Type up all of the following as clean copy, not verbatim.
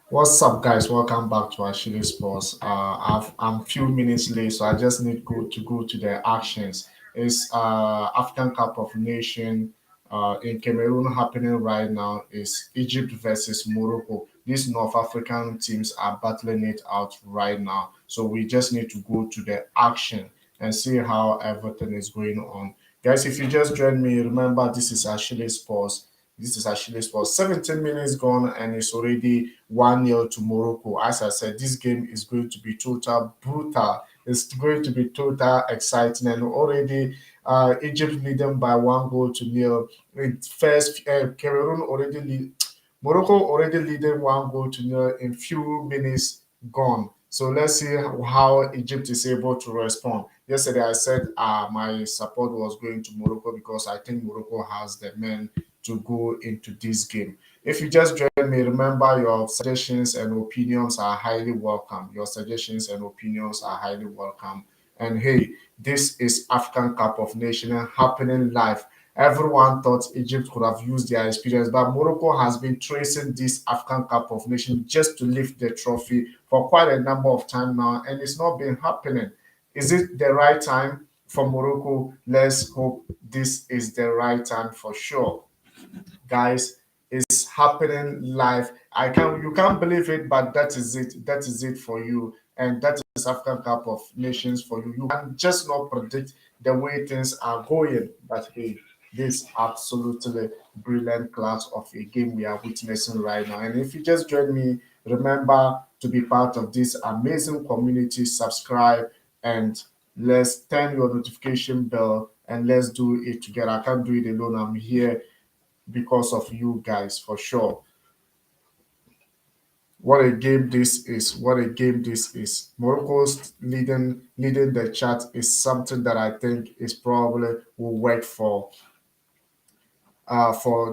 What's up, guys? Welcome back to Ashili Sports. I'm a few minutes late, so I just need to go to the actions. It's African Cup of Nation in Cameroon happening right now. Is Egypt versus Morocco. These North African teams are battling it out right now. So we just need to go to the action and see how everything is going on. Guys, if you just joined me, remember this is Ashili Sports. This is actually for 17 minutes gone, and it's already 1-0 to Morocco. As I said, this game is going to be total brutal. It's going to be total exciting, and already Egypt leading by 1 goal to nil. In first, Cameroon already lead, Morocco already leading 1 goal to nil in few minutes gone. So let's see how Egypt is able to respond. Yesterday, I said my support was going to Morocco because I think Morocco has the men to go into this game. If you just join me, remember your suggestions and opinions are highly welcome. Your suggestions and opinions are highly welcome. And hey, this is African Cup of Nations happening live. Everyone thought Egypt could have used their experience, but Morocco has been tracing this African Cup of Nations just to lift the trophy for quite a number of time now, and it's not been happening. Is it the right time for Morocco? Let's hope this is the right time for sure. Guys, it's happening live. I can You can't believe it, but that is it. That is it for you. And that is African Cup of Nations for you. You can just not predict the way things are going. But hey, this absolutely brilliant class of a game we are witnessing right now. And if you just join me, remember to be part of this amazing community, subscribe, and let's turn your notification bell and let's do it together. I can't do it alone. I'm here because of you guys for sure. What a game this is. What a game this is. Morocco's leading the chat is something that I think is probably will work for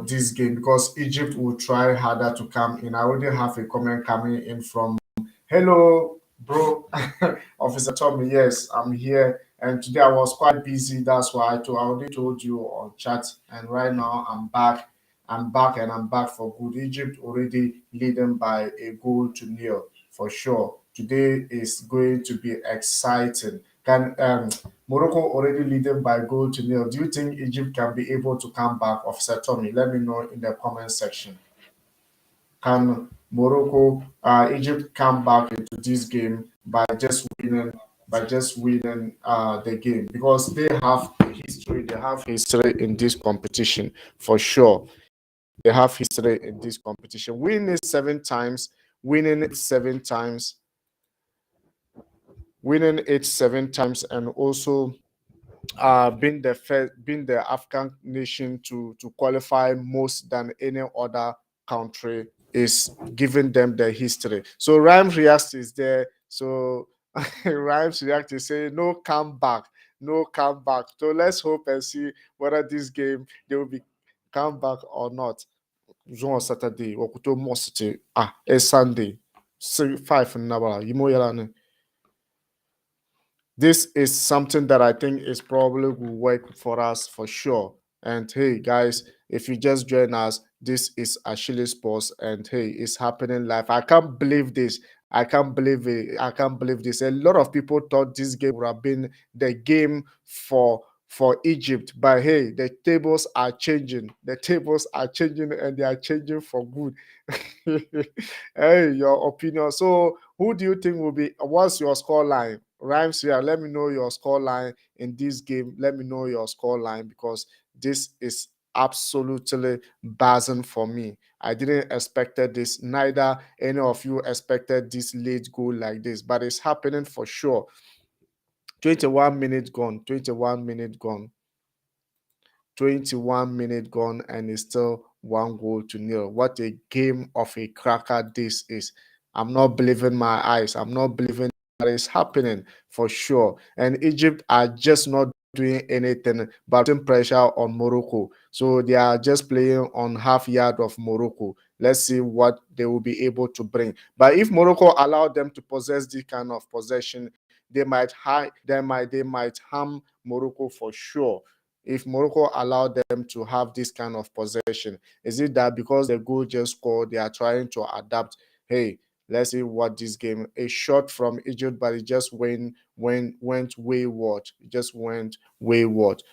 this game because Egypt will try harder to come in. I already have a comment coming in from hello bro Officer Tommy. Yes, I'm here. And today I was quite busy. That's why I already told you on chat. And right now I'm back. I'm back and I'm back for good. Egypt already leading by a goal to nil for sure. Today is going to be exciting. Can Morocco already leading by goal to nil? Do you think Egypt can be able to come back? Officer Tommy, let me know in the comment section. Can Morocco, Egypt come back into this game by just winning the game because they have history. They have history in this competition for sure. They have history in this competition. Winning it 7 times, winning it 7 times, winning it 7 times, and also being the African nation to qualify most than any other country is giving them the history. So Rhymes React is there. So Rhymes React is saying no comeback, no comeback. So let's hope and see whether this game they will be come back or not. On Saturday, Wakuto Mosity. It's Sunday. 5 in Nabala. This is something that I think is probably will work for us for sure. And hey, guys, if you just join us, this is Ashili Sports, and hey, it's happening live. I can't believe this. I can't believe it. I can't believe this. A lot of people thought this game would have been the game for Egypt, but hey, the tables are changing. The tables are changing, and they are changing for good. Hey, your opinion. So, who do you think will be? What's your score line? Rhymes here. Let me know your score line in this game. Let me know your score line because this is absolutely buzzing for me. I didn't expected this. Neither any of you expected this late goal like this, but it's happening for sure. 21 minutes gone. 21 minutes gone. 21 minutes gone, and it's still 1 goal to nil. What a game of a cracker this is. I'm not believing my eyes. I'm not believing that it's happening for sure. And Egypt are just not doing anything but putting pressure on Morocco. So they are just playing on half yard of Morocco. Let's see what they will be able to bring. But if Morocco allow them to possess this kind of possession, they might harm Morocco for sure. If Morocco allowed them to have this kind of possession, is it that because the goal just scored, they are trying to adapt? hey, let's see what this game. A shot from Egypt, but it just went wayward. It just went wayward.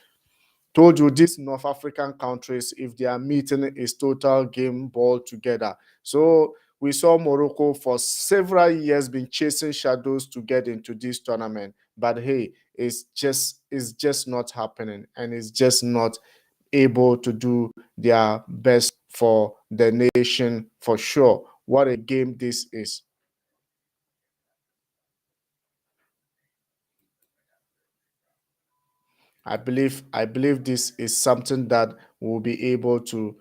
Told you these North African countries, if they are meeting, is total game ball together. So we saw Morocco for several years been chasing shadows to get into this tournament. But hey, it's just not happening, and it's just not able to do their best for the nation for sure. What a game this is. I believe this is something that will be able to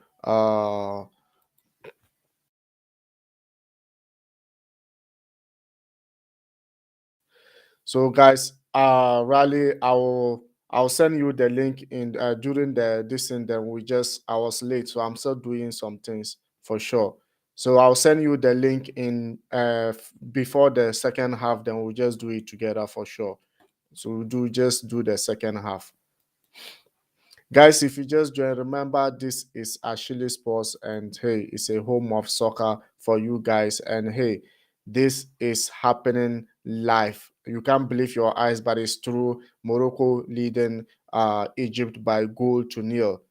so guys, Rally, I'll send you the link in during the this and then we just I was late, so I'm still doing some things for sure. So I'll send you the link in before the second half, then we'll just do it together for sure. So we'll just do the second half. Guys, if you just join, remember this is Ashili Sports, and hey, it's a home of soccer for you guys. And hey, this is happening live. You can't believe your eyes, but it's true. Morocco leading Egypt by goal to nil.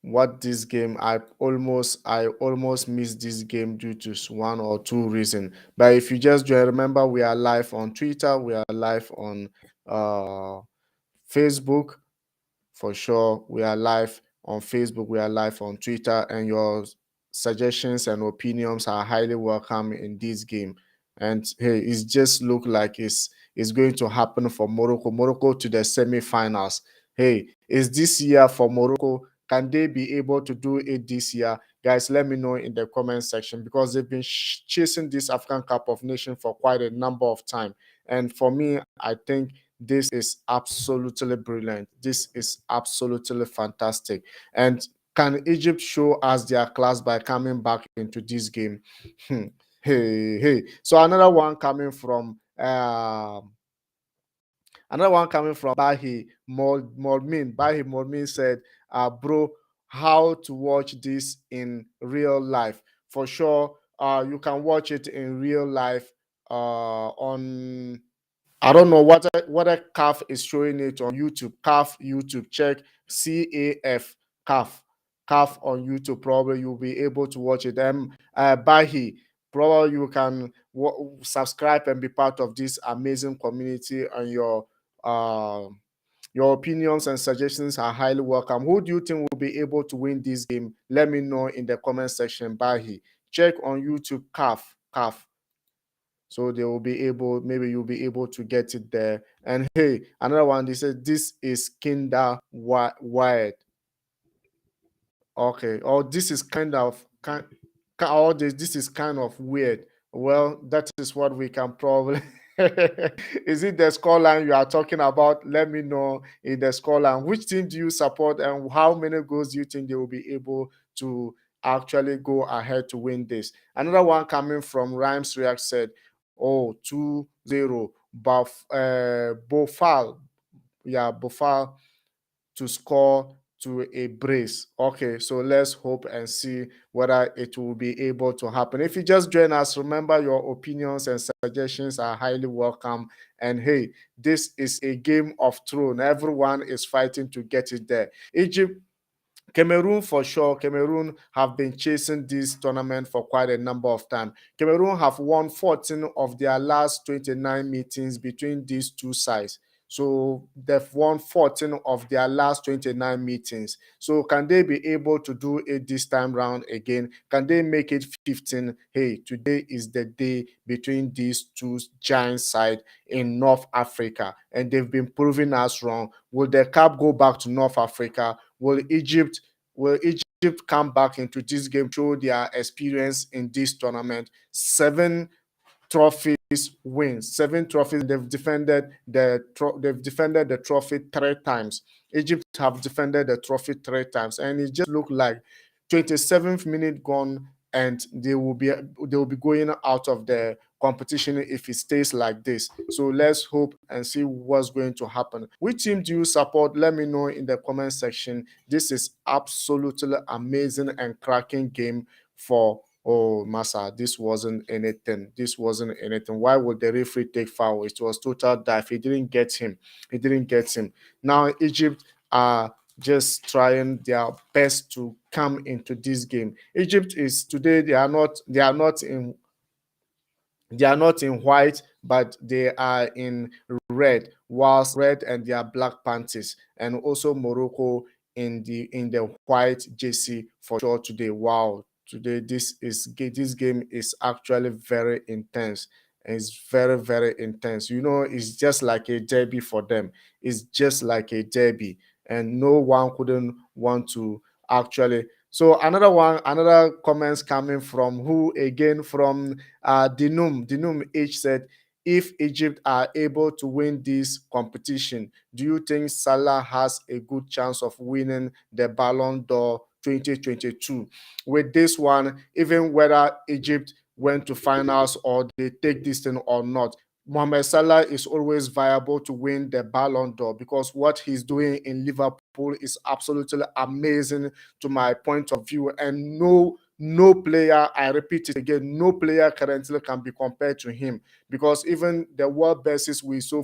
What this game, I almost missed this game due to one or two reasons. But if you just join, remember we are live on Twitter, we are live on uh Facebook. For sure, we are live on Facebook, we are live on Twitter, and your suggestions and opinions are highly welcome in this game. And hey, it just look like it's going to happen for Morocco to the semi-finals. Hey, is this year for Morocco? Can they be able to do it this year? Guys, let me know in the comment section, because they've been chasing this African Cup of Nations for quite a number of time. And for me, I think this is absolutely brilliant. This is absolutely fantastic. And can Egypt show us their class by coming back into this game? Hmm. Hey, hey. So another one coming from Bahi Molmin said, bro, how to watch this in real life? For sure, you can watch it in real life on I don't know what a calf is showing it on YouTube. Calf YouTube, check calf on YouTube. Probably you'll be able to watch it. Bahi, probably you can subscribe and be part of this amazing community. And your opinions and suggestions are highly welcome. Who do you think will be able to win this game? Let me know in the comment section. Bahi, check on YouTube. Calf, so they will be able, maybe you'll be able to get it there. And hey, another one, they said this is kinder wired. Okay, or this is or this is kind of weird. Well, that is what we can probably is it the scoreline you are talking about? Let me know in the scoreline. Which team do you support, and how many goals do you think they will be able to actually go ahead to win this? Another one coming from Rhymes React said, oh, 2-0, Bofal, yeah, Bofal to score to a brace. Okay, so let's hope and see whether it will be able to happen. If you just join us, remember your opinions and suggestions are highly welcome. And hey, this is a game of throne. Everyone is fighting to get it there. Egypt, Cameroon for sure. Cameroon have been chasing this tournament for quite a number of time. Cameroon have won 14 of their last 29 meetings between these two sides. So they've won 14 of their last 29 meetings. So can they be able to do it this time round again? Can they make it 15? Hey, today is the day between these two giant sides in North Africa, and they've been proving us wrong. Will the cup go back to North Africa? Will Egypt come back into this game, show their experience in this tournament? Seven trophies wins, seven trophies. They've defended the trophy three times. Egypt have defended the trophy three times, and it just looked like 27th minute gone. and they will be going out of the competition if it stays like this. So let's hope and see what's going to happen. Which team do you support? Let me know in the comment section. This is absolutely amazing and cracking game for. Oh, Massa, this wasn't anything. This wasn't anything. Why would the referee take foul? It was total dive. He didn't get him. He didn't get him. Now Egypt are just trying their best to come into this game. Egypt is today. They are not in white, but they are in red, whilst red and their black panties, and also Morocco in the white jersey for sure today. Wow, today this game is actually very intense. It's very very intense. It's just like a derby for them. It's just like a derby, and no one couldn't want to actually. So another comments coming from who again from Dinum H said, if Egypt are able to win this competition, do you think Salah has a good chance of winning the Ballon d'Or 2022? With this one, even whether Egypt went to finals or they take this thing or not, Mohamed Salah is always viable to win the Ballon d'Or because what he's doing in Liverpool is absolutely amazing to my point of view, and no player, I repeat it again, no player currently can be compared to him, because even the world bases we so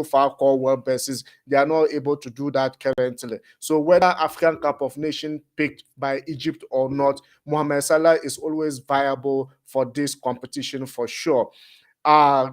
far call world bases, they are not able to do that currently. So whether African Cup of Nations picked by Egypt or not, Mohamed Salah is always viable for this competition for sure. uh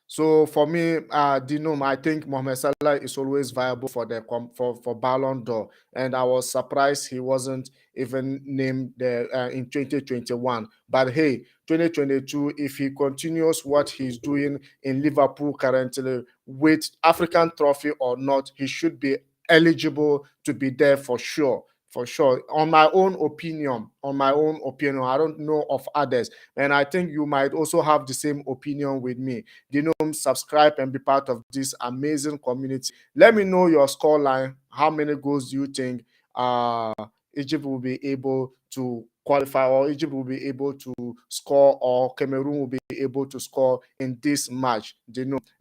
so for me, Dinum, I think Mohamed Salah is always viable for for Ballon d'Or, and I was surprised he wasn't even named there in 2021. But hey, 2022, if he continues what he's doing in Liverpool currently, with African trophy or not, he should be eligible to be there for sure. For sure, on my own opinion, I don't know of others, and I think you might also have the same opinion with me. Subscribe and be part of this amazing community. Let me know your scoreline. How many goals do you think uh, Egypt will be able to qualify, or Egypt will be able to score, or Cameroon will be able to score in this match?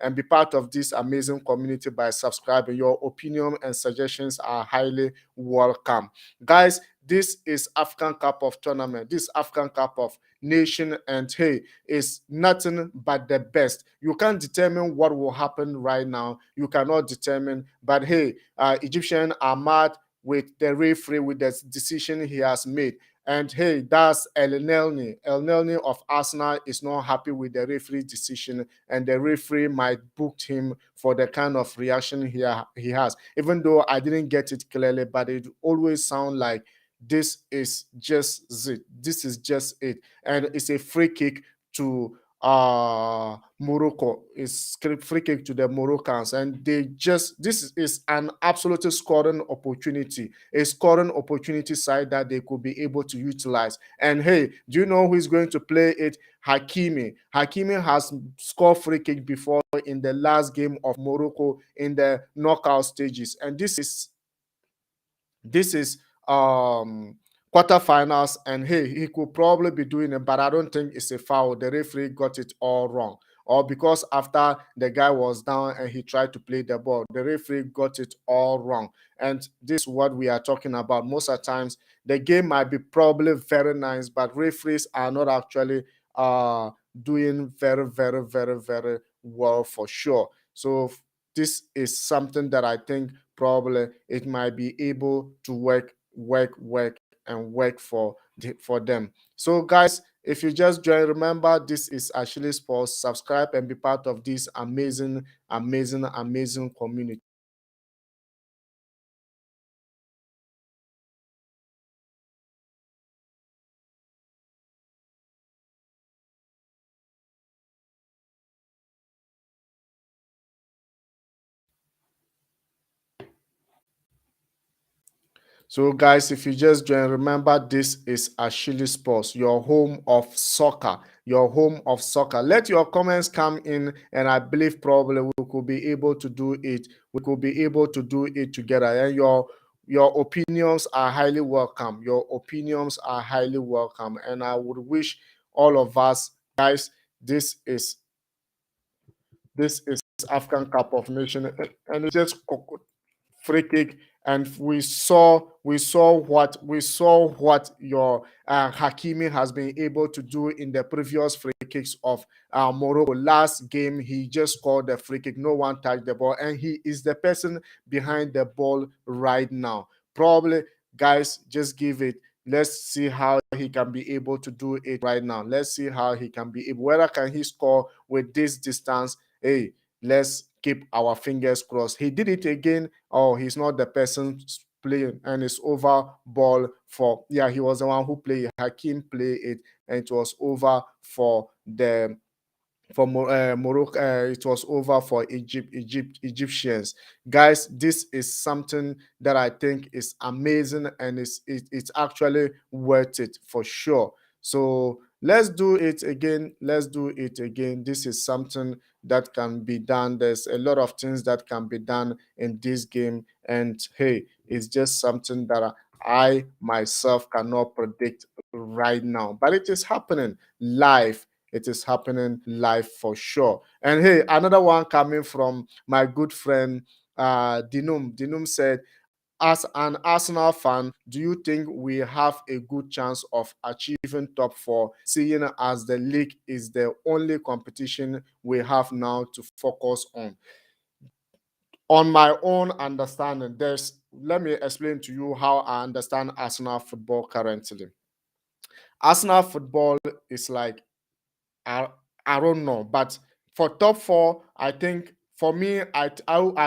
And be part of this amazing community by subscribing. Your opinion and suggestions are highly welcome. Guys, this is African Cup of Tournament. This African Cup of Nation, and hey, is nothing but the best. You can't determine what will happen right now. You cannot determine, but hey, Egyptians are mad with the referee, with the decision he has made. And hey, that's El Nelny. El Nelny of Arsenal is not happy with the referee decision, and the referee might book him for the kind of reaction he has. Even though I didn't get it clearly, but it always sounds like this is just it. This is just it, and it's a free kick to Morocco. It's free kick to the Moroccans, and this is an absolute scoring opportunity, a scoring opportunity side that they could be able to utilize. And hey, do you know who is going to play it? Hakimi. Hakimi has scored free kick before in the last game of Morocco in the knockout stages, and this is quarterfinals, and hey, he could probably be doing it, but I don't think it's a foul. The referee got it all wrong, or because after the guy was down and he tried to play the ball, the referee got it all wrong. And this is what we are talking about. Most of the times the game might be probably very nice, but referees are not actually doing very very very very well for sure. So this is something that I think probably it might be able to work for them. So guys, if you just join, remember this is Ashili Sports. Subscribe and be part of this amazing community. So, guys, if you just join, remember this is Ashili Sports, your home of soccer. Your home of soccer. Let your comments come in, and I believe probably we could be able to do it. We could be able to do it together. And your opinions are highly welcome. Your opinions are highly welcome. And I would wish all of us, guys, this is this is African Cup of Nations, and it's just free kick, and we saw what your Hakimi has been able to do in the previous free kicks of Morocco. Last game, he just scored the free kick. No one touched the ball, and he is the person behind the ball right now. Probably, guys, just give it. Let's see how he can be able to do it right now. Let's see how he can be able. Whether can he score with this distance? Hey, let's keep our fingers crossed. He did it again. Oh, he's not the person playing, and it's over ball for, yeah, he was the one who played. Hakim played it, and it was over for the Morocco. It was over for Egyptians. Guys, this is something that I think is amazing, and it's actually worth it for sure. So let's do it again. Let's do it again. This is something that can be done. There's a lot of things that can be done in this game, and hey, it's just something that I myself cannot predict right now, but it is happening live. It is happening live for sure. And hey, another one coming from my good friend Dinum. Dinum said, as an Arsenal fan, do you think we have a good chance of achieving top four, seeing as the league is the only competition we have now to focus on? On my own understanding, let me explain to you how I understand Arsenal football currently. Arsenal football is like, I I don't know, but for top four, I think for me, I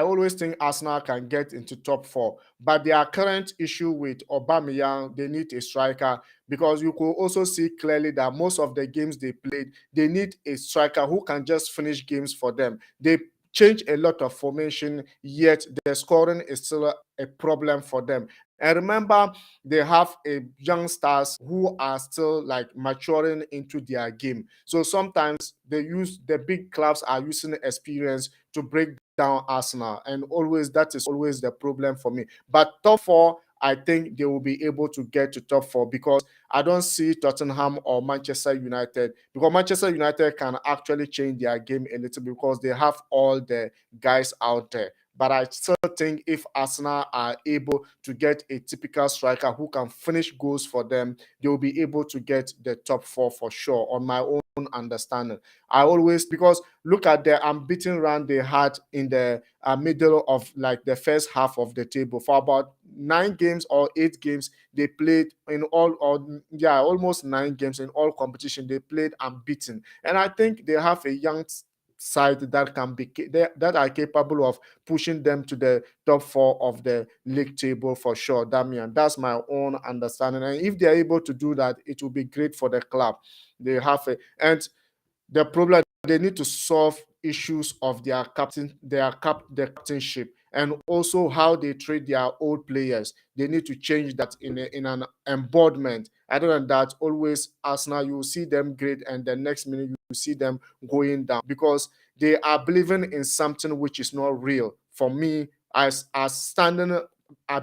always think Arsenal can get into top four. But their current issue with Aubameyang, they need a striker, because you could also see clearly that most of the games they played, they need a striker who can just finish games for them. They change a lot of formation, yet the scoring is still a problem for them. And remember, they have a youngsters who are still like maturing into their game. So sometimes the big clubs are using experience to break down Arsenal, and always that is always the problem for me. But top four, I think they will be able to get to top four, because I don't see Tottenham or Manchester United, because Manchester United can actually change their game a little bit because they have all the guys out there. But I still think if Arsenal are able to get a typical striker who can finish goals for them, they will be able to get the top four for sure, on my own understanding. I always, because look at the unbeaten run they had in the middle of like the first half of the table. For about 9 games or 8 games, they played in all, or yeah, almost 9 games in all competition. They played unbeaten, and I think they have a young side that that are capable of pushing them to the top four of the league table for sure, Damian. That's my own understanding. And if they're able to do that, it will be great for the club. They have a, and the problem, they need to solve issues of their their captainship, and also how they treat their old players. They need to change that in an embodiment. Other than that, always Arsenal, you will see them great, and the next minute you see them going down, because they are believing in something which is not real. For me, as standing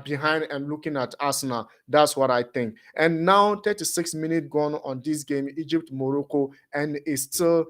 behind and looking at Arsenal, that's what I think. And now 36 minutes gone on this game, Egypt Morocco, and it's still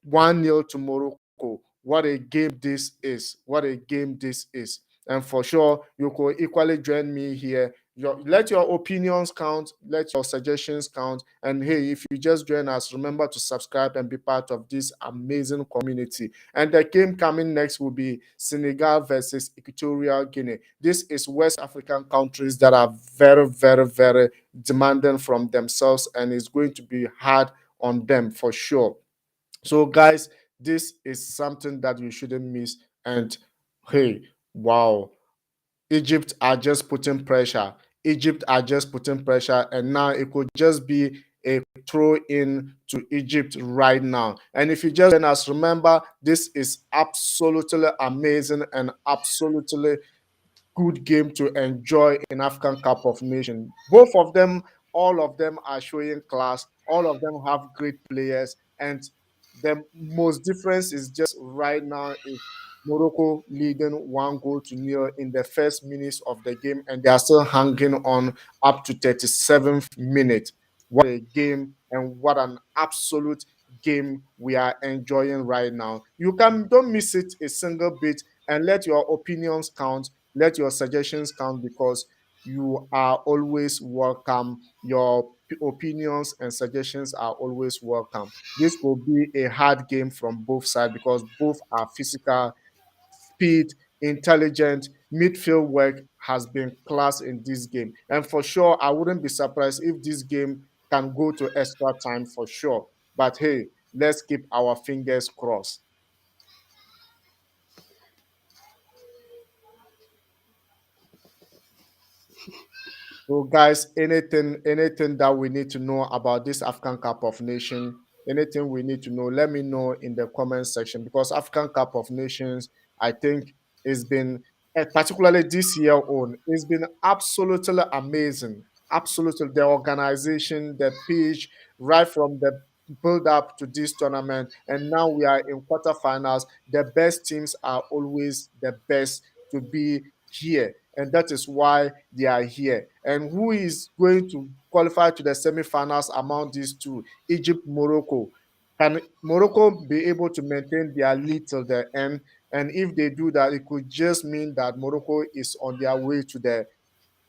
1-0 to Morocco. What a game this is. What a game this is. And for sure, you could equally join me here. Let your opinions count, let your suggestions count. And hey, if you just join us, remember to subscribe and be part of this amazing community. And the game coming next will be Senegal versus Equatorial Guinea. This is West African countries that are very, very, very demanding from themselves, and it's going to be hard on them for sure. So, guys, this is something that you shouldn't miss. And hey, wow, Egypt are just putting pressure. Egypt are just putting pressure, and now it could just be a throw in to Egypt right now. And if you just join us, remember, this is absolutely amazing and absolutely good game to enjoy in African Cup of Nations. Both of them, all of them are showing class. All of them have great players, and The most difference is just right now is Morocco leading 1-0 in the first minutes of the game, and they are still hanging on up to 37th minute. What a game, and what an absolute game we are enjoying right now. You can don't miss it a single bit, and let your opinions count, let your suggestions count, because you are always welcome. Your opinions and suggestions are always welcome. This will be a hard game from both sides because both are physical, speed, intelligent, midfield work has been class in this game. And for sure, I wouldn't be surprised if this game can go to extra time for sure. But hey, let's keep our fingers crossed. So, guys, anything that we need to know about this African Cup of Nations, anything we need to know, let me know in the comment section, because African Cup of Nations, I think, has been, particularly this year on, it's been absolutely amazing. Absolutely, the organization, the pitch, right from the build up to this tournament, and now we are in quarterfinals. The best teams are always the best to be here, and that is why they are here. And who is going to qualify to the semifinals among these two? Egypt, Morocco. Can Morocco be able to maintain their lead till the end? And if they do that, it could just mean that Morocco is on their way to the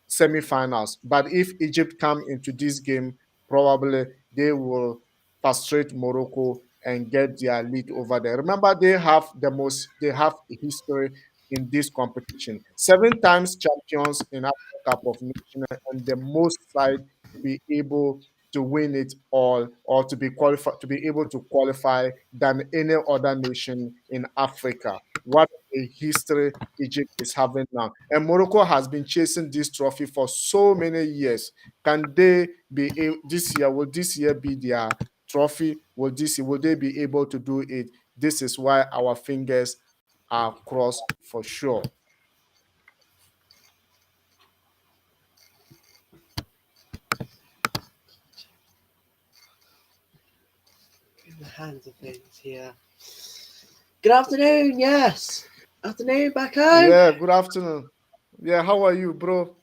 semi-finals. But if Egypt come into this game, probably they will frustrate Morocco and get their lead over there. Remember, they have a history in this competition. 7 times champions in Africa Cup of Nations, and the most side to be able to win it all, or to be qualified, to be able to qualify than any other nation in Africa. What a history Egypt is having now. And Morocco has been chasing this trophy for so many years. Can they be this year? Will this year be their trophy? Will they be able to do it? This is why our fingers are crossed for sure. In the hands of things here. Good afternoon, yes. Afternoon, back home. Yeah, good afternoon. Yeah, how are you, bro?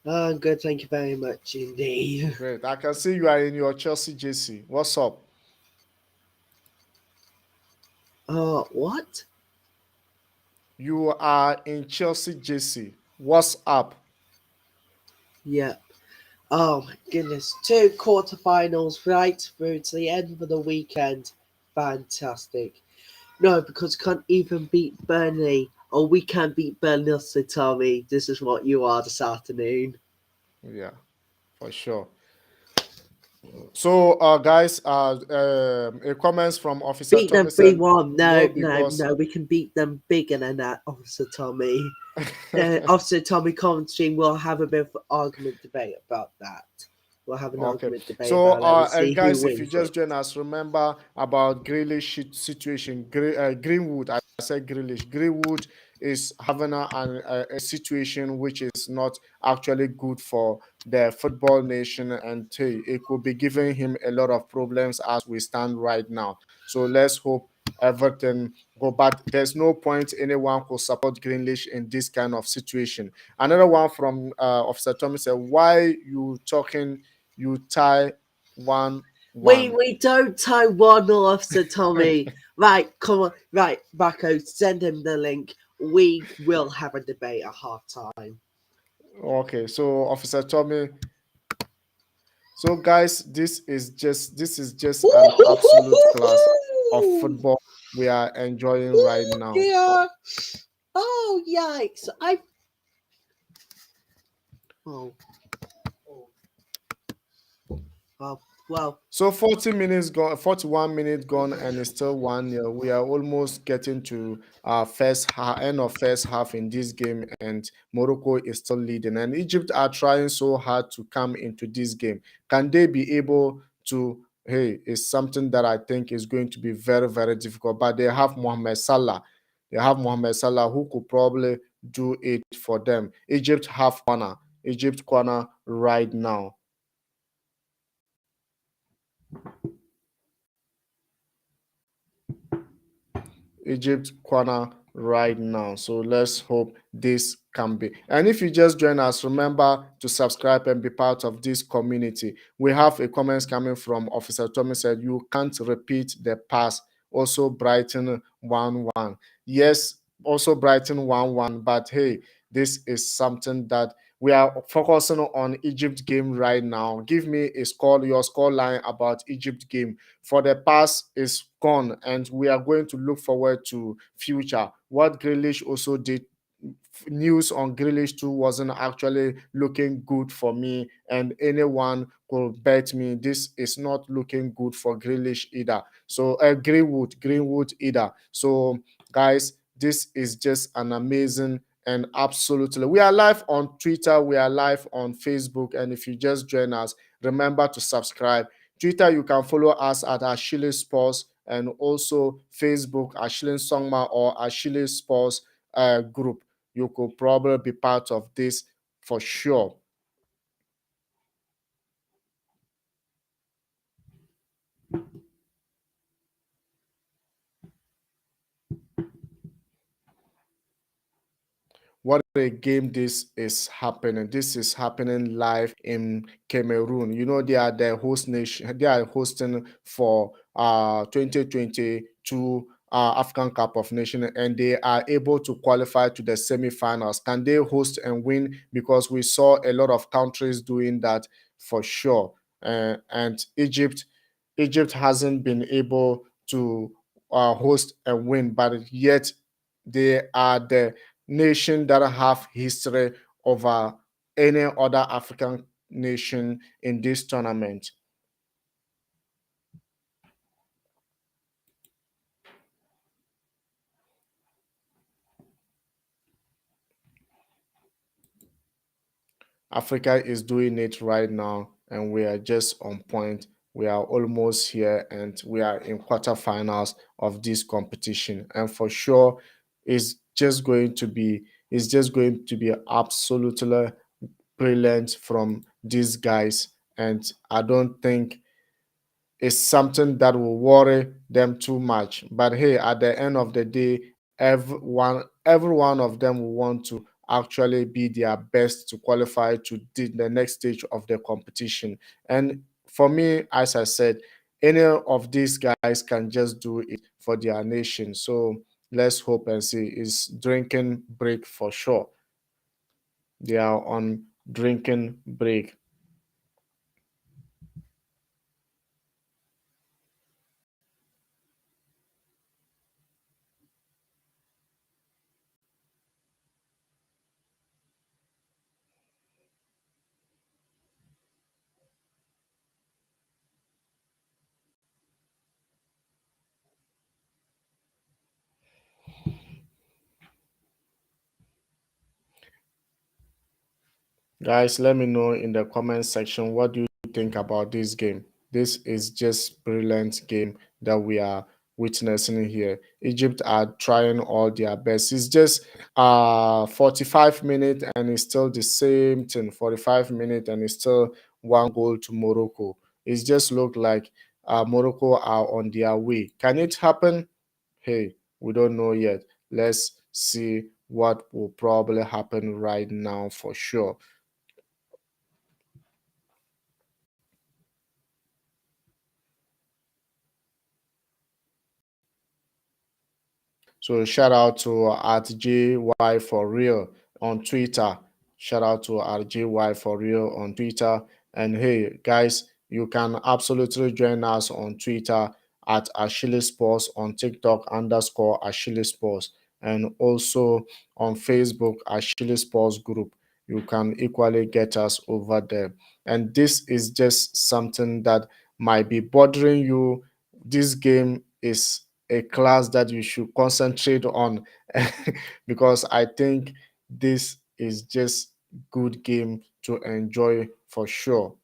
Oh, I'm good, thank you very much indeed. Great. I can see you are in your Chelsea JC. What's up? Oh, what? You are in Chelsea JC. What's up? Yep. Oh my goodness. 2 quarterfinals right through to the end of the weekend. Fantastic. No, because we can't even beat Burnley. Or we can't beat Burnley, so Tommy. This is what you are this afternoon. Yeah, for sure. So, guys, a comments from Officer Beat them Tommy said 3-1. no No, no, because no. We can beat them bigger than that, Officer Tommy. Officer Tommy Constantine will have a bit of argument debate about that. We'll have an Okay. argument debate So, about that. We'll see who guys, if you wins just it. join us, remember about Grealish situation. Greenwood, I said Grealish. Greenwood is having a situation which is not actually good for the football nation, and it could be giving him a lot of problems as we stand right now. So let's hope everything go. But there's no point anyone who support Greenlish in this kind of situation. Another one from Officer Tommy said, "Why you talking? You tie 1-1." We don't tie one Officer Tommy. Right, come on. Right, Rocco, send him the link. We will have a debate at half time. Okay, so Officer Tommy. So guys, this is just an absolute class of football we are enjoying right now. Yeah. Oh, yikes. Oh. Well. So 40 minutes gone, 41 minutes gone, and it's still 1-0. We are almost getting to end of first half in this game, and Morocco is still leading. And Egypt are trying so hard to come into this game. Can they be able to? Hey, it's something that I think is going to be very, very difficult. But they have Mohamed Salah. They have Mohamed Salah who could probably do it for them. Egypt have corner. Egypt corner right now. Egypt corner right now. So let's hope this can be. And if you just join us, remember to subscribe and be part of this community. We have a comments coming from Officer Tommy said, you can't repeat the past. Also, Brighton 1-1. Yes, also Brighton 1-1. But hey, this is something that we are focusing on Egypt game right now. Give me a score, your score line about Egypt game. For the past is gone, and we are going to look forward to future. What Grealish also did, news on Grealish too wasn't actually looking good for me, and anyone could bet me this is not looking good for Grealish either. So Greenwood either. So guys, this is just an amazing and absolutely. We are live on Twitter, we are live on Facebook, and if you just join us, remember to subscribe. Twitter, you can follow us at Ashili Sports, and also Facebook, Ashili Songma or Ashili Sports group. You could probably be part of this for sure. What a game this is happening. This is happening live in Cameroon. You know, they are the host nation, they are hosting for 2022 African Cup of Nations, and they are able to qualify to the semi-finals. Can they host and win? Because we saw a lot of countries doing that for sure. And Egypt hasn't been able to host and win, but yet they are the nation that have history over any other African nation in this tournament. Africa is doing it right now, and we are just on point. We are almost here, and we are in quarterfinals of this competition. And for sure, it's just going to be it's just going to be absolutely brilliant from these guys. And I don't think is something that will worry them too much. But hey, at the end of the day, every one of them will want to actually be their best to qualify to the next stage of the competition. And for me, as I said, any of these guys can just do it for their nation. So let's hope and see. Is drinking break for sure. They are on drinking break. Guys, let me know in the comment section what do you think about this game. This is just brilliant game that we are witnessing here. Egypt are trying all their best. It's just 45 minutes and it's still the same thing. 45 minutes and it's still one goal to Morocco. It just looked like Morocco are on their way. Can it happen? Hey, we don't know yet. Let's see what will probably happen right now for sure. So shout out to at JY for real on Twitter. Shout out to at JY for real on Twitter. And hey, guys, you can absolutely join us on Twitter at Ashili Sports, on TikTok underscore Ashili Sports, and also on Facebook Ashili Sports Group. You can equally get us over there. And this is just something that might be bothering you. This game is a class that you should concentrate on because I think this is just good game to enjoy for sure.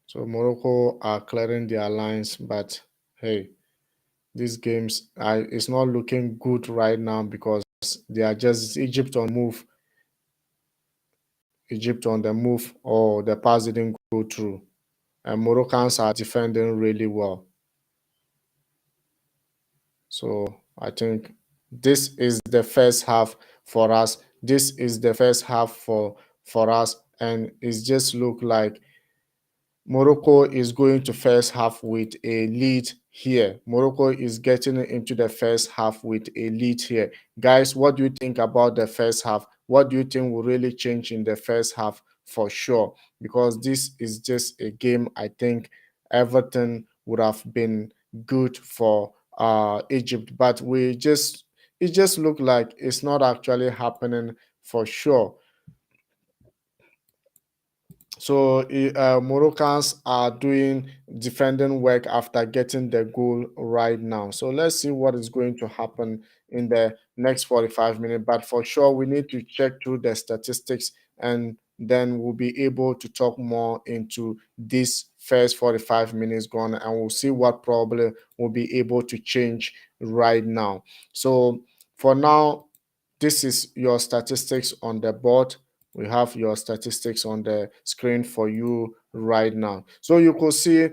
So Morocco are clearing their lines, but hey, these games it's not looking good right now because they are just Egypt on move, Egypt on the move, or the pass didn't go through. And Moroccans are defending really well. So I think this is the first half for us. This is the first half for us, and it just look like Morocco is going to first half with a lead here. Morocco is getting into the first half with a lead here. Guys, what do you think about the first half? What do you think will really change in the first half for sure? Because this is just a game I think everything would have been good for Egypt, but it just looked like it's not actually happening for sure. So Moroccans are doing defending work after getting the goal right now. So let's see what is going to happen in the next 45 minutes. But for sure, we need to check through the statistics and then we'll be able to talk more into this first 45 minutes gone and we'll see what probably will be able to change right now. So for now, this is your statistics on the board. We have your statistics on the screen for you right now. So you could see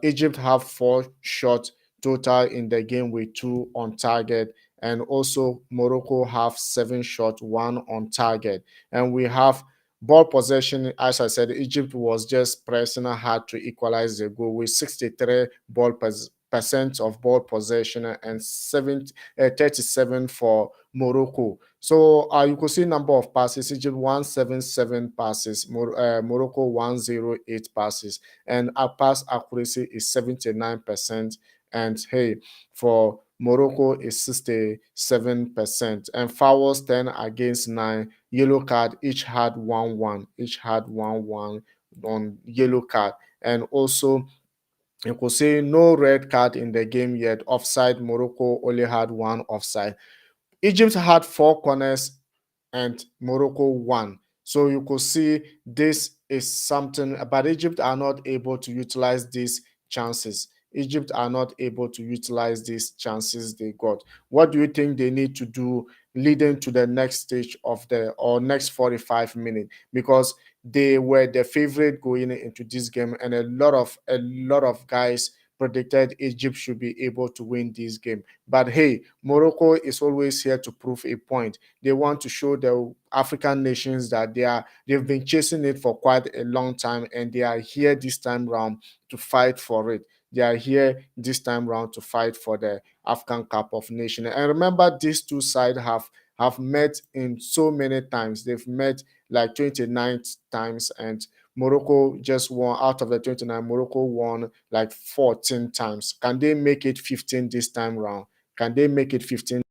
Egypt have 4 shots total in the game with 2 on target, and also Morocco have 7 shots, 1 on target. And we have ball possession. As I said, Egypt was just pressing hard to equalize the goal with 63 percent of ball possession and 37 for Morocco. So you could see number of passes. Egypt 177 passes, Morocco 108 passes, and our pass accuracy is 79%. And hey, for Morocco is 67%. And fouls 10 against 9. Yellow card each had 1-1. Each had 1-1 on yellow card. And also you could say no red card in the game yet. Offside, Morocco only had 1 offside. Egypt had 4 corners and Morocco won. So you could see this is something, but Egypt are not able to utilize these chances. Egypt are not able to utilize these chances they got. What do you think they need to do leading to the next stage of the or next 45 minutes? Because they were the favorite going into this game, and a lot of guys predicted Egypt should be able to win this game. But hey, Morocco is always here to prove a point. They want to show the African nations that they've been chasing it for quite a long time and they are here this time round to fight for it. They are here this time round to fight for the African Cup of Nations. And remember, these two sides have met in so many times. They've met like 29 times, and Morocco just won out of the 29. Morocco won like 14 times. Can they make it 15 this time round? Can they make it 15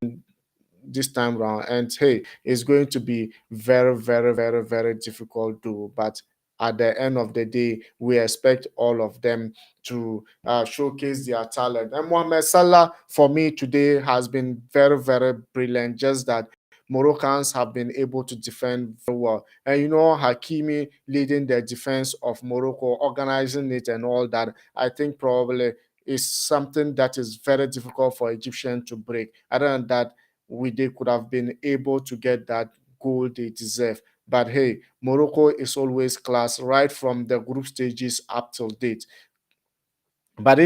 this time round? And hey, it's going to be very, very, very, very difficult to. But at the end of the day, we expect all of them to showcase their talent. And Mohamed Salah, for me today, has been very, very brilliant. Just that Moroccans have been able to defend very well. And Hakimi leading the defense of Morocco, organizing it and all that, I think probably is something that is very difficult for Egyptian to break. Other than that, they could have been able to get that goal they deserve. But hey, Morocco is always class right from the group stages up till date. But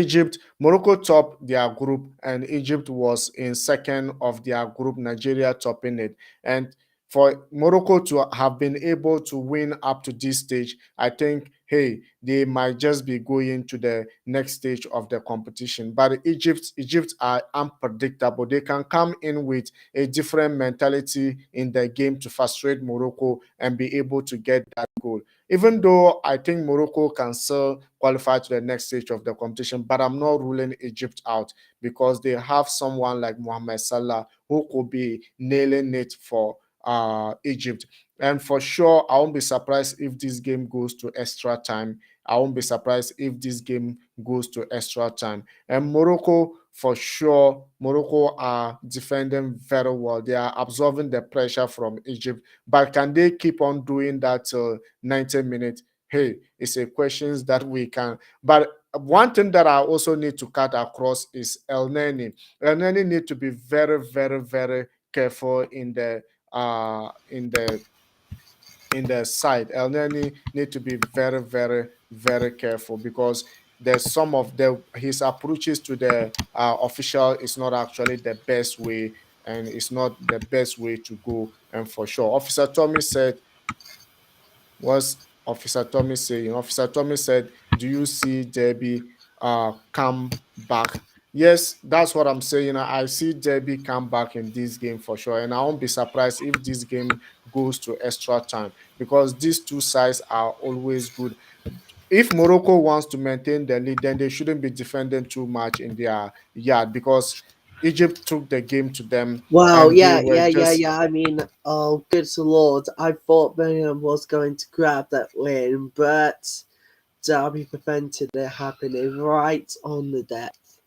Morocco topped their group, and Egypt was in second of their group, Nigeria topping it. And for Morocco to have been able to win up to this stage, I think, hey, they might just be going to the next stage of the competition. But Egypt are unpredictable. They can come in with a different mentality in the game to frustrate Morocco and be able to get that goal. Even though I think Morocco can still qualify to the next stage of the competition, but I'm not ruling Egypt out because they have someone like Mohamed Salah who could be nailing it for Egypt. And for sure, I won't be surprised if this game goes to extra time. I won't be surprised if this game goes to extra time. And Morocco, for sure, Morocco are defending very well. They are absorbing the pressure from Egypt. But can they keep on doing that till 90 minutes? hey, it's a questions that we can. But one thing that I also need to cut across is El Neni. El Neni need to be very, very, very careful in the side. El Neni need to be very, very, very careful because there's some of the his approaches to the official is not actually the best way, and it's not the best way to go. And for sure, Officer Tommy said, was Officer Tommy saying? Officer Tommy said, "Do you see Debbie come back?" Yes, that's what I'm saying. I see Debbie come back in this game for sure, and I won't be surprised if this game goes to extra time because these two sides are always good. If Morocco wants to maintain the lead, then they shouldn't be defending too much in their yard because Egypt took the game to them Wow, and they yeah, were yeah, yeah, just yeah. I mean, oh, good lord. I thought Birmingham was going to grab that win, but Derby prevented it happening right on the death.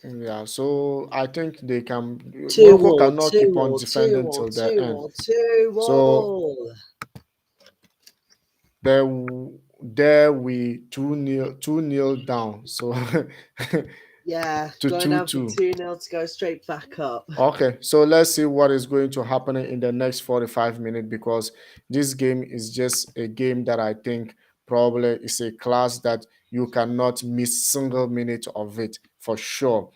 yeah, so I think they can. 2 Morocco all, cannot keep 2 on all, 2 defending all, till the 2 end. all, 2 So all. there, there we 2-0 down. So Yeah, to going two down from two. 2-0 to go straight back up. Okay, so let's see what is going to happen in the next 45 minutes because this game is just a game that I think probably is a class that you cannot miss single minute of it for sure.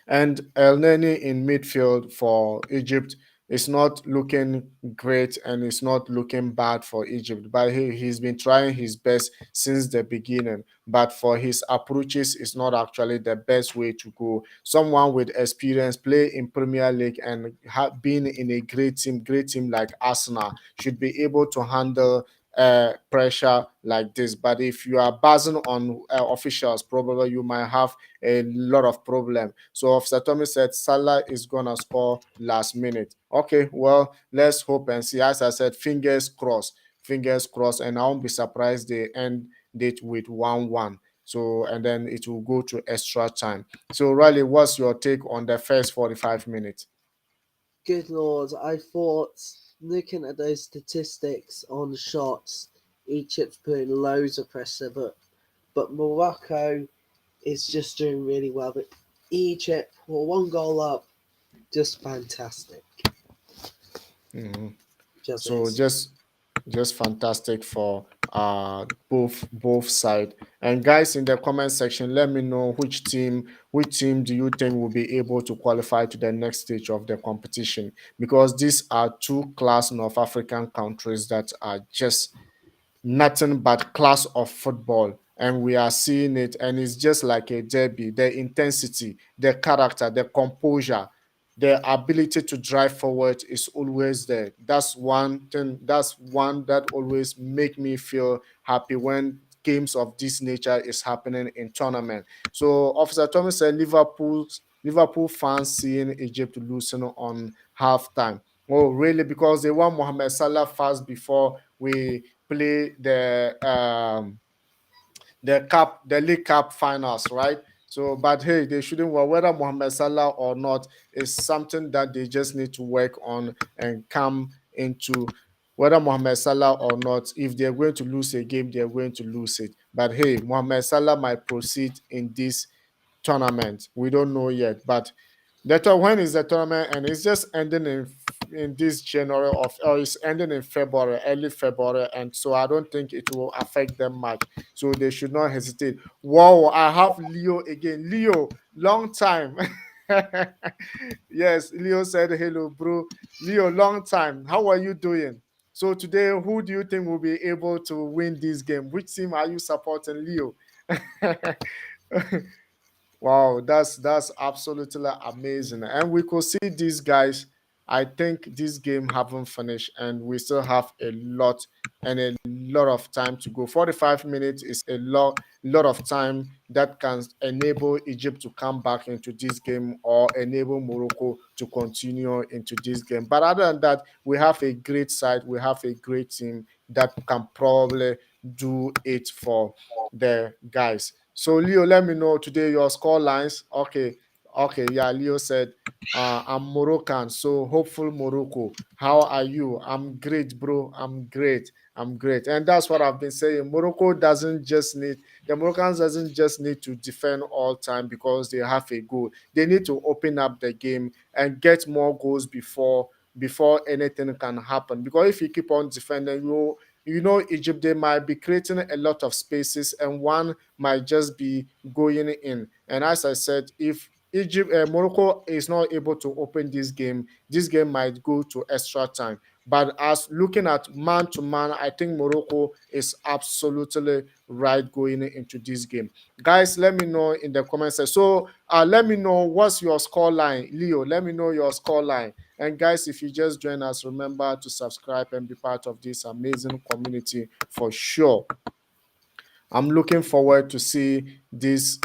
And El Neni in midfield for Egypt is not looking great and it's not looking bad for Egypt. But he's been trying his best since the beginning. But for his approaches, it's not actually the best way to go. Someone with experience, play in Premier League and been in a great team like Arsenal should be able to handle pressure like this. But if you are buzzing on officials, probably you might have a lot of problem. So Officer Tommy said Salah is gonna score last minute. Okay, well, let's hope and see. As I said, fingers crossed, and I won't be surprised they end it with 1-1. So and then it will go to extra time. So Riley, what's your take on the first 45 minutes? Good lord, I thought, looking at those statistics on shots, Egypt's putting loads of pressure, but Morocco is just doing really well. But Egypt, for 1 goal up, just fantastic. Mm-hmm. Just So is. just fantastic for both side. And guys, in the comment section, let me know which team do you think will be able to qualify to the next stage of the competition, because these are two class North African countries that are just nothing but class of football, and we are seeing it, and it's just like a derby. The intensity, the character, the composure, the ability to drive forward is always there. That's one thing, that's one that always make me feel happy when games of this nature is happening in tournament. So Officer Thomas said Liverpool fans seeing Egypt losing on halftime. Oh really? Because they want Mohamed Salah fast before we play the League Cup finals, right? So, but hey, they shouldn't worry whether Mohamed Salah or not is something that they just need to work on and come into. Whether Mohamed Salah or not, if they're going to lose a game, they're going to lose it. But hey, Mohamed Salah might proceed in this tournament. We don't know yet, but when is the tournament? And it's just ending in this January or it's ending in February, early February, and so I don't think it will affect them much. So they should not hesitate. Wow, I have Leo again. Leo, long time. Yes, Leo said hello, bro. Leo, long time. How are you doing? So today, who do you think will be able to win this game? Which team are you supporting, Leo? Wow, that's absolutely amazing. And we could see these guys. I think this game haven't finished, and we still have a lot of time to go. 45 minutes is a lot of time that can enable Egypt to come back into this game or enable Morocco to continue into this game. But other than that, we have a great side, we have a great team that can probably do it for the guys. So Leo, let me know today your score lines. Okay, okay, yeah. Leo said, "I'm Moroccan, so hopeful Morocco. How are you? I'm great, bro. I'm great. I'm great. And that's what I've been saying. Morocco doesn't just need the Moroccans doesn't just need to defend all time because they have a goal. They need to open up the game and get more goals before anything can happen. Because if you keep on defending, Egypt, they might be creating a lot of spaces and one might just be going in. And as I said, if Morocco is not able to open this game might go to extra time. But as looking at man to man, I think Morocco is absolutely right going into this game. Guys, let me know in the comments section. So let me know what's your score line. Leo, let me know your score line. And guys, if you just join us, remember to subscribe and be part of this amazing community for sure. I'm looking forward to see this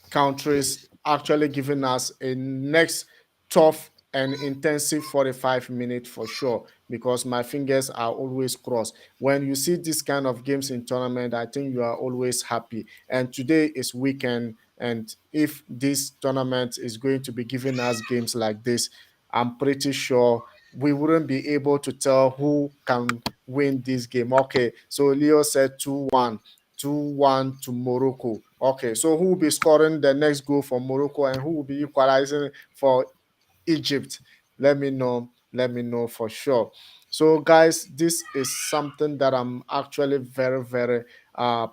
countries actually giving us a next tough and intensive 45 minutes for sure, because my fingers are always crossed. When you see this kind of games in tournament, I think you are always happy. And today is weekend, and if this tournament is going to be giving us games like this, I'm pretty sure we wouldn't be able to tell who can win this game. Okay, so Leo said 2-1. 2-1 to Morocco. Okay, so who will be scoring the next goal for Morocco and who will be equalizing for Egypt? Let me know. Let me know for sure. So, guys, this is something that I'm actually very, very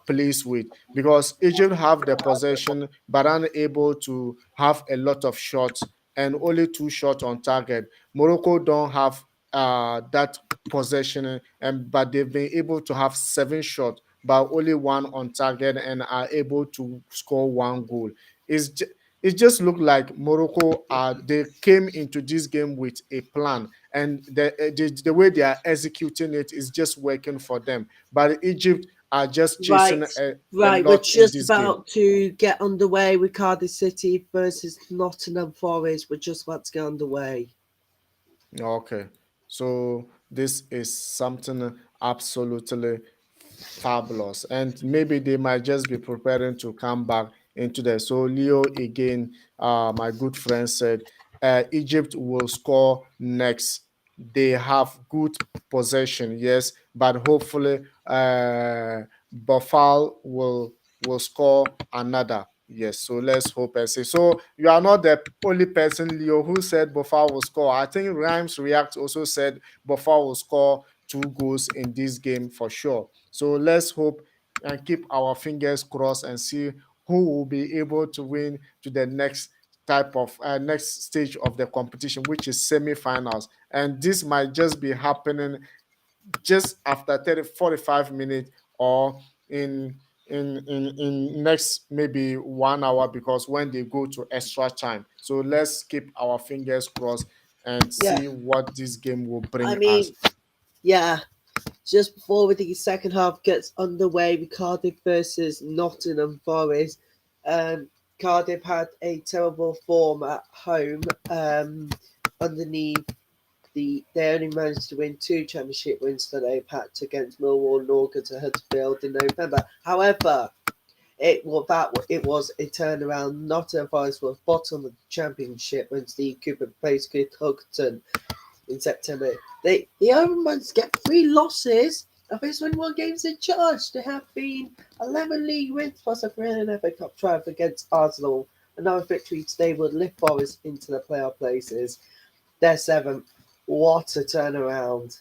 pleased with, because Egypt have the possession but unable to have a lot of shots and only 2 shots on target. Morocco don't have that possession, and but they've been able to have 7 shots but only one on target and are able to score 1 goal. It's ju- it just looked like Morocco they came into this game with a plan, and the way they are executing it is just working for them. But Egypt are just chasing Right, a right. We're lot in just this game. about to get underway with Cardiff City versus Nottingham Forest. We're just about to get underway. Okay, so this is something absolutely fabulous, and maybe they might just be preparing to come back into there. So Leo again, my good friend said, Egypt will score next. They have good possession, yes, but hopefully, Bafal will score another. Yes, so let's hope and see. So you are not the only person, Leo, who said Bofal will score. I think Rhymes React also said Bofal will score 2 goals in this game for sure. So let's hope and keep our fingers crossed and see who will be able to win to the next stage of the competition, which is semi-finals. And this might just be happening just after 30 45 minutes, or in in next maybe 1 hour, because when they go to extra time. So let's keep our fingers crossed and Yeah, see what this game will I bring us. mean, yeah. Just before the second half gets underway with Cardiff versus Nottingham Forest, Cardiff had a terrible form at home. Underneath they only managed to win 2 championship wins that they've had against Millwall and Norgate to Huddersfield in November. However, it was a turnaround. Nottingham Forest was bottom of the championship when Steve Cooper placed Houghton in September. The Overmans get 3 losses of his 21 games in charge. There have been 11 league wins plus a 3 FA Cup triumph against Arsenal. Another victory today would lift Forest into the playoff places. They're 7th. What a turnaround.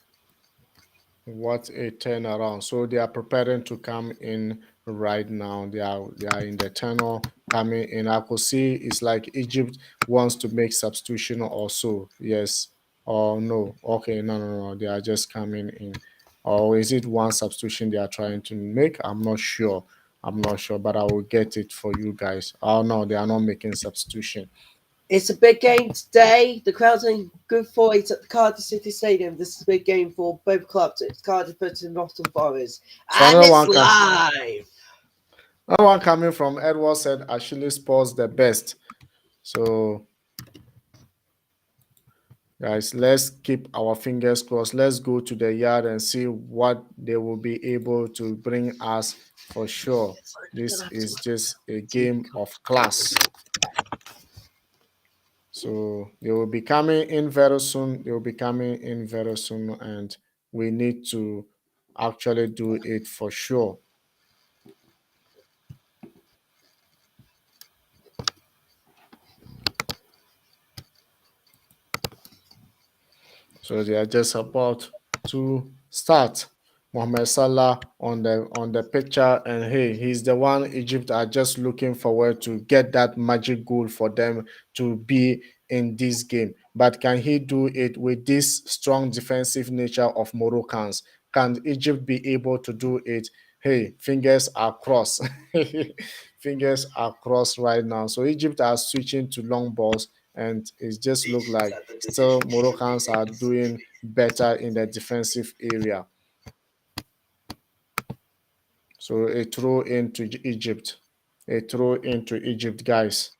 What a turnaround. So they are preparing to come in right now. They are in the tunnel coming in. I could see it's like Egypt wants to make substitution or so. Yes. Or no. Okay, no. They are just coming in. Or is it one substitution they are trying to make? I'm not sure. I'm not sure, but I will get it for you guys. Oh no, they are not making substitution. It's a big game today. The crowd's in good fight at the Cardiff City Stadium. This is a big game for both clubs. It's Cardiff versus Nottingham Forest. So And it's live. another one coming from Edward said Ashili Sports the best. So guys, let's keep our fingers crossed. Let's go to the yard and see what they will be able to bring us for sure. This is just a game of class. So they will be coming in very soon. They will be coming in very soon, and we need to actually do it for sure. So they are just about to start. Mohamed Salah on the picture, and hey, he's the one Egypt are just looking forward to get that magic goal for them to be in this game. But can he do it with this strong defensive nature of Moroccans? Can Egypt be able to do it? Hey, fingers are crossed. Fingers are crossed right now. So Egypt are switching to long balls, and it just look like still Moroccans are doing better in the defensive area. So a throw into Egypt. A throw into Egypt, guys.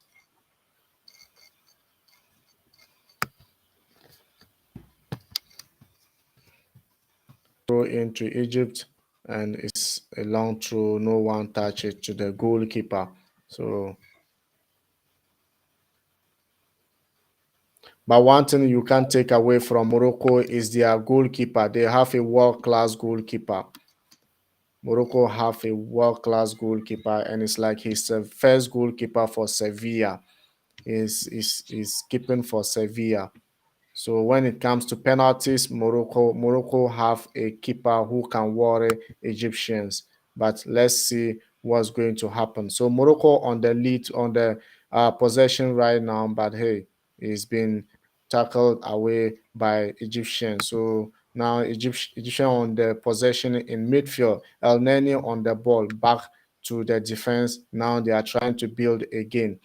Throw into Egypt, and it's a long throw. No one touch it to the goalkeeper. So, but one thing you can't take away from Morocco is their goalkeeper. They have a world-class goalkeeper. Morocco have a world-class goalkeeper, and it's like he's the first goalkeeper for Sevilla. Is keeping for Sevilla. So when it comes to penalties, Morocco have a keeper who can worry Egyptians. But let's see what's going to happen. So Morocco on the lead on the possession right now, but hey, it's been tackled away by Egyptians. So now Egyptian on the possession in midfield. El Neni on the ball back to the defense. Now they are trying to build again.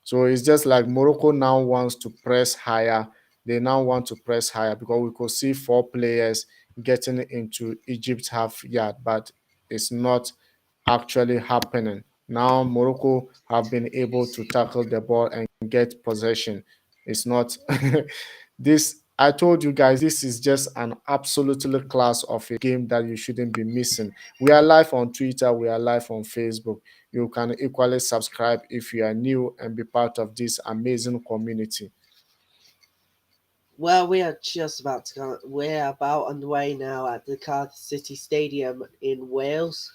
So it's just like Morocco now wants to press higher. They now want to press higher because we could see four players getting into Egypt's half yard, but it's not actually happening. Now Morocco have been able to tackle the ball and get possession. It's not this. I told you guys this is just an absolutely class of a game that you shouldn't be missing. We are live on Twitter, we are live on Facebook. You can equally subscribe if you are new and be part of this amazing community. Well, we are just about to go. We're about underway now at the Cardiff City Stadium in Wales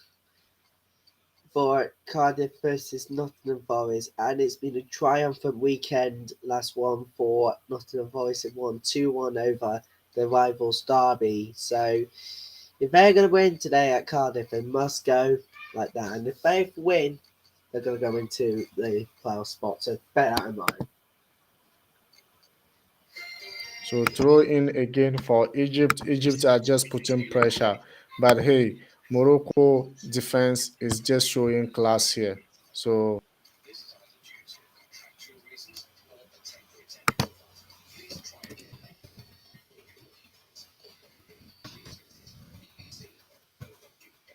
for Cardiff versus Nottingham Forest, and it's been a triumphant weekend. Last one for Nottingham Forest, it won 2-1 over the rivals Derby. So if they're going to win today at Cardiff, they must go like that. And if they win, they're going to go into the playoff spot. So bear that in mind. So throw in again for Egypt. Egypt are just putting pressure. But hey, Morocco defense is just showing class here. So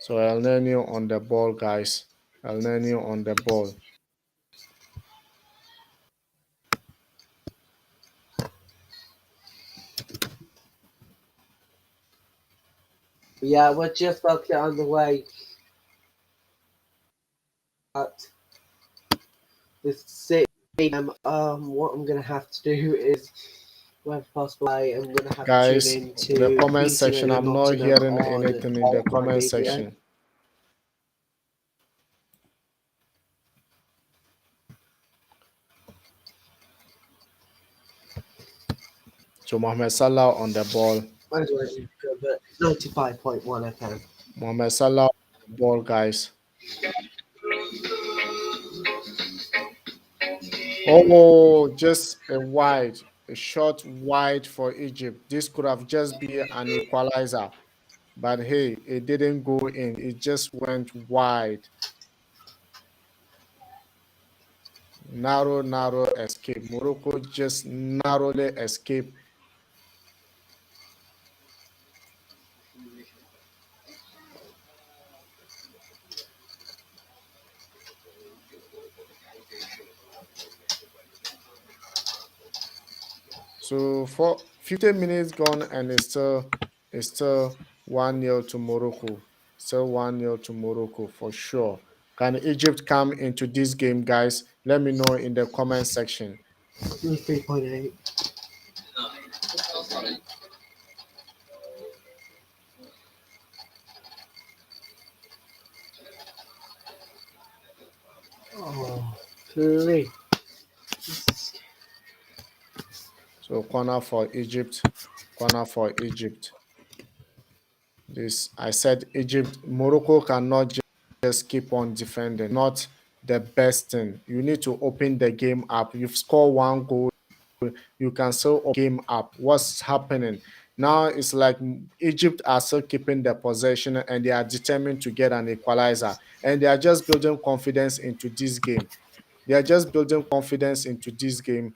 El Nino on the ball, guys. El Nino on the ball. Yeah, we're just about to get underway at the stadium. What I'm going to have to do is, wherever possible, I am going to have to tune Guys, in the to comment section, BT I'm not Nottingham hearing on anything in the my comment radio. section. So Mohamed Salah on the ball. 95.1 FM. Mohamed Salah on the ball, guys. Oh, just a short wide for Egypt. This could have just been an equalizer, but hey, it didn't go in. It just went wide. Narrow escape. Morocco just narrowly escaped. So for 15 minutes gone, and it's still 1-0 to Morocco. Still 1-0 to Morocco for sure. Can Egypt come into this game, guys? Let me know in the comment section. 3.8. Oh, please. So corner for Egypt, corner for Egypt. This I said Egypt, Morocco cannot just keep on defending. Not the best thing. You need to open the game up. You've scored one goal, you can still open the game up. What's happening? Now it's like Egypt are still keeping the possession and they are determined to get an equalizer. And they are just building confidence into this game. They are just building confidence into this game.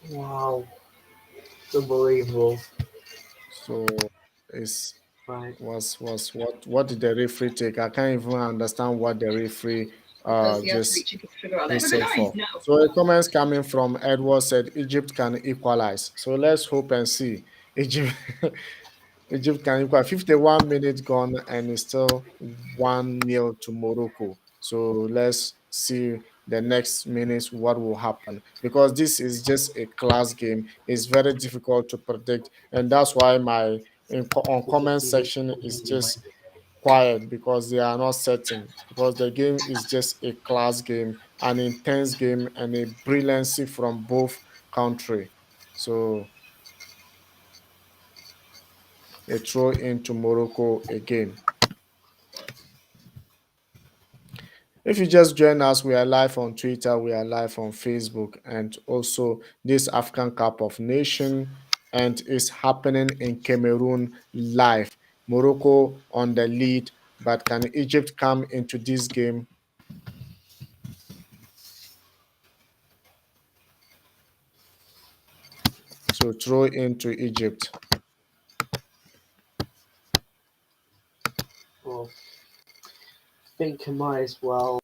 Wow, it's unbelievable. So it's Right. was what did the referee take? I can't even understand what the referee just whistled for. So a comments coming from Edward said Egypt can equalize. So let's hope and see. Egypt Egypt can equal 51 minutes gone and it's still 1-0 to Morocco. So let's see the next minutes what will happen because this is just a class game. It's very difficult to predict, and that's why my on comment section is just quiet because they are not certain because the game is just a class game, an intense game, and a brilliancy from both country. So a throw into Morocco again. If you just join us, we are live on Twitter, we are live on Facebook, and also this African Cup of Nation, and it's happening in Cameroon live. Morocco on the lead, but can Egypt come into this game? So throw into Egypt. Well, I think I might as well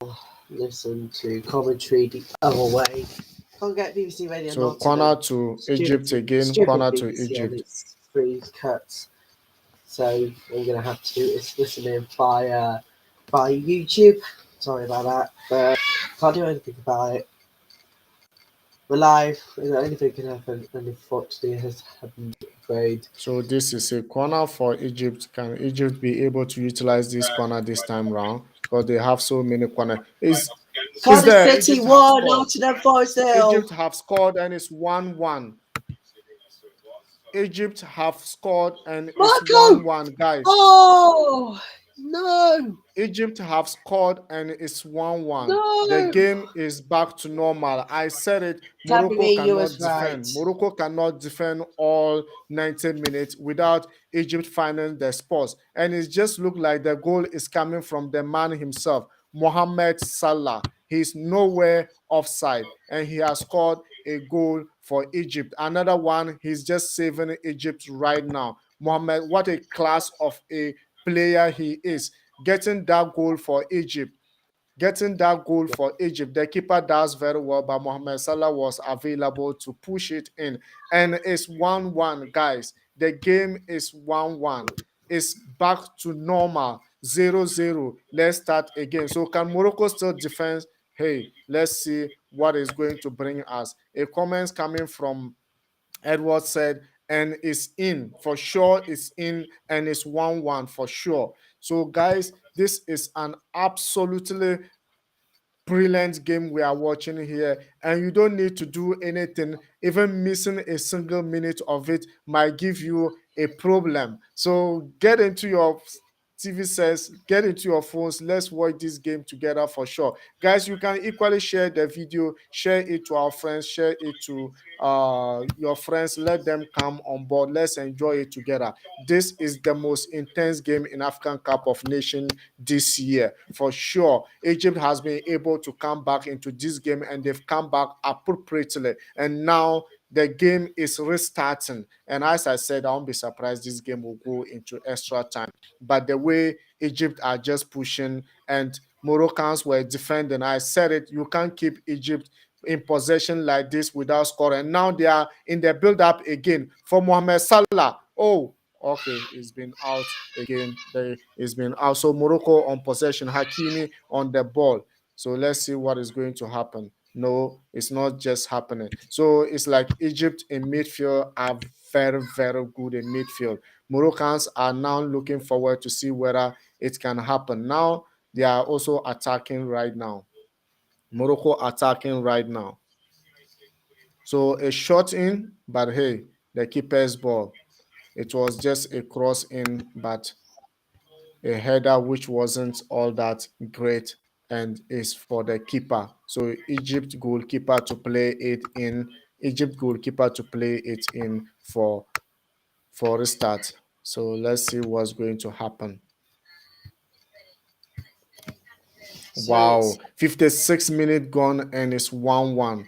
listen to commentary the other way. Can't get BBC Radio So corner Nottingham. to Egypt again, Stupid corner to BBC and Egypt. it's free cuts. So I'm gonna have to do is listen in by YouTube. Sorry about that, but can't do anything about it. We're live. Anything can happen, and unfortunately, it has happened. Afraid. So this is a corner for Egypt. Can Egypt be able to utilize this corner this time round? Because they have so many corners. Is Cardiff there? City Egypt have won, scored. Nottingham Forest 0. Egypt have scored and it's 1-1. Egypt have scored and it's Marco! 1-1, guys. Oh no! Egypt have scored and it's 1-1. The No! game is back to normal. I said it. Morocco Tabby, you cannot was defend. right. Morocco cannot defend all 90 minutes without Egypt finding the spots. And it just looked like the goal is coming from the man himself, Mohamed Salah. He's nowhere offside and he has scored a goal for Egypt. Another one, he's just saving Egypt right now. Mohamed, what a class of a player he is, getting that goal for Egypt. Getting that goal for Egypt. The keeper does very well, but Mohamed Salah was available to push it in. And it's 1-1, guys. The game is 1-1. It's back to normal. 0-0. Let's start again. So can Morocco still defend? Hey, let's see what is going to bring us. A comment coming from Edward said, and it's in for sure, it's in, and it's 1-1 for sure. So, guys, this is an absolutely brilliant game we are watching here, and you don't need to do anything. Even missing a single minute of it might give you a problem. So get into your TV sets, get into your phones. Let's watch this game together for sure, guys. You can equally share the video, share it to our friends, share it to your friends. Let them come on board. Let's enjoy it together. This is the most intense game in African Cup of Nations this year for sure. Egypt has been able to come back into this game and they've come back appropriately, and now the game is restarting. And as I said, I won't be surprised this game will go into extra time. But the way Egypt are just pushing and Moroccans were defending, I said it, you can't keep Egypt in possession like this without scoring. Now they are in the build-up again for Mohamed Salah. Oh, okay, it's been out again. It's been out. So Morocco on possession, Hakimi on the ball. So let's see what is going to happen. No, it's not just happening. So it's like Egypt in midfield are very, very good in midfield. Moroccans are now looking forward to see whether it can happen. Now they are also attacking right now. Morocco attacking right now. So a shot in, but hey, the keeper's ball. It was just a cross in, but a header which wasn't all that great and is for the keeper. So Egypt goalkeeper to play it in. Egypt goalkeeper to play it in for restart. So let's see what's going to happen. So Wow, it's 56 minutes gone and it's 1-1.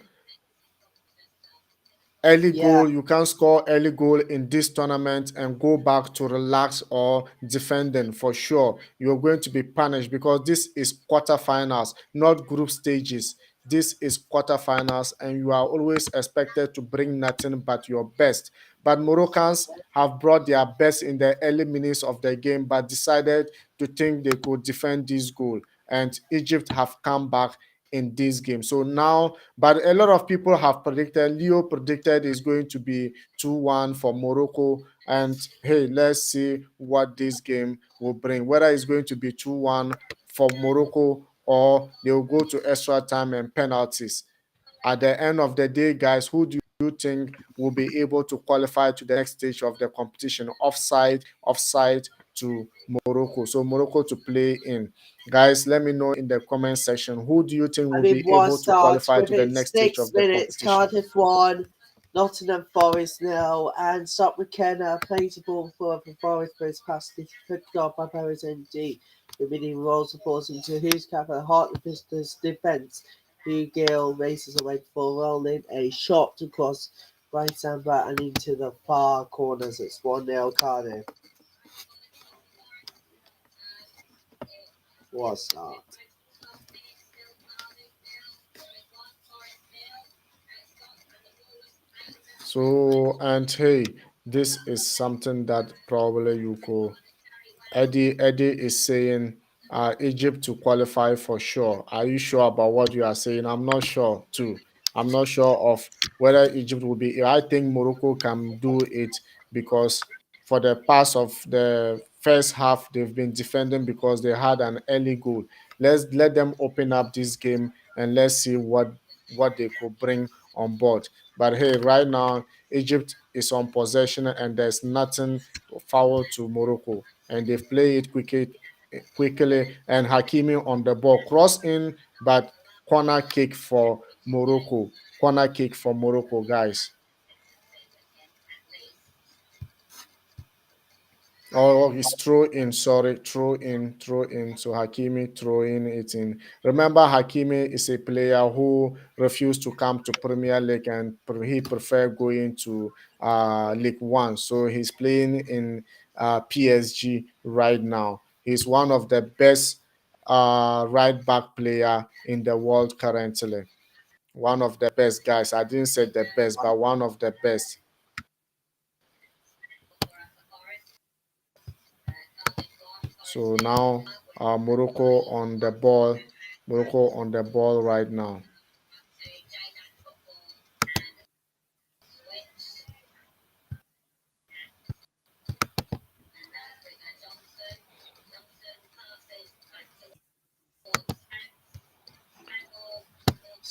Early yeah, goal, you can't score early goal in this tournament and go back to relax or defending for sure. You're going to be punished because this is quarterfinals, not group stages. This is quarterfinals, and you are always expected to bring nothing but your best. But Moroccans have brought their best in the early minutes of the game, but decided to think they could defend this goal. And Egypt have come back in this game. So now, but a lot of people have predicted, Leo predicted is going to be 2-1 for Morocco. And hey, let's see what this game will bring. Whether it's going to be 2-1 for Morocco or they'll go to extra time and penalties. At the end of the day, guys, who do you think will be able to qualify to the next stage of the competition? Offside to Morocco. So Morocco to play in. Guys, let me know in the comment section who do you think I will mean, be one able to starts qualify to the within next stage six of the minutes. competition? Cardiff 1, Nottingham Forest 0, and Stock McKenna plays the ball forward for Forest, but it's passed picked up by Paris NG. The mini rolls the balls into who's cap at the heart of Visitors' defence. Hugh Gill races away before rolling a shot across right sandbar and into the far corners. It's 1-0 Cardiff. What a start. So, and hey, this is something that probably you could. Eddie is saying Egypt to qualify for sure. Are you sure about what you are saying? I'm not sure too. I'm not sure of whether Egypt will be. I think Morocco can do it because for the past of the first half, they've been defending because they had an early goal. Let's let them open up this game and let's see what they could bring on board. But hey, right now Egypt is on possession and there's nothing foul to Morocco, and they've played it quickly. And Hakimi on the ball, cross in, but corner kick for Morocco. Corner kick for Morocco, guys. Oh, it's throw in, sorry, throw in. So Hakimi throwing it in. Remember, Hakimi is a player who refused to come to Premier League and he preferred going to League One. So he's playing in PSG right now. He's one of the best right back player in the world currently. One of the best guys. I didn't say the best, but one of the best. So now Morocco on the ball. Morocco on the ball right now.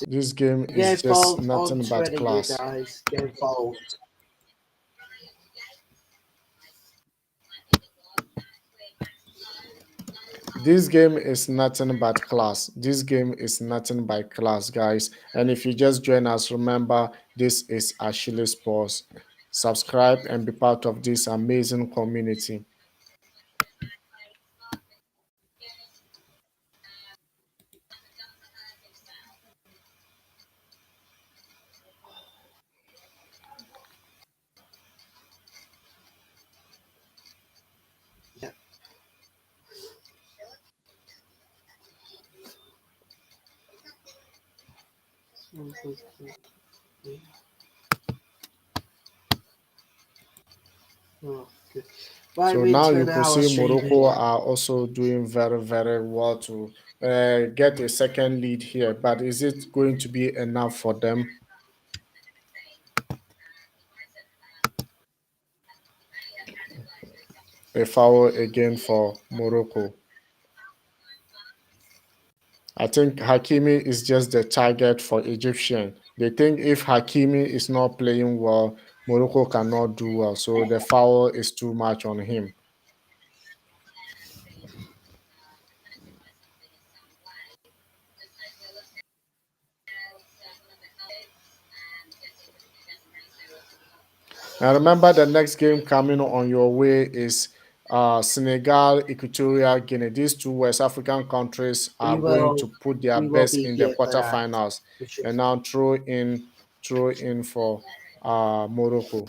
This game Get is just involved on nothing but Twitter, you class. guys. Get involved. This game is nothing but class. This game is nothing but class, guys. And if you just join us, remember this is Ashili Sports. Subscribe and be part of this amazing community. Yeah. Oh, good. Right, So we're now into you an could hour see streaming Morocco here. are also doing very, very well to get a second lead here. But is it going to be enough for them? A foul again for Morocco. I think Hakimi is just the target for Egyptian. They think if Hakimi is not playing well, Morocco cannot do well. So the foul is too much on him. And remember, the next game coming on your way is Senegal, Equatorial Guinea. These two West African countries are We going to will put their we will best be in the here for that. quarterfinals, For sure. and now throw in for Morocco.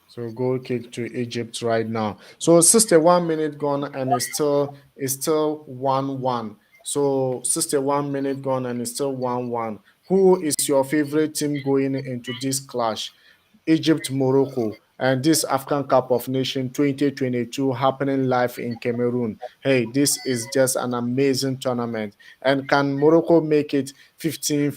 So goal kick to Egypt right now. So 61 minute gone and it's still 1-1. So 61 minute gone and it's still 1-1. Who is your favorite team going into this clash? Egypt, Morocco, and this African Cup of Nations 2022 happening live in Cameroon. Hey, this is just an amazing tournament. And can Morocco make it 15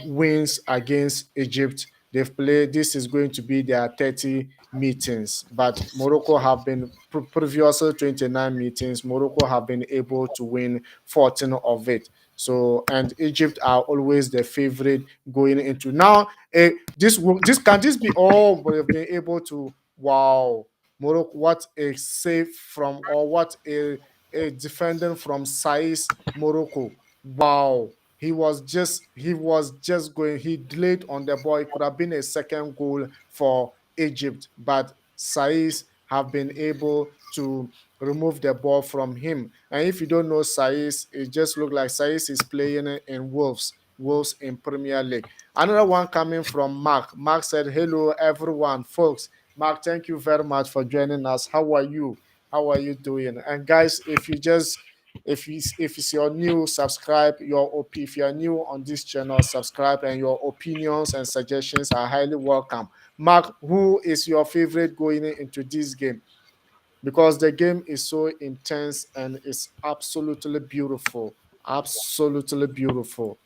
wins against Egypt? They've played, this is going to be their 30 meetings, but Morocco have been previously 29 meetings. Morocco have been able to win 14 of it. So, and Egypt are always the favorite going into now. This can this be all, but they've been able to, wow, Morocco, what a save from, or what a defending from Saiz Morocco. Wow, he was just going, he delayed on the ball. It could have been a second goal for Egypt, but Saiz have been able to remove the ball from him. And if you don't know Saiz, it just looked like Saiz is playing in Wolves in Premier League. Another one coming from Mark. Mark said, "Hello everyone, folks." Mark, thank you very much for joining us. How are you? How are you doing? And guys, if it's your new, subscribe. If you're new on this channel, subscribe, and your opinions and suggestions are highly welcome. Mark, who is your favorite going into this game? Because the game is so intense and it's absolutely beautiful. Absolutely beautiful.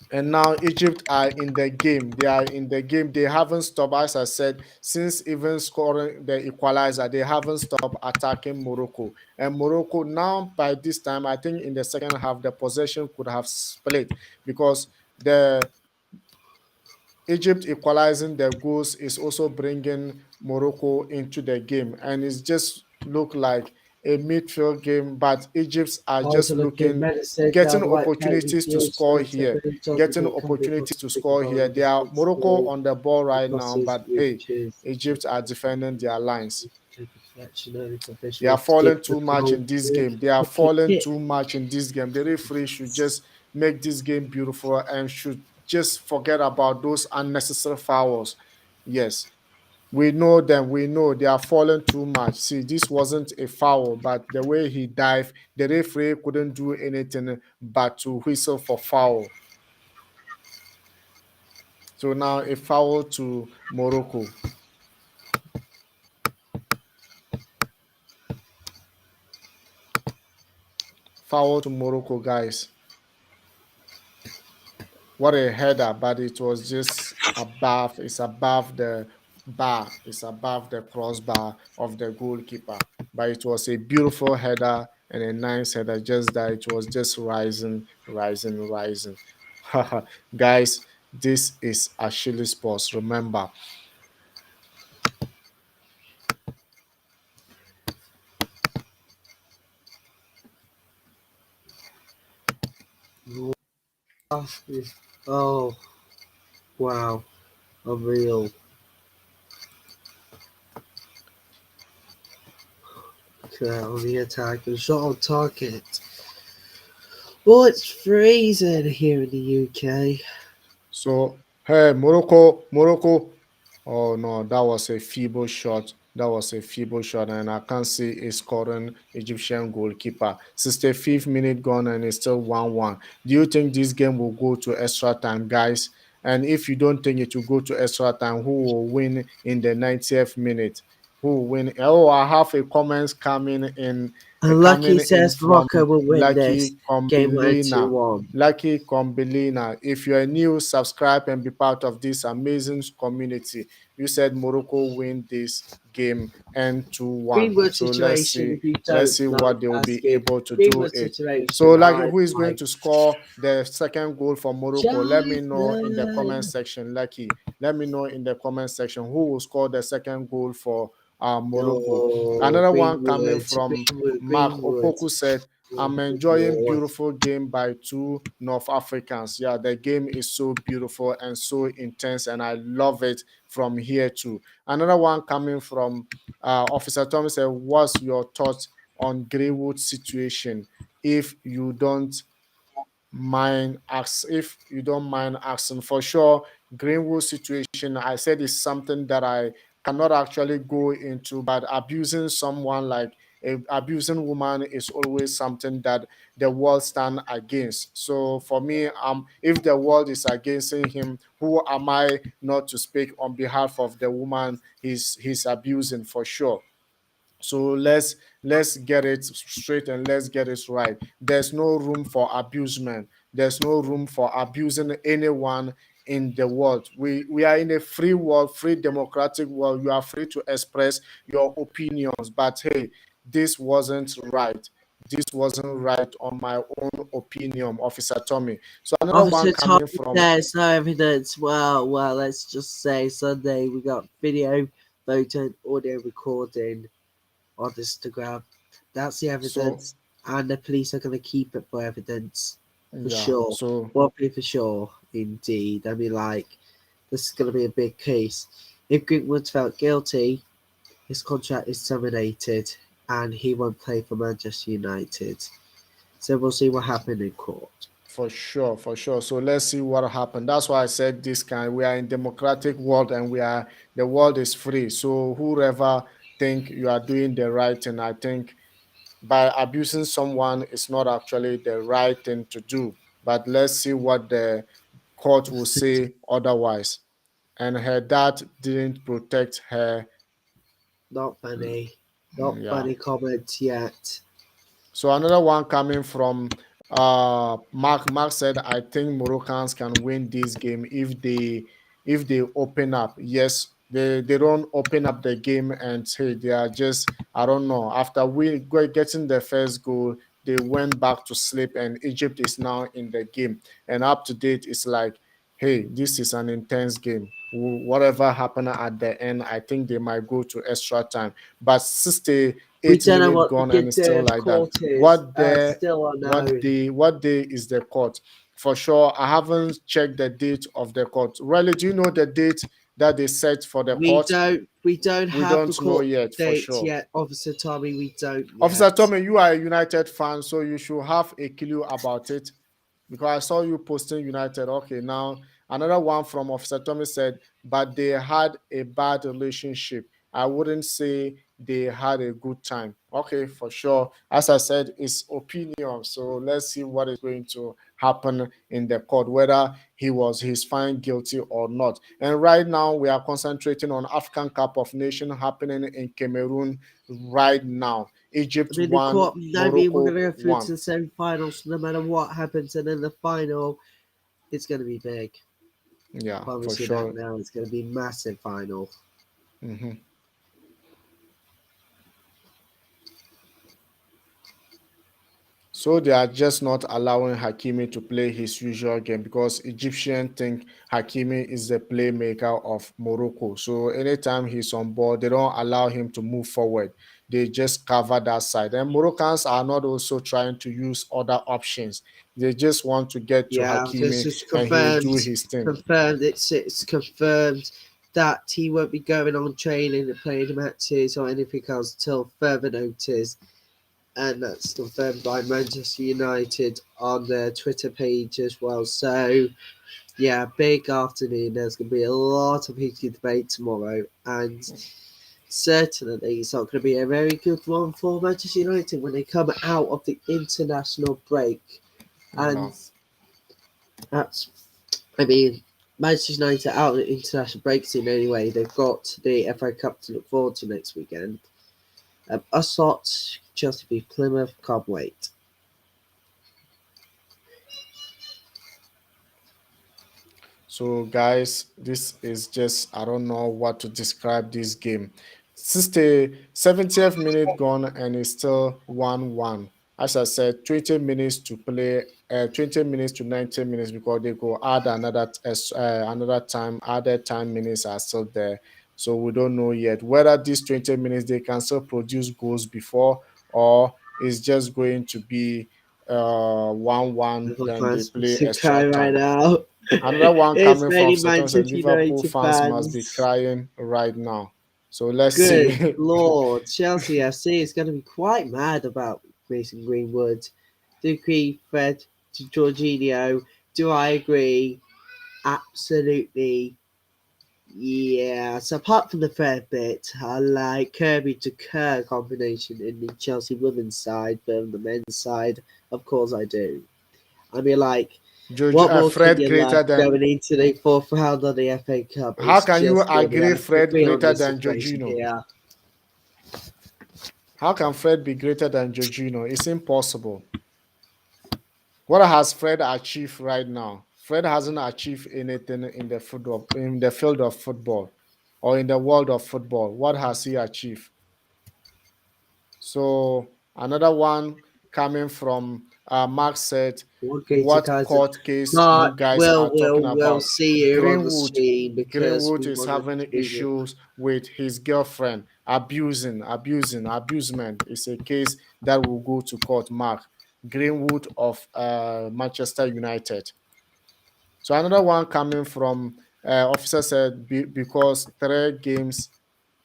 And now Egypt are in the game. They are in the game. They haven't stopped, as I said, since even scoring the equalizer. They haven't stopped attacking Morocco. And Morocco now, by this time, I think in the second half, the possession could have split because the Egypt equalizing their goals is also bringing Morocco into the game, and it's just look like a midfield game. But Egypt are just Overlooking looking, medicine getting down the right back opportunities to midfield score space here, seven getting targeting opportunities confident to bigger score here. ball They are Morocco responsible on the ball right now, crosses but with hey, cheers. Egypt are defending their lines. Take a deflection early They are professional falling skip the too much goal in this with game. They are a kick falling hit. too much in this game. The referee should just make this game beautiful and should just forget about those unnecessary fouls. Yes, we know them. We know they are falling too much. See, this wasn't a foul, but the way he dived, the referee couldn't do anything but to whistle for foul. So now a foul to Morocco. Foul to Morocco, guys. What a header, but it was just above, it's above the bar, it's above the crossbar of the goalkeeper. But it was a beautiful header and a nice header, just that it was just rising, rising, rising. Guys, this is Ashili Sports. Remember, Oh, wow. Unreal. On the attack and shot on target. Well, it's freezing here in the UK. so hey, Morocco. Oh no, that was a feeble shot. That was a feeble shot, and I can't see a scoring Egyptian goalkeeper. 65th minute gone, and it's still 1-1. Do you think this game will go to extra time, guys? And if you don't think it will go to extra time, who will win in the 90th minute? Who will win? Oh, I have a comments And Lucky coming in says from Morocco will win this. Lucky Game went Combilina. 2-1. Lucky Combilina. If you're new, subscribe and be part of this amazing community. You said Morocco win this game and 2-1. Greenwood So situation, if you let's don't see know, what they will be asking. able to do Greenwood it. So situation, like I who is going like to score the second goal for Morocco? Let me know in the comment Jonathan. section, Lucky. Let me know in the comment section who will score the second goal for Morocco. Oh, Another one coming Greenwood, from Greenwood, Mark Greenwood. Opoku said, Oh, I'm good enjoying lord. beautiful game by two North Africans. Yeah, the game is so beautiful and so intense, and I love it from here too. Another one coming from Officer Thomas said, what's your thoughts on Greenwood situation? If you don't if you don't mind asking, for sure Greenwood situation, I said, is something that I cannot actually go into, but abusing someone like abusing woman is always something that the world stand against. So for me, if the world is against him, who am I not to speak on behalf of the woman he's abusing? For sure. So let's get it straight and let's get it right. There's no room for abusement. There's no room for abusing anyone in the world. We are in a free world, free democratic world. You are free to express your opinions. But hey, this wasn't right. This wasn't right on my own opinion, Officer Tommy. So another one Officer Tommy coming from says no evidence. Well, let's just say Sunday we got video, photo, and audio recording on Instagram. That's the so evidence, and the police are going to keep it for evidence for yeah. sure. So One thing for sure, indeed. I mean, like, this is going to be a big case. If Greenwood's felt guilty, his contract is terminated, and he won't play for Manchester United. So we'll see what happens in court. for sure, for sure. So let's see what happened. That's why I said this kind. We are in democratic world, and the world is free. So whoever think you are doing the right thing, I think by abusing someone is not actually the right thing to do. But let's see what the court will say otherwise. And her dad didn't protect her. Not funny. Not Yeah. funny comments yet. So another one coming from Mark. Mark said, "I think Moroccans can win this game if they open up. Yes, they don't open up the game and say they are just, I don't know. After getting the first goal, they went back to sleep, and Egypt is now in the game. And up to date, it's like, hey, this is an intense game. Whatever happened at the end, I think they might go to extra time. But 68 We don't know minutes what the gone, and good it's day still of like that. court is. What day? Still unknown. What day is the court? For sure, I haven't checked the date of the court. Really, do you know the date that they set for the court? We don't We have the don't know court yet, for date sure. yet, Officer Tommy. We don't Officer yet. Tommy, you are a United fan, so you should have a clue about it because I saw you posting United. Okay, now another one from Officer Tommy said, but they had a bad relationship. I wouldn't say they had a good time. Okay, for sure. As I said, it's opinion. So let's see what is going to happen in the court, whether he's found guilty or not. And right now we are concentrating on African Cup of Nations happening in Cameroon right now. I Egypt mean, the won, court. I mean, we're Morocco gonna go through to won. the semi-finals. No matter what happens, and then the final, it's gonna be big. Yeah, for Promise you that sure. now. It's gonna be massive final. Mhm. So they are just not allowing Hakimi to play his usual game because Egyptians think Hakimi is the playmaker of Morocco. So anytime he's on board, they don't allow him to move forward. They just cover that side. And Moroccans are not also trying to use other options. They just want to get to Yeah, this Hakimi is and he will confirmed. do his thing. Confirmed. It's confirmed that he won't be going on training and playing matches or anything else till further notice. And that's confirmed by Manchester United on their Twitter page as well. So, yeah, big afternoon. There's going to be a lot of heated debate tomorrow, and certainly it's not going to be a very good one for Manchester United when they come out of the international break. And Yeah. that's, I mean, Manchester United out of the international break soon anyway. They've got the FA Cup to look forward to next weekend. Us lot, Chelsea v Plymouth, can't wait. So, guys, this is just, I don't know what to describe this game. 70th minute gone, and it's still 1-1. As I said, 20 minutes to play, 20 minutes to 90 minutes, because they go add another time, added time minutes are still there. So, we don't know yet whether these 20 minutes they can still produce goals before, or it's just going to be 1-1, Liverpool then they fans play to extra cry right time. now. Another one It's coming from many Satan said Manchester Liverpool United fans must be fans. crying right now. So let's Good see. lord, Chelsea FC is going to be quite mad about Mason Greenwood. Do you agree, Fred? To Jorginho? Do I agree? Absolutely. Yeah. So apart from the third bit, I like Kirby to Kerr combination in the Chelsea women's side, but on the men's side, of course I do. I mean, like, what more can Fred you greater love than. going into the fourth round of the FA Cup? How It's can you just agree brilliant. Let's Fred be on greater this than situation Jorginho? here. How can Fred be greater than Jorginho? It's impossible. What has Fred achieved right now? Fred hasn't achieved anything in the field of football, or in the world of football. What has he achieved? So another one coming from Mark said, Okay, to "What Kaiser. court case you But guys we'll, are talking we'll, we'll about?" see you on the Greenwood, stream because Greenwood we is wanted having to bring it. issues with his girlfriend, abusement. It's a case that will go to court. Mark Greenwood of Manchester United. So another one coming from officer said, because 3 games,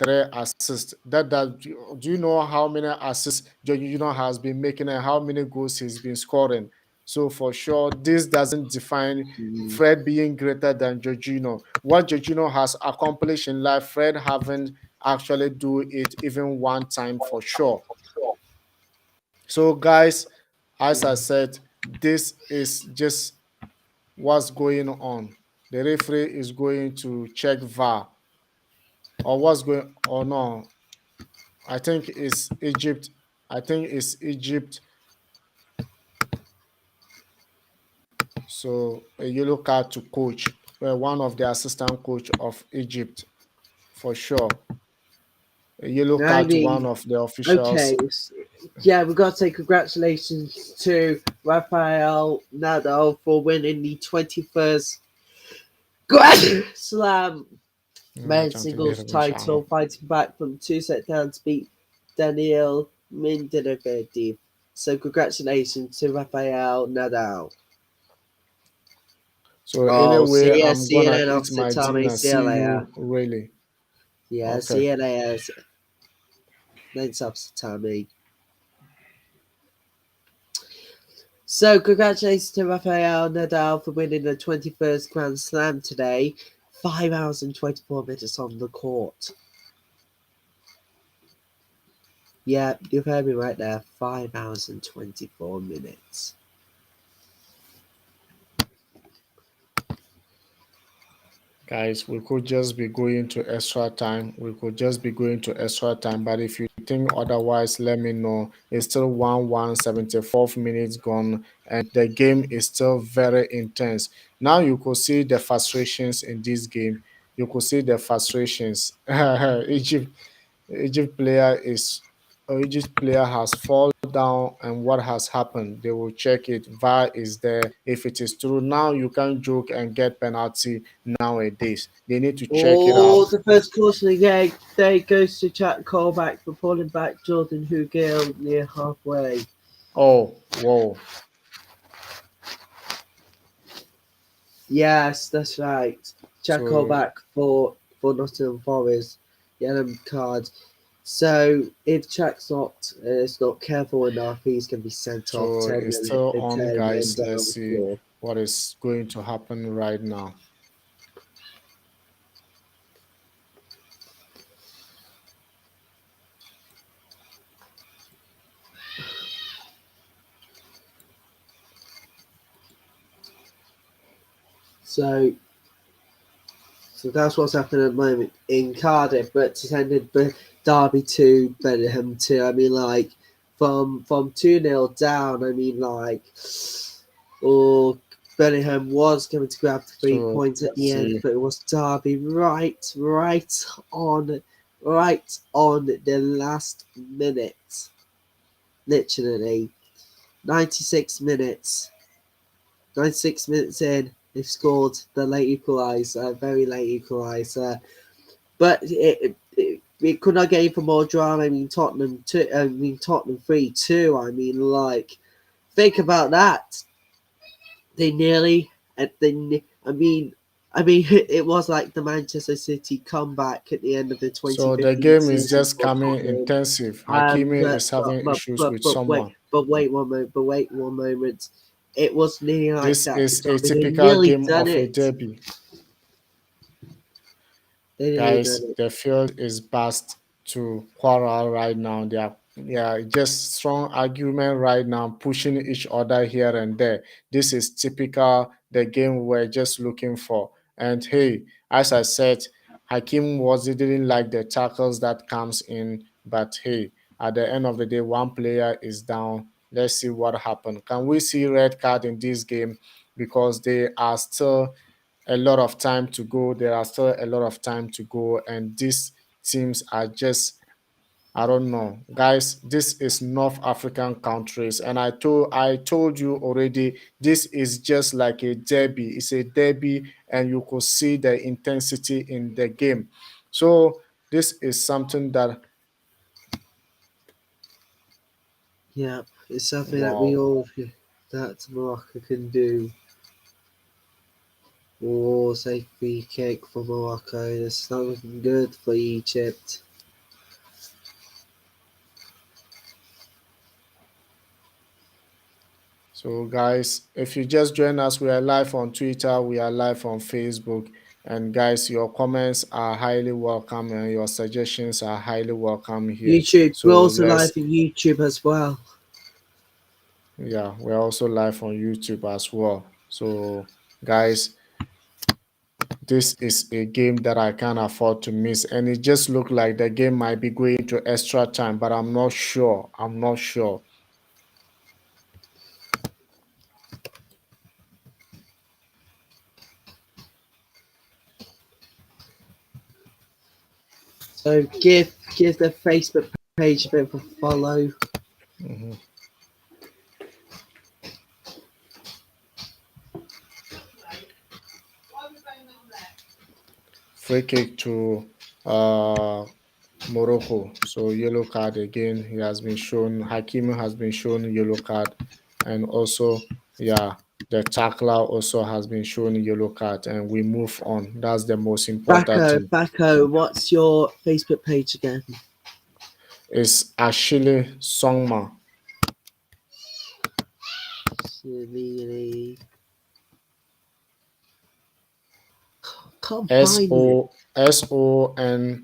3 assists. Do you know how many assists Jorginho has been making and how many goals he's been scoring? So for sure, this doesn't define Mm. Fred being greater than Jorginho. What Jorginho has accomplished in life, Fred haven't actually do it even one time for sure. So guys, as I said, this is just what's going on. The referee is going to check VAR, or what's going, or no. I think it's Egypt. I think it's Egypt. So a yellow card to coach, one of the assistant coach of Egypt, for sure. A yellow I card to one mean, of the okay. officials. Yeah, we've got to say congratulations to Rafael Nadal for winning the 21st Grand Slam men's singles title, fighting back from 2 set down to beat Daniel Medvedev. So congratulations to Rafael Nadal. So Oh, anyway, I'm see you gonna then, eat Officer my Tommy. dinner. See you See later. you really. Yeah, Okay. see you later. Thanks, Officer Tommy. So, congratulations to Rafael Nadal for winning the 21st Grand Slam today. 5 hours and 24 minutes on the court. Yeah, you've heard me right there. 5 hours and 24 minutes. Guys, we could just be going to extra time. We could just be going to extra time. But if you think otherwise, let me know. It's still 1-1, 74 minutes gone, and the game is still very intense. Now you could see the frustrations in this game. You could see the frustrations. Egypt player is Egypt player has fallen down, and what has happened? They will check it. VAR is there. If it is true, now you can't joke and get penalty nowadays. They need to check it Oh, out. the first caution of the day goes to Jack Callback for pulling back Jordan Hugill near halfway. Oh, whoa. Yes, that's right. Jack So Callback for Nottingham Forest. Yellow card. So if Jack's not is not careful enough, he's going to be sent off so it's still on, 10 men guys. down Let's the see floor. what is going to happen right now. So so that's what's happening at the moment in Cardiff. But to send in Derby 2, Birmingham 2. I mean, like from 2-0 down. I mean, like, or Birmingham was going to grab the 3 points at let's the end, see. but it was Derby right on the last minute, literally 96 minutes. 96 minutes in, they've scored the late equaliser, very late equaliser. But it could not get even more drama. I mean, Tottenham 3-2. I mean, like, think about that. They nearly, I mean, it was like the Manchester City comeback at the end of the So the 2015 game is season just for coming Tottenham. intensive. Hakimi is having issues with someone. But wait one moment. It was nearly like This that for is a Tottenham. They typical nearly game done of a it. derby. They nearly done Guys, it. the field is vast to quarrel right now. They are, yeah, just strong argument right now, pushing each other here and there. This is typical the game we're just looking for. And hey, as I said, Hakim was didn't like the tackles that comes in, but hey, at the end of the day, one player is down. Let's see what happened. Can we see red card in this game? Because they are still a lot of time to go. There are still a lot of time to go, and these teams are just, I don't know, guys. This is North African countries, and I told you already. This is just like a derby. It's a derby, and you could see the intensity in the game. So this is something that, Yeah, it's something that we wow. all that Morocco can do. Oh, safe free kick for Morocco. It's not looking good for Egypt. So, guys, if you just join us, we are live on Twitter, we are live on Facebook. And, guys, your comments are highly welcome and your suggestions are highly welcome here. YouTube. We're So, also let's, live on YouTube as well. yeah, we're also live on YouTube as well. So, guys, this is a game that I can't afford to miss. And it just looked like the game might be going to extra time, but I'm not sure. I'm not sure. So give the Facebook page a bit of a follow. Mhm. Free kick to Morocco. So yellow card again. He has been shown. Hakimi has been shown yellow card, and also, yeah, the tackler also has been shown yellow card, and we move on. That's the most important thing. Bako, what's your Facebook page again? It's Ashili Songma. Really can't S find it. O Songma.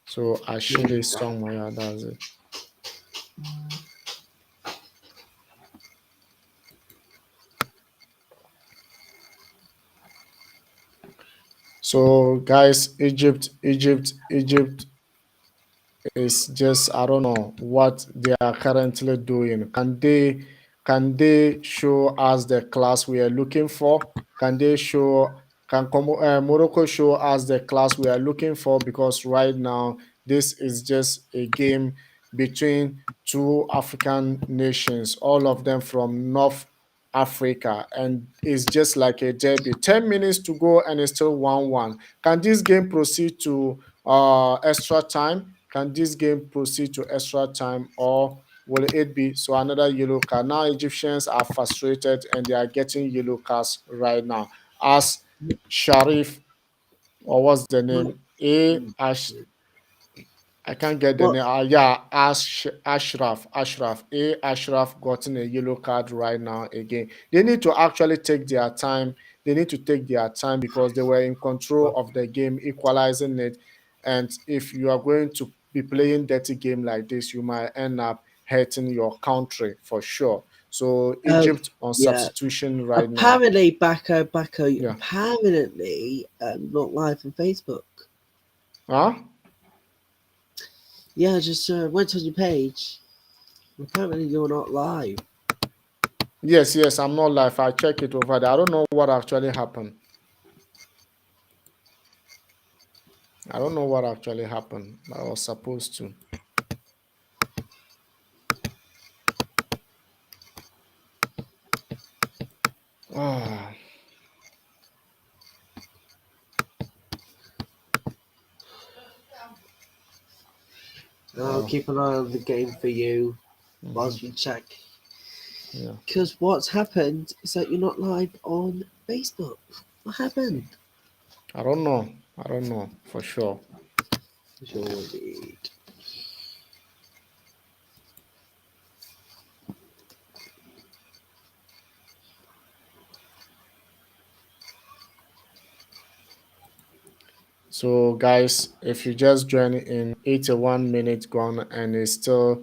So So yeah, Ashili Songma. Yeah, that's it. So guys, Egypt is just, I don't know what they are currently doing. Can they show us the class we are looking for? Can Morocco show us the class we are looking for? Because right now this is just a game between two African nations, all of them from North Africa, and it's just like a derby. 10 minutes to go, and it's still 1-1. Can this game proceed to extra time? Can this game proceed to extra time, or will it be so another yellow card? Now Egyptians are frustrated and they are getting yellow cards right now. As Sharif, or what's the name? A Ash, I can't get the what name. Yeah, Ashraf. Ashraf gotten a yellow card right now again. They need to actually take their time. They need to take their time because they were in control of the game, equalizing it. And if you are going to be playing dirty game like this, you might end up hurting your country for sure. So Oh, Egypt on yeah. substitution right now. Apparently, Backo, Yeah. apparently, not live on Facebook. Huh? Yeah, I just went on your page. Apparently, you're not live. Yes, yes, I'm not live. I check it over there. I don't know what actually happened. I don't know what actually happened. I was supposed to. Ah, I'll well, keep an eye on the game for you whilst we mhm, check. yeah. Because what's happened is that you're not live on Facebook. What happened? I don't know. I don't know for sure. Sure did. So, guys, if you just join in, 81 minutes gone, and it's still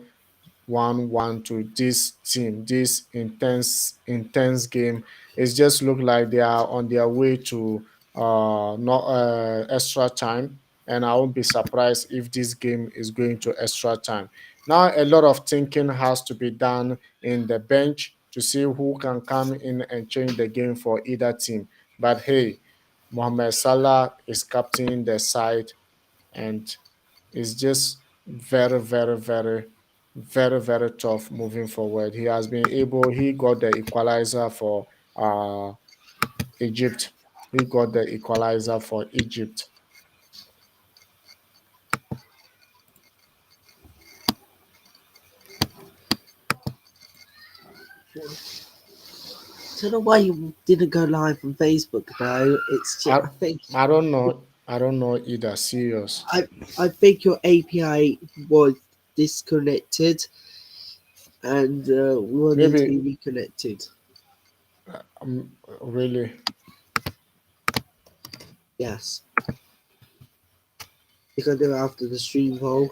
1-1 to this team. This intense game. It's just look like they are on their way to not extra time, and I won't be surprised if this game is going to extra time. Now a lot of thinking has to be done in the bench to see who can come in and change the game for either team. But hey, Mohamed Salah is captaining the side, and it's just very tough moving forward. He has been able, he got the equalizer for Egypt. He got the equalizer for Egypt. I don't know why you didn't go live on Facebook though. It's just, I, I don't know. I don't know either. Serious. I I think your API was disconnected and will need to be Maybe reconnected. really. Yes, you can do it after the stream poll.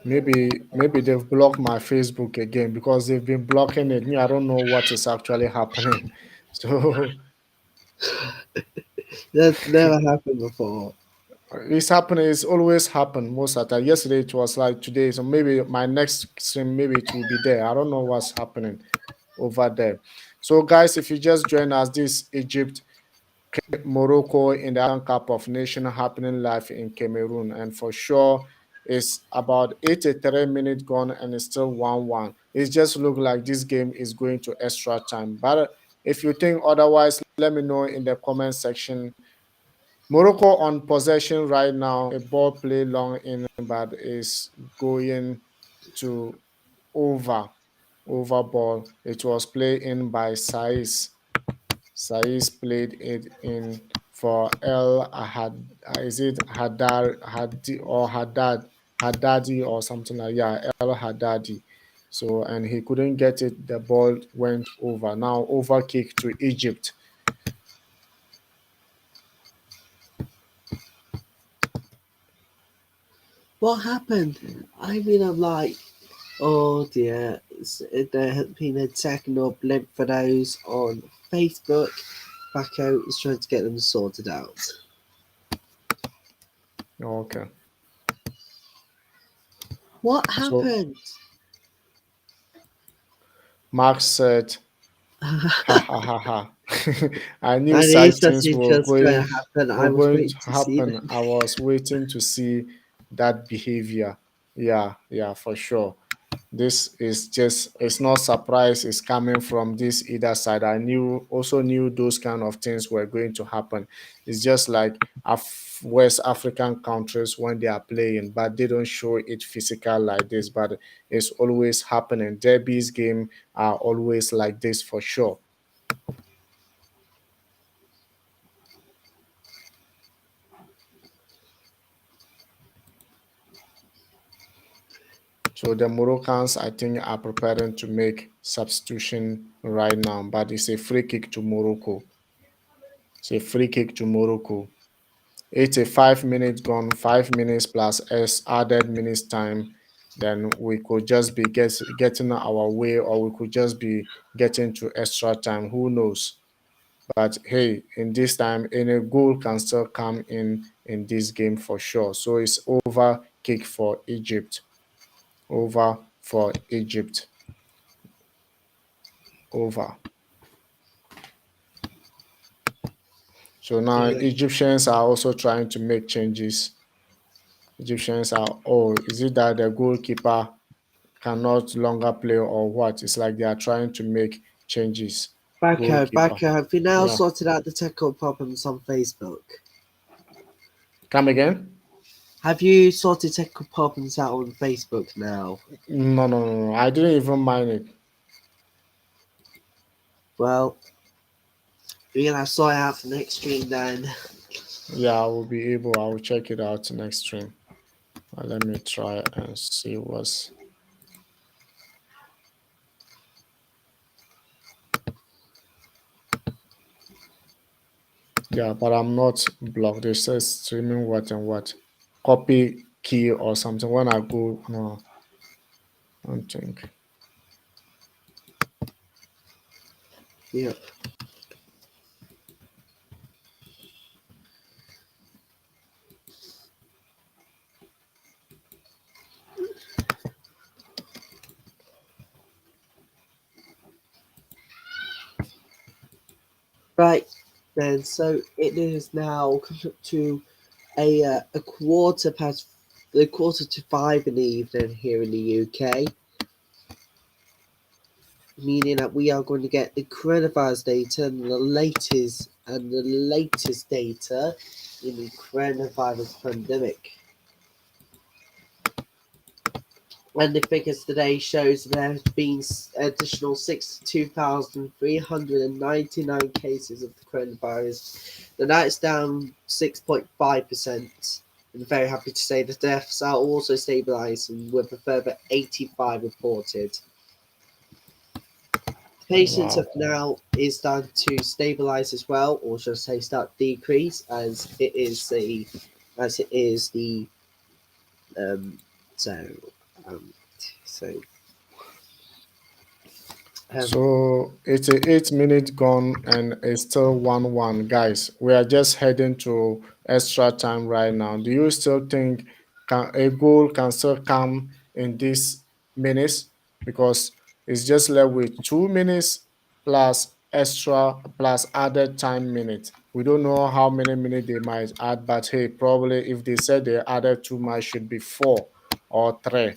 Maybe they've blocked my Facebook again because they've been blocking it. Me, I don't know what is actually happening. So That's never happened before. it's happening. It's always happened most of the time. Yesterday it was like today, so maybe my next stream maybe it will be there. I don't know what's happening over there. So guys, if you just join us, this Egypt, Morocco in the African Cup of Nations happening live in Cameroon, and for sure it's about 83 minutes gone and it's still 1-1. It just look like this game is going to extra time. But if you think otherwise, let me know in the comment section. Morocco on possession right now. A ball play long in, but is going to over over ball. It was played in by Saiz. Saiz played it in for El Had. Is it Hadar Hadi or Haddadi or something like, yeah, El Haddadi. So and he couldn't get it. The ball went over. Now over kick to Egypt. What happened? I mean, I'm like, oh dear. There has been a technical blimp for those on Facebook. Backo is trying to get them sorted out. Okay. What So happened? Mark said, "Ha ha ha ha." I knew I knew such such things a were was going to going happen. I were was going waiting to to see happen. that. I was waiting to see that behavior. Yeah, yeah, for sure. This is just, it's not surprise it's coming from this either side. I knew those kind of things were going to happen. It's just like West African countries when they are playing, but they don't show it physical like this. But it's always happening. Derby's game are always like this for sure. So the Moroccans, I think, are preparing to make substitution right now, but it's a free kick to Morocco. It's a free kick to Morocco. 85 minutes gone, 5 minutes plus S added minutes time, then we could just be getting our way, or we could just be getting to extra time. Who knows? But hey, in this time, any goal can still come in this game for sure. So it's over kick for Egypt. Over for Egypt. Over. So now Yeah. Egyptians are also trying to make changes. Egyptians are, oh, is it that the goalkeeper cannot longer play or what? It's like they are trying to make changes. Goalkeeper. Have you now Yeah. sorted out the technical problems on Facebook? Come again? Have you sorted technical problems out on Facebook now? No, no, no, no. I didn't even mind it. Well, we're gonna sort it out for next stream then. Yeah, I will be able. I will check it out next stream. Let me try and see what's. Yeah, but I'm not blocked. It says streaming what and what. Copy key or something. When I go, no, I don't think. Yeah. Right then, so it is now come up to a quarter past the quarter to 5 in the evening here in the UK, meaning that we are going to get the coronavirus data and the latest data in the coronavirus pandemic. And the figures today shows there has been additional 62,399 cases of the coronavirus. The is down 6.5%. I'm very happy to say the deaths are also stabilising with a further 85 reported. Patients Wow. have now is starting to stabilise as well, or should I say start decrease as it is the um so um so um So it's a 8 minute gone and it's still 1-1. Guys, we are just heading to extra time right now. Do you still think a goal can still come in these minutes? Because it's just left with 2 minutes plus extra plus added time minutes. We don't know how many minutes they might add, but hey, probably if they said they added too much, should be 4 or 3.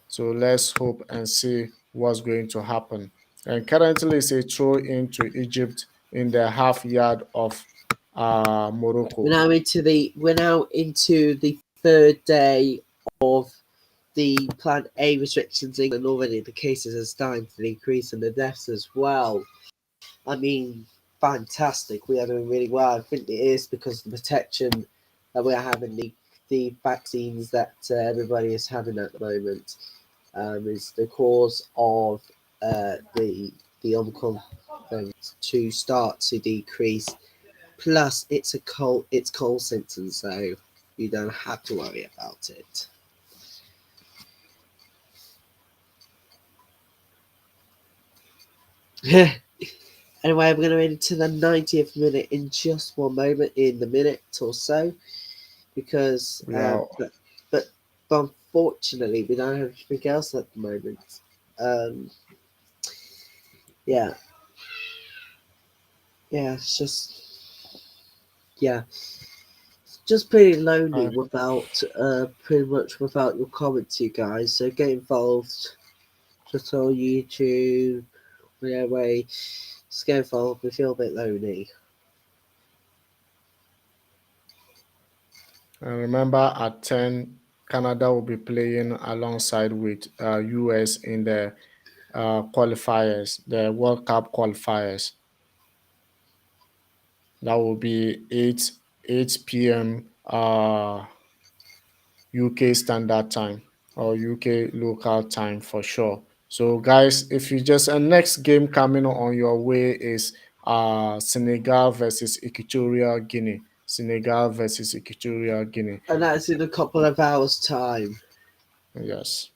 So let's hope and see what's going to happen. And currently, it's a throw into Egypt in the half yard of Morocco. we're now into the third day of the Plan A restrictions in England already. The cases are starting to decrease and the deaths as well. I mean, fantastic. We are doing really well. I think it is because of the protection that we are having, the vaccines that everybody is having at the moment is the cause of the Omicron to start to decrease. Plus, it's cold symptoms, so you don't have to worry about it. Anyway, we're going to into the 90th minute in just one moment, in the minute or so, because We are but unfortunately we don't have anything else at the moment. Um, yeah, yeah, it's just pretty lonely uh, without pretty much without your comments, you guys. So get involved, just on YouTube, whatever. Just get involved. We feel a bit lonely. and remember at 10, Canada will be playing alongside with US in the qualifiers, the World Cup qualifiers. That will be 8 p.m. UK standard time or UK local time for sure. So guys, if you just next game coming on your way is Senegal versus Equatorial Guinea. Senegal versus Equatorial Guinea. And that's in a couple of hours' time. Yes.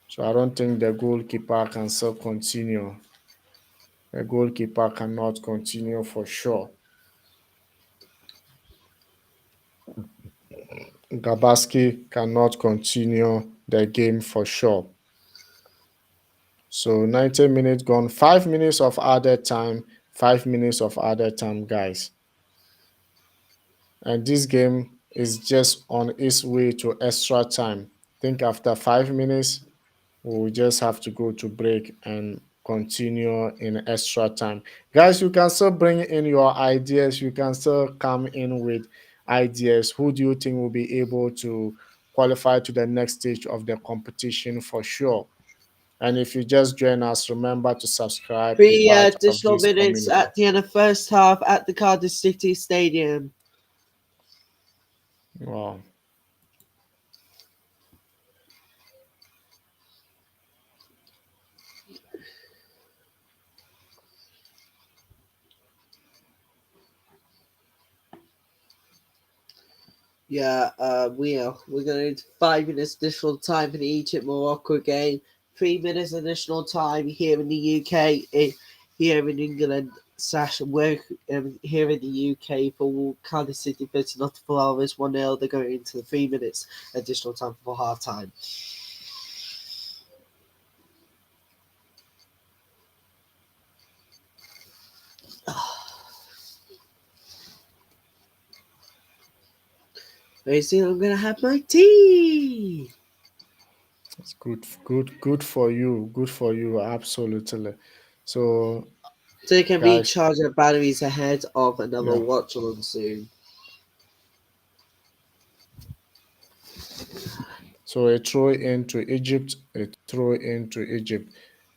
So I don't think the goalkeeper can still continue. The goalkeeper cannot continue for sure. Gabaski cannot continue the game for sure. So 90 minutes gone, 5 minutes of added time, 5 minutes of added time, guys. And this game is just on its way to extra time. Think after 5 minutes, we'll just have to go to break and continue in extra time. Guys, you can still bring in your ideas. You can still come in with ideas. Who do you think will be able to qualify to the next stage of the competition for sure? And if you just join us, remember to subscribe, be Three part of additional this minutes community. at the end of first half at the Cardiff City Stadium. Wow. Yeah, we're going to need 5 minutes additional time for the Egypt Morocco game. 3 minutes additional time here in the UK, here in England. Sash, we're here in the UK for Cardiff City versus Nottingham Forest 1-0. They're going into the 3 minutes additional time for half time. Very soon I'm gonna have my tea. It's good for you. Good for you. Absolutely. So, So you can guys, recharge their batteries ahead of another yeah. watch along soon. So a throw into Egypt, a throw into Egypt.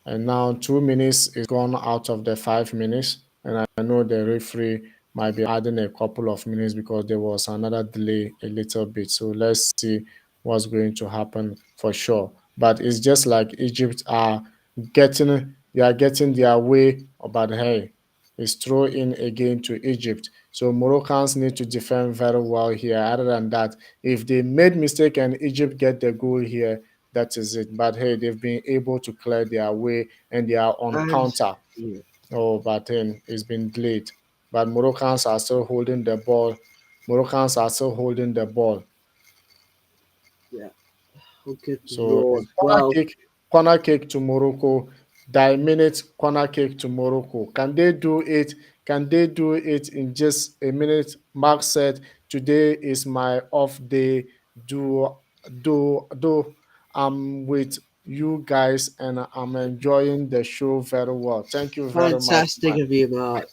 And now 2 minutes is gone out of the 5 minutes. And I know the referee might be adding a couple of minutes because there was another delay a little bit. So let's see what's going to happen for sure. But it's just like Egypt are getting their way, but hey, it's throw in again to Egypt. So Moroccans need to defend very well here. Other than that, if they made mistake and Egypt get the goal here, that is it. But hey, they've been able to clear their way and they are on And counter. yeah, Oh, but then it's been delayed. But Moroccans are still holding the ball. Moroccans are still holding the ball. yeah. Oh, good So lord. it's Well, corner kick to Morocco. Die-minute corner kick to Morocco. Can they do it? Can they do it in just a minute? Mark said, "Today is my off day. Do do. I'm with you guys and I'm enjoying the show very well. Thank you very much, fantastic man." of you, Mark.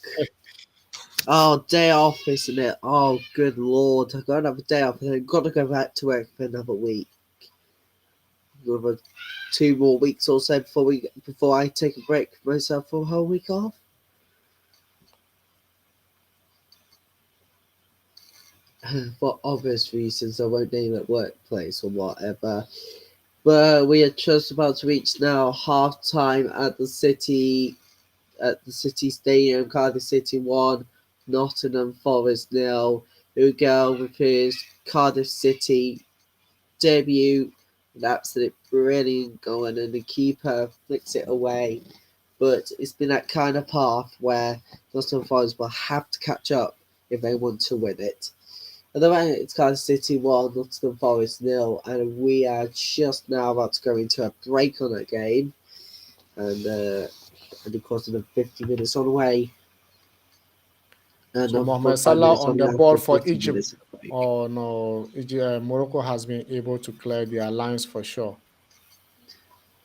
Oh, day off, isn't it? Oh, good lord. I've got another day off and I've got to go back to work for another week. Another 2 more weeks or so before I take a break for myself for a whole week off. For obvious reasons, I won't name it workplace or whatever. But we are just about to reach now half time at the City Stadium. Cardiff City 1, Nottingham Forest 0. Ugal with his Cardiff City debut, an absolute brilliant goal, and then the keeper flicks it away. But it's been that kind of path where Nottingham Forest will have to catch up if they want to win it. At the moment, it's Cardiff City 1, Nottingham Forest 0, and we are just now about to go into a break on that game. And of course, another 50 minutes on the way. So Another Mohamed 45 Salah minutes on on the the ball after for 50 Egypt. minutes of break. Oh no, Morocco has been able to clear their lines for sure.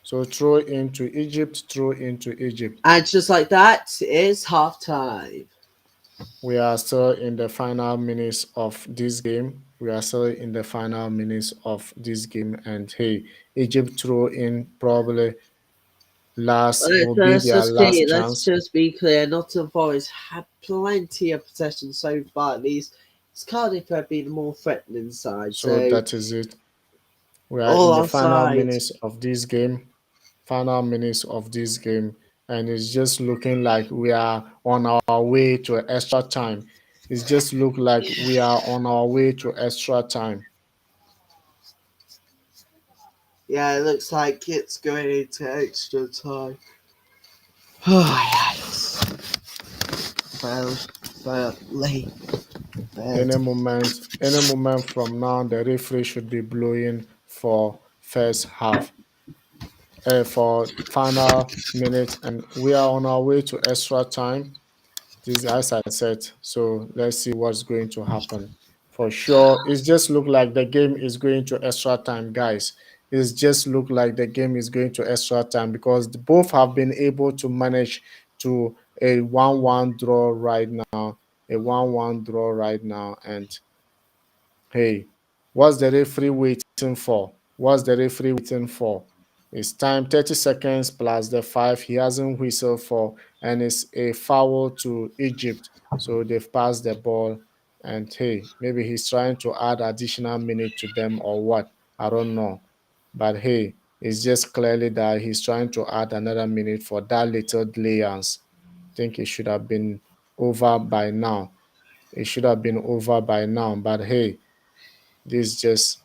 So throw into Egypt, throw into Egypt. And just like that, it's half time. We are still in the final minutes of this game. We are still in the final minutes of this game. And hey, Egypt throw in probably last will be their last Let's chance. just be clear. Nottingham Forest had plenty of possession so far. At least it's Cardiff have been the more threatening side. So So that is it. We are all in the our final sides. minutes of this game. Final minutes of this game. And it's just looking like we are on our way to extra time. It just look like we are on our way to extra time. Yeah, it looks like it's going into extra time. Oh, yes. Well, late. Any moment from now, the referee should be blowing for first half, for final minute, and we are on our way to extra time. This, as I said, so let's see what's going to happen. For sure, it just look like the game is going to extra time, guys. It just look like the game is going to extra time because both have been able to manage to a 1-1 draw right now, a 1-1 draw right now, and hey, what's the referee waiting for? What's the referee waiting for? It's time, 30 seconds plus the five. He hasn't whistled for, and it's a foul to Egypt. So they've passed the ball. And hey, maybe he's trying to add additional minute to them or what? I don't know. But hey, it's just clearly that he's trying to add another minute for that little delayance. I think it should have been over by now. It should have been over by now. But hey, this just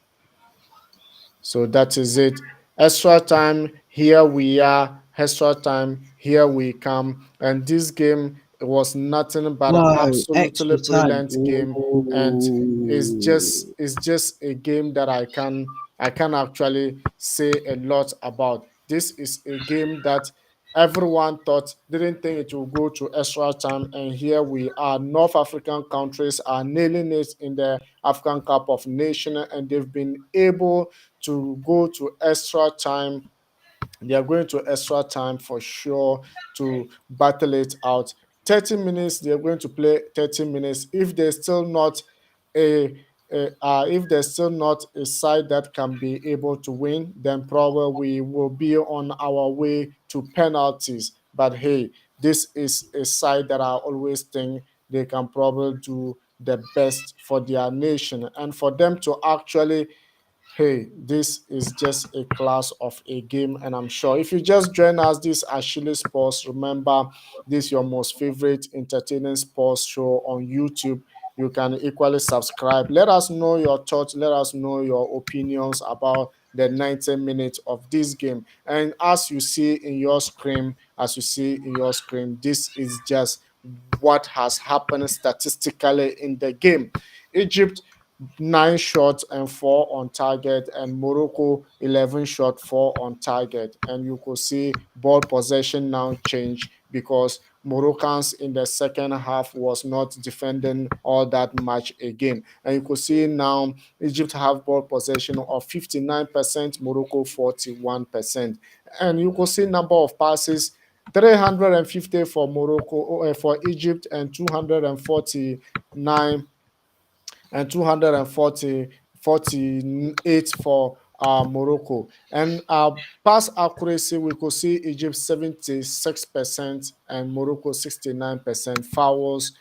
so that is it. Extra time, here we are. Extra time, here we come. And this game was nothing but an Whoa, absolutely extra time. brilliant game. And Ooh. it's just a game that I can actually say a lot about. This is a game that everyone thought didn't think it would go to extra time, and here we are. North African countries are nailing it in the African Cup of Nations, and they've been able to go to extra time. They are going to extra time for sure to battle it out. 30 minutes, they are going to play 30 minutes. If there's still not if there's still not a side that can be able to win, then probably we will be on our way to penalties. But hey, this is a side that I always think they can probably do the best for their nation, and for them to actually, hey, this is just a class of a game, and I'm sure if you just join us, this Ashili Sports, remember, this is your most favorite entertaining sports show on YouTube. You can equally subscribe. Let us know your thoughts. Let us know your opinions about the 90 minutes of this game. And as you see in your screen, this is just what has happened statistically in the game. Egypt 9 shots and 4 on target, and Morocco 11 shot, 4 on target. And you could see ball possession now change because Moroccans in the second half was not defending all that much again. And you could see now Egypt have ball possession of 59%, Morocco 41%. And you could see number of passes 350 for for Egypt, and 249 and 248 for Morocco. And pass accuracy, we could see Egypt 76% and Morocco 69%. Fouls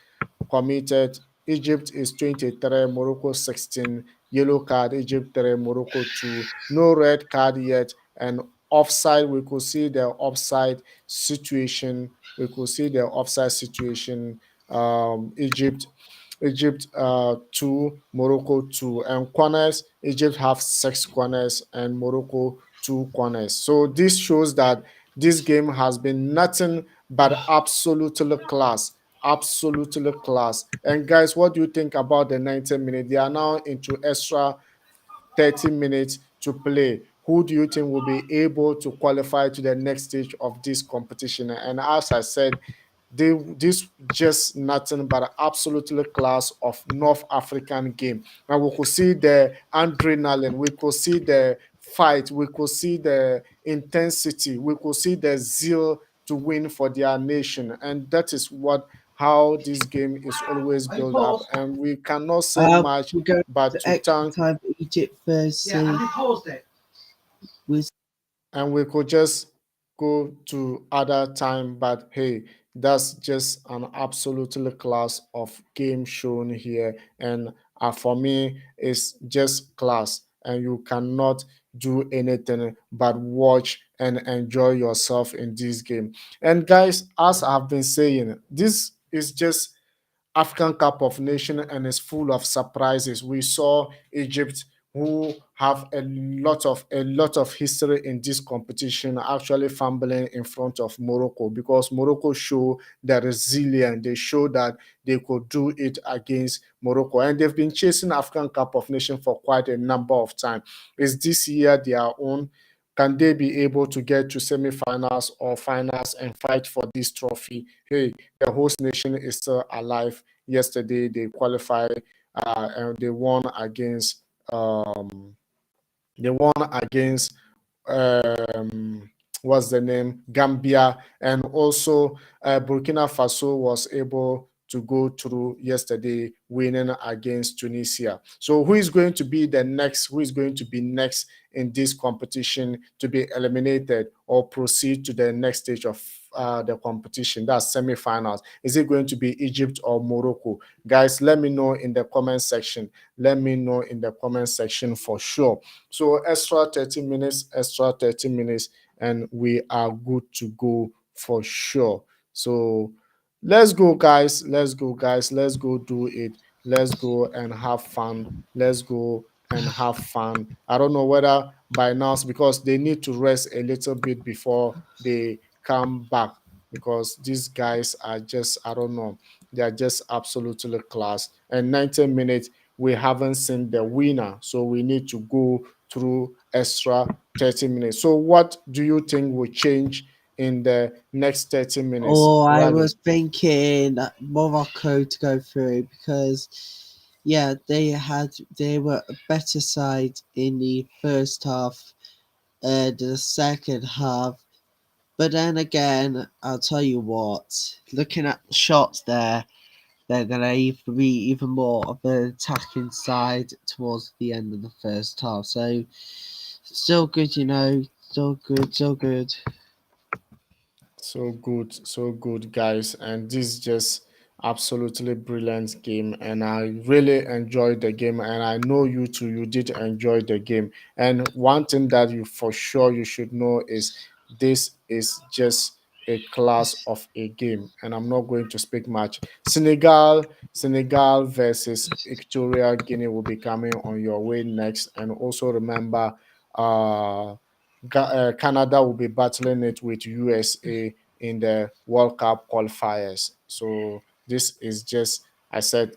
committed, Egypt is 23, Morocco 16. Yellow card, Egypt 3, Morocco 2. No red card yet. And offside, we could see the offside situation. We could see the offside situation. Egypt 2, Morocco 2, and corners. Egypt have 6 corners and Morocco 2 corners. So this shows that this game has been nothing but absolutely class. Absolutely class. And guys, what do you think about the 90 minutes? They are now into extra 30 minutes to play. Who do you think will be able to qualify to the next stage of this competition? And as I said, this just nothing but absolutely class of North African game. And we could see the adrenaline, we could see the fight, we could see the intensity, we could see the zeal to win for their nation. And that is what how this game is always built up. And we cannot say much We're going but to to extra thank, time for Egypt first. Yeah, have you paused it? Was and we could just go to other time. But hey, that's just an absolutely class of game shown here, and for me it's just class, and you cannot do anything but watch and enjoy yourself in this game. And guys, as I've been saying, this is just African Cup of Nations and is full of surprises. We saw Egypt, who have a lot of history in this competition, actually fumbling in front of Morocco because Morocco show their resilience. They show that they could do it against Morocco, and they've been chasing African Cup of Nations for quite a number of time. Is this year their own? Can they be able to get to semi-finals or finals and fight for this trophy? Hey, the host nation is still alive. Yesterday they qualified and um, they won against um, what's the name, Gambia, and also Burkina Faso was able to go through yesterday, winning against Tunisia. So who is going to be the next? Who is going to be next in this competition to be eliminated or proceed to the next stage of the competition? That's semi-finals. Is it going to be Egypt or Morocco? Guys, let me know in the comment section. Let me know in the comment section for sure. So extra 30 minutes, and we are good to go for sure. So let's go, guys. Let's go, guys. Let's go do it. Let's go and have fun. Let's go and have fun. I don't know whether by now, because they need to rest a little bit before they come back, because these guys are just, I don't know, they are just absolutely class. And 90 minutes, we haven't seen the winner. So we need to go through extra 30 minutes. So what do you think will change in the next 30 minutes, Oh, I Riley? was thinking Morocco to go through because, yeah, they were a better side in the first half and the second half. But then again, I'll tell you what, looking at the shots there, they're going to be even more of an attacking side towards the end of the first half. So, still good, still good, still good. So good, guys. And this is just absolutely brilliant game. And I really enjoyed the game. And I know you too, you did enjoy the game. And one thing that you for sure you should know is this is just a class of a game. And I'm not going to speak much. Senegal versus Equatorial Guinea will be coming on your way next. And also remember, uh Canada will be battling it with USA in the World Cup qualifiers. So this is just, I said,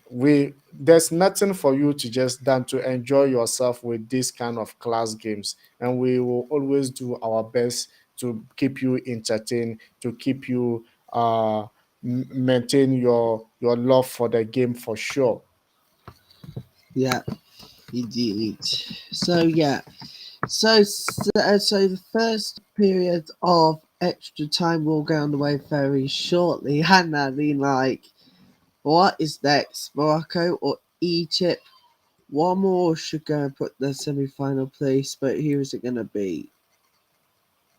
there's nothing for you to just done to enjoy yourself with this kind of class games, and we will always do our best to keep you entertained, to keep you maintain your love for the game for sure. Yeah, indeed. So, yeah. So the first period of extra time will get underway very shortly. And I mean, like, what is next? Morocco or Egypt? One more should go and put the semi-final place, but who is it going to be?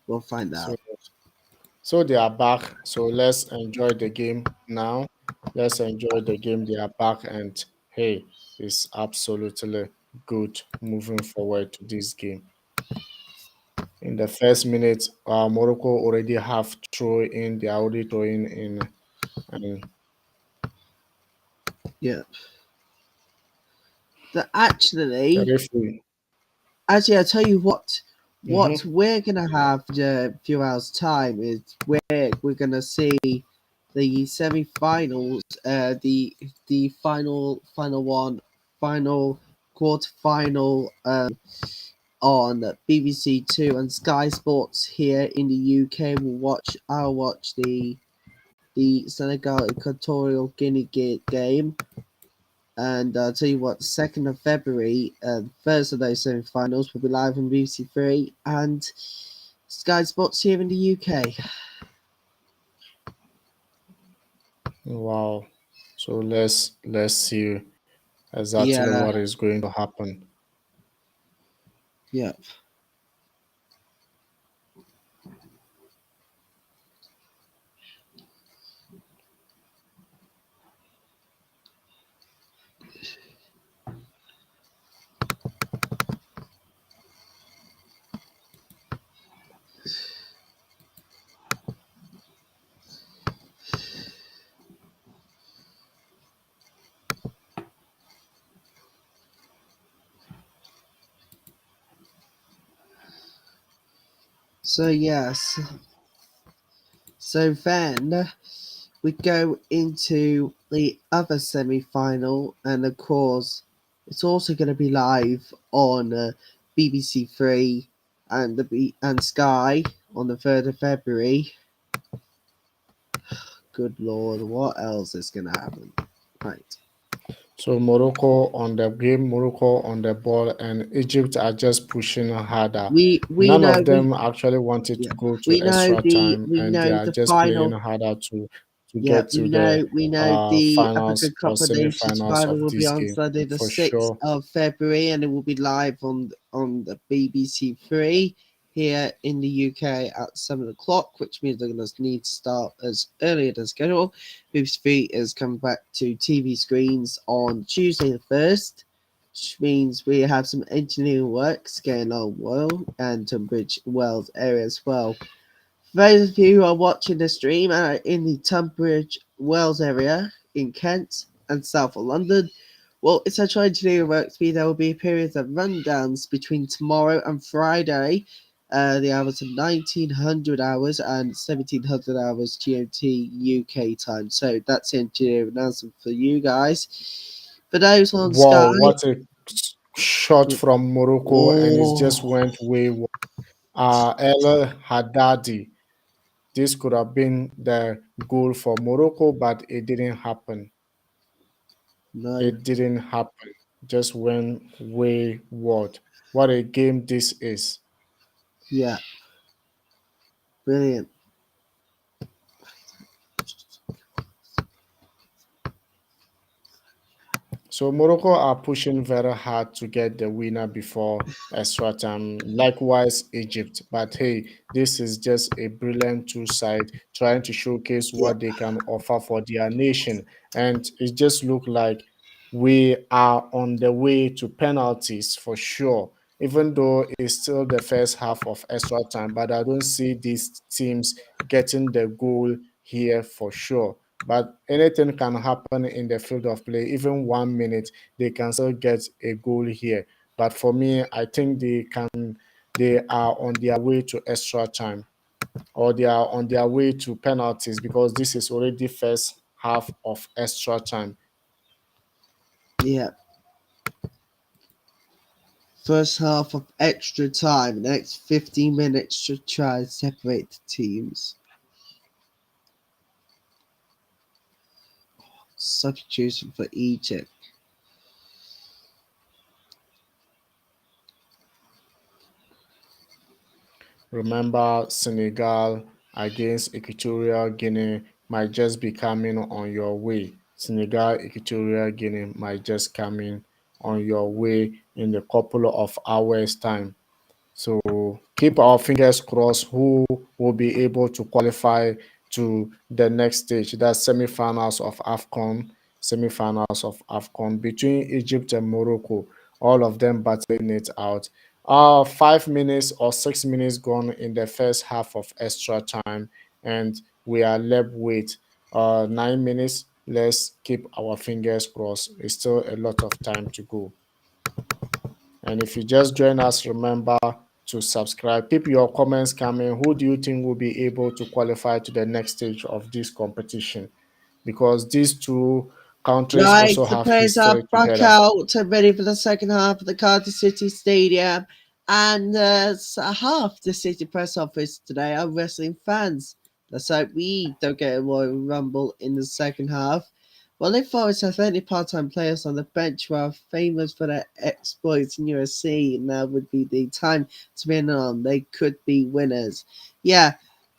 We'll find So out. So they are back. So let's enjoy the game now. Let's enjoy the game. They are back, and hey, it's absolutely good moving forward to this game. In the first minute, Morocco already have throw in. They are already throwing in, and Yeah. The, the actually, referee. Actually, I'll tell you what Mm-hmm. we're gonna have in a few hours' time is we're gonna see the semi-finals, the final one, final quarter-final on BBC Two and Sky Sports here in the UK. I'll watch the Senegal Equatorial Guinea game. And I'll tell you what, 2nd of February, first of those semi-finals will be live on BBC Three and Sky Sports here in the UK. Wow. So let's see exactly Yeah, what is going to happen. yeah, So yes, so then we go into the other semi-final, and of course, it's also going to be live on BBC Three and and Sky on the 3rd of February. Good lord, what else is going to happen? Right. So Morocco on the game, Morocco on the ball, and Egypt are just pushing harder. We None know of them actually wanted yeah to go to extra time, we and they know are the just playing final. harder to Yeah, get to the we know the African finals or Cup of Nations semi-finals final of will be this on game Sunday the for 6th sure. of February, and it will be live on the BBC Three here in the UK at 7 o'clock, which means they're going to need to start as early as schedule. BBC Three is coming back to TV screens on Tuesday the 1st, which means we have some engineering works going on well and Tunbridge Wells area as well. For those of you who are watching the stream and are in the Tunbridge Wells area in Kent and south of London, well, it's a engineering works mean there will be periods of rundowns between tomorrow and Friday. The hours of 1900 hours and 1700 hours GMT UK time. So that's the engineering announcement for you guys. For those on Wow, Sky, what a shot from Morocco, and it just oh went way. El Haddadi. This could have been the goal for Morocco, but it didn't happen. no, It didn't happen. Just went wayward. What a game this is. yeah, brilliant. So Morocco are pushing very hard to get the winner before extra time. Likewise, Egypt. But hey, this is just a brilliant two side trying to showcase Yeah, what they can offer for their nation. And it just looked like we are on the way to penalties for sure. Even though it's still the first half of extra time, but I don't see these teams getting the goal here for sure. But anything can happen in the field of play. Even 1 minute, they can still get a goal here. But for me, I think they are on their way to extra time, or they are on their way to penalties, because this is already first half of extra time. yeah. First half of extra time, the next 15 minutes to try and separate the teams. Substitution for Egypt. Remember, Senegal against Equatorial Guinea might just be coming on your way. Senegal, Equatorial Guinea might just coming on your way in a couple of hours' time. So keep our fingers crossed who will be able to qualify to the next stage. That's semi-finals of Afcon, semi-finals of Afcon between Egypt and Morocco. All of them battling it out. 5 minutes or 6 minutes gone in the first half of extra time, and we are left with 9 minutes. Let's keep our fingers crossed. It's still a lot of time to go. And if you just join us, remember to subscribe. Keep your comments coming. Who do you think will be able to qualify to the next stage of this competition? Because these two countries Right, also the have players are history back together. out and ready for the second half of the Cardiff City Stadium. And half the City press office today are wrestling fans. Let's hope we don't get a Royal Rumble in the second half. Well, if Forest have any part-time players on the bench who are famous for their exploits in USC, now would be the time to win on. They could be winners. Yeah,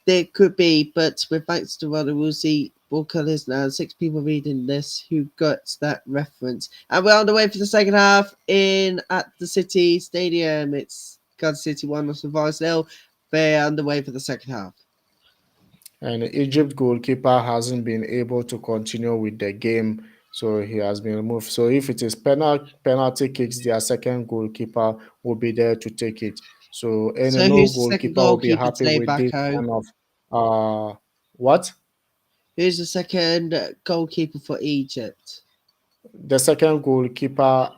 they could be, but with thanks to Rodarusi, Walker Lisner, 6 people reading this who got that reference. And we're on the way for the second half in at the City Stadium. It's Kansas City 1 of Forest nil. They're on the way for the second half. And Egypt goalkeeper hasn't been able to continue with the game, so he has been removed. So if it is penalty kicks, their second goalkeeper will be there to take it. So any So no who's the second goalkeeper will be goalkeeper happy today, with this Bacco? kind of what? Who's the second goalkeeper for Egypt? The second goalkeeper,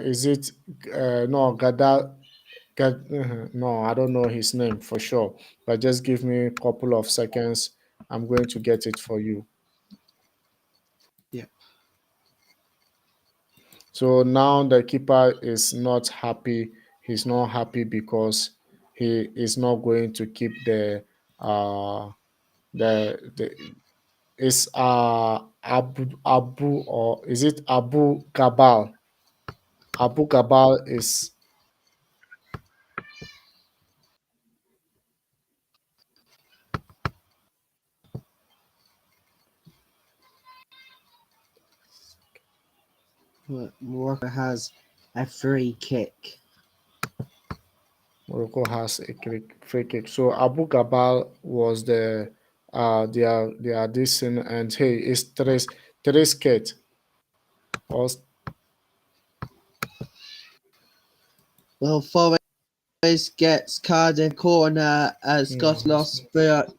is it no Gada? No, I don't know his name for sure, but just give me a couple of seconds. I'm going to get it for you. Yeah. So now the keeper is not happy. He's not happy because he is not going to keep the is Abu, or is it Abu Gabal? Abu Gabal is But Morocco has a free kick. Morocco has a free kick. So Abu Gabal was their decent, and hey, it's Tres Kate or Well, Forest gets Cardiff corner as yeah, Scott lost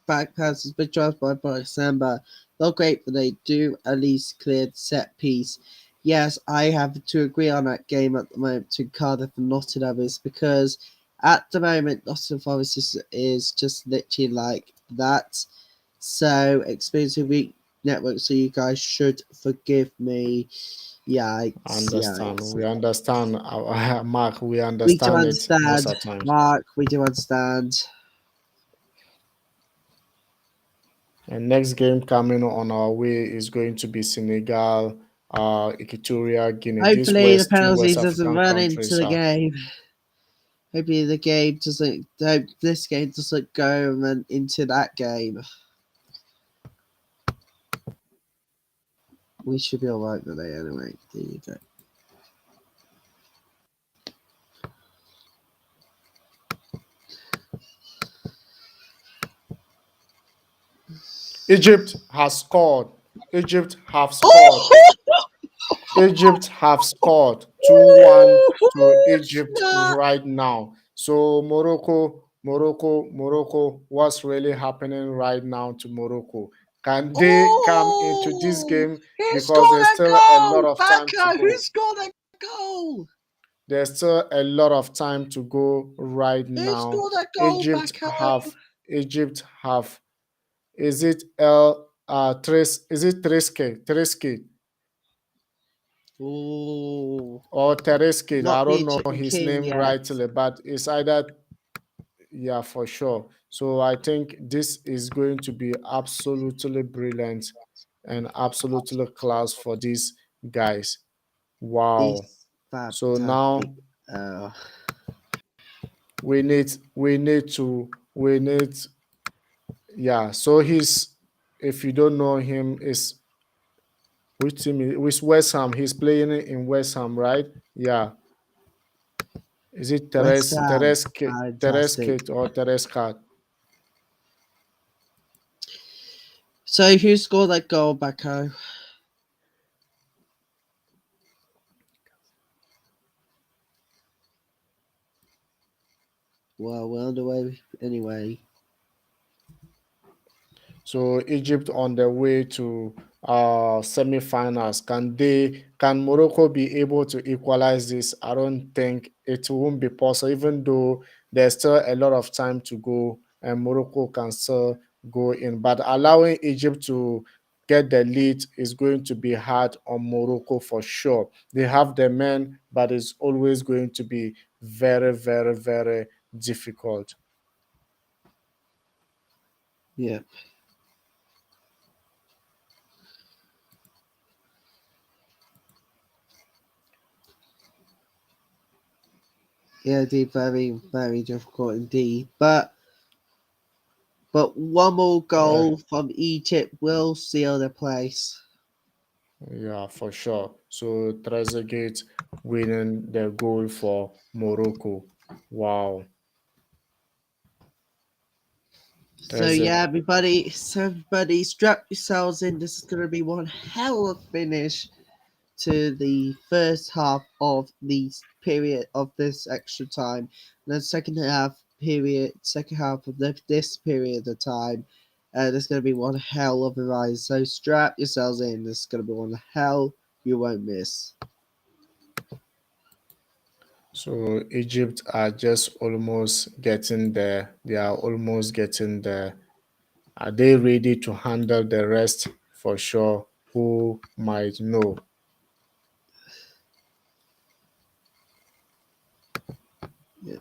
back passes been transport by December. Not great, but they do at least clear the set piece. Yes, I have to agree on that game at the moment to Cardiff and Nottingham is because at the moment Nottingham Forest is just literally like that. So experiencing weak network, so you guys should forgive me. Yikes, understand. yikes. We understand, Mark. We We do understand it most understand, of the times. Mark. We do understand. And next game coming on our way is going to be Senegal, Equatorial Guinea. These Hopefully, the two West penalties doesn't African run into countries the are. game. Hopefully, the game doesn't. Hope this game doesn't go and run into that game. We should be alright today, anyway. There you go. Egypt has scored. Egypt have scored. Oh! Egypt have scored 2-1 to Egypt Snap! right now. So Morocco, what's really happening right now to Morocco? Can they come into this Oh! game? Who Because scored there's a still a lot goal? of time to Baka! Who go. scored a goal? There's still a lot of time to go right Who now. scored a goal, Egypt Baka? have Egypt have is it El Tres is it Treske Oh, or Tereske? I not the don't know Egyptian his king name yet. rightly, but it's either, yeah, for sure. So I think this is going to be absolutely brilliant and absolutely class for these guys. Wow. This So fantastic. now Uh, we need, yeah. So he's, if you don't know him, is which team with West Ham. He's playing in West Ham, right? Yeah. Is it West Ham, fantastic. Terescate or Terescat? So who scored that goal, Bako? Well, we're underway anyway. So Egypt on their way to semi-finals. Can Morocco be able to equalize this? I don't think it won't be possible, even though there's still a lot of time to go and Morocco can still go in. But allowing Egypt to get the lead is going to be hard on Morocco for sure. They have the men, but it's always going to be very, very, very difficult. Yeah. Yeah, indeed, very, very difficult indeed. But one more Uh, goal from Egypt will seal the place. Yeah, for sure. So Trezeguet winning the goal for Morocco. Wow. So Trezeguet. yeah, everybody strap yourselves in. This is gonna be one hell of a finish to the first half of the period of this extra time. And then second half of this period of time, there's going to be one hell of a rise. So strap yourselves in. There's going to be one hell you won't miss. So Egypt are just almost getting there. They are almost getting there. Are they ready to handle the rest? For sure. Who might know? Yeah.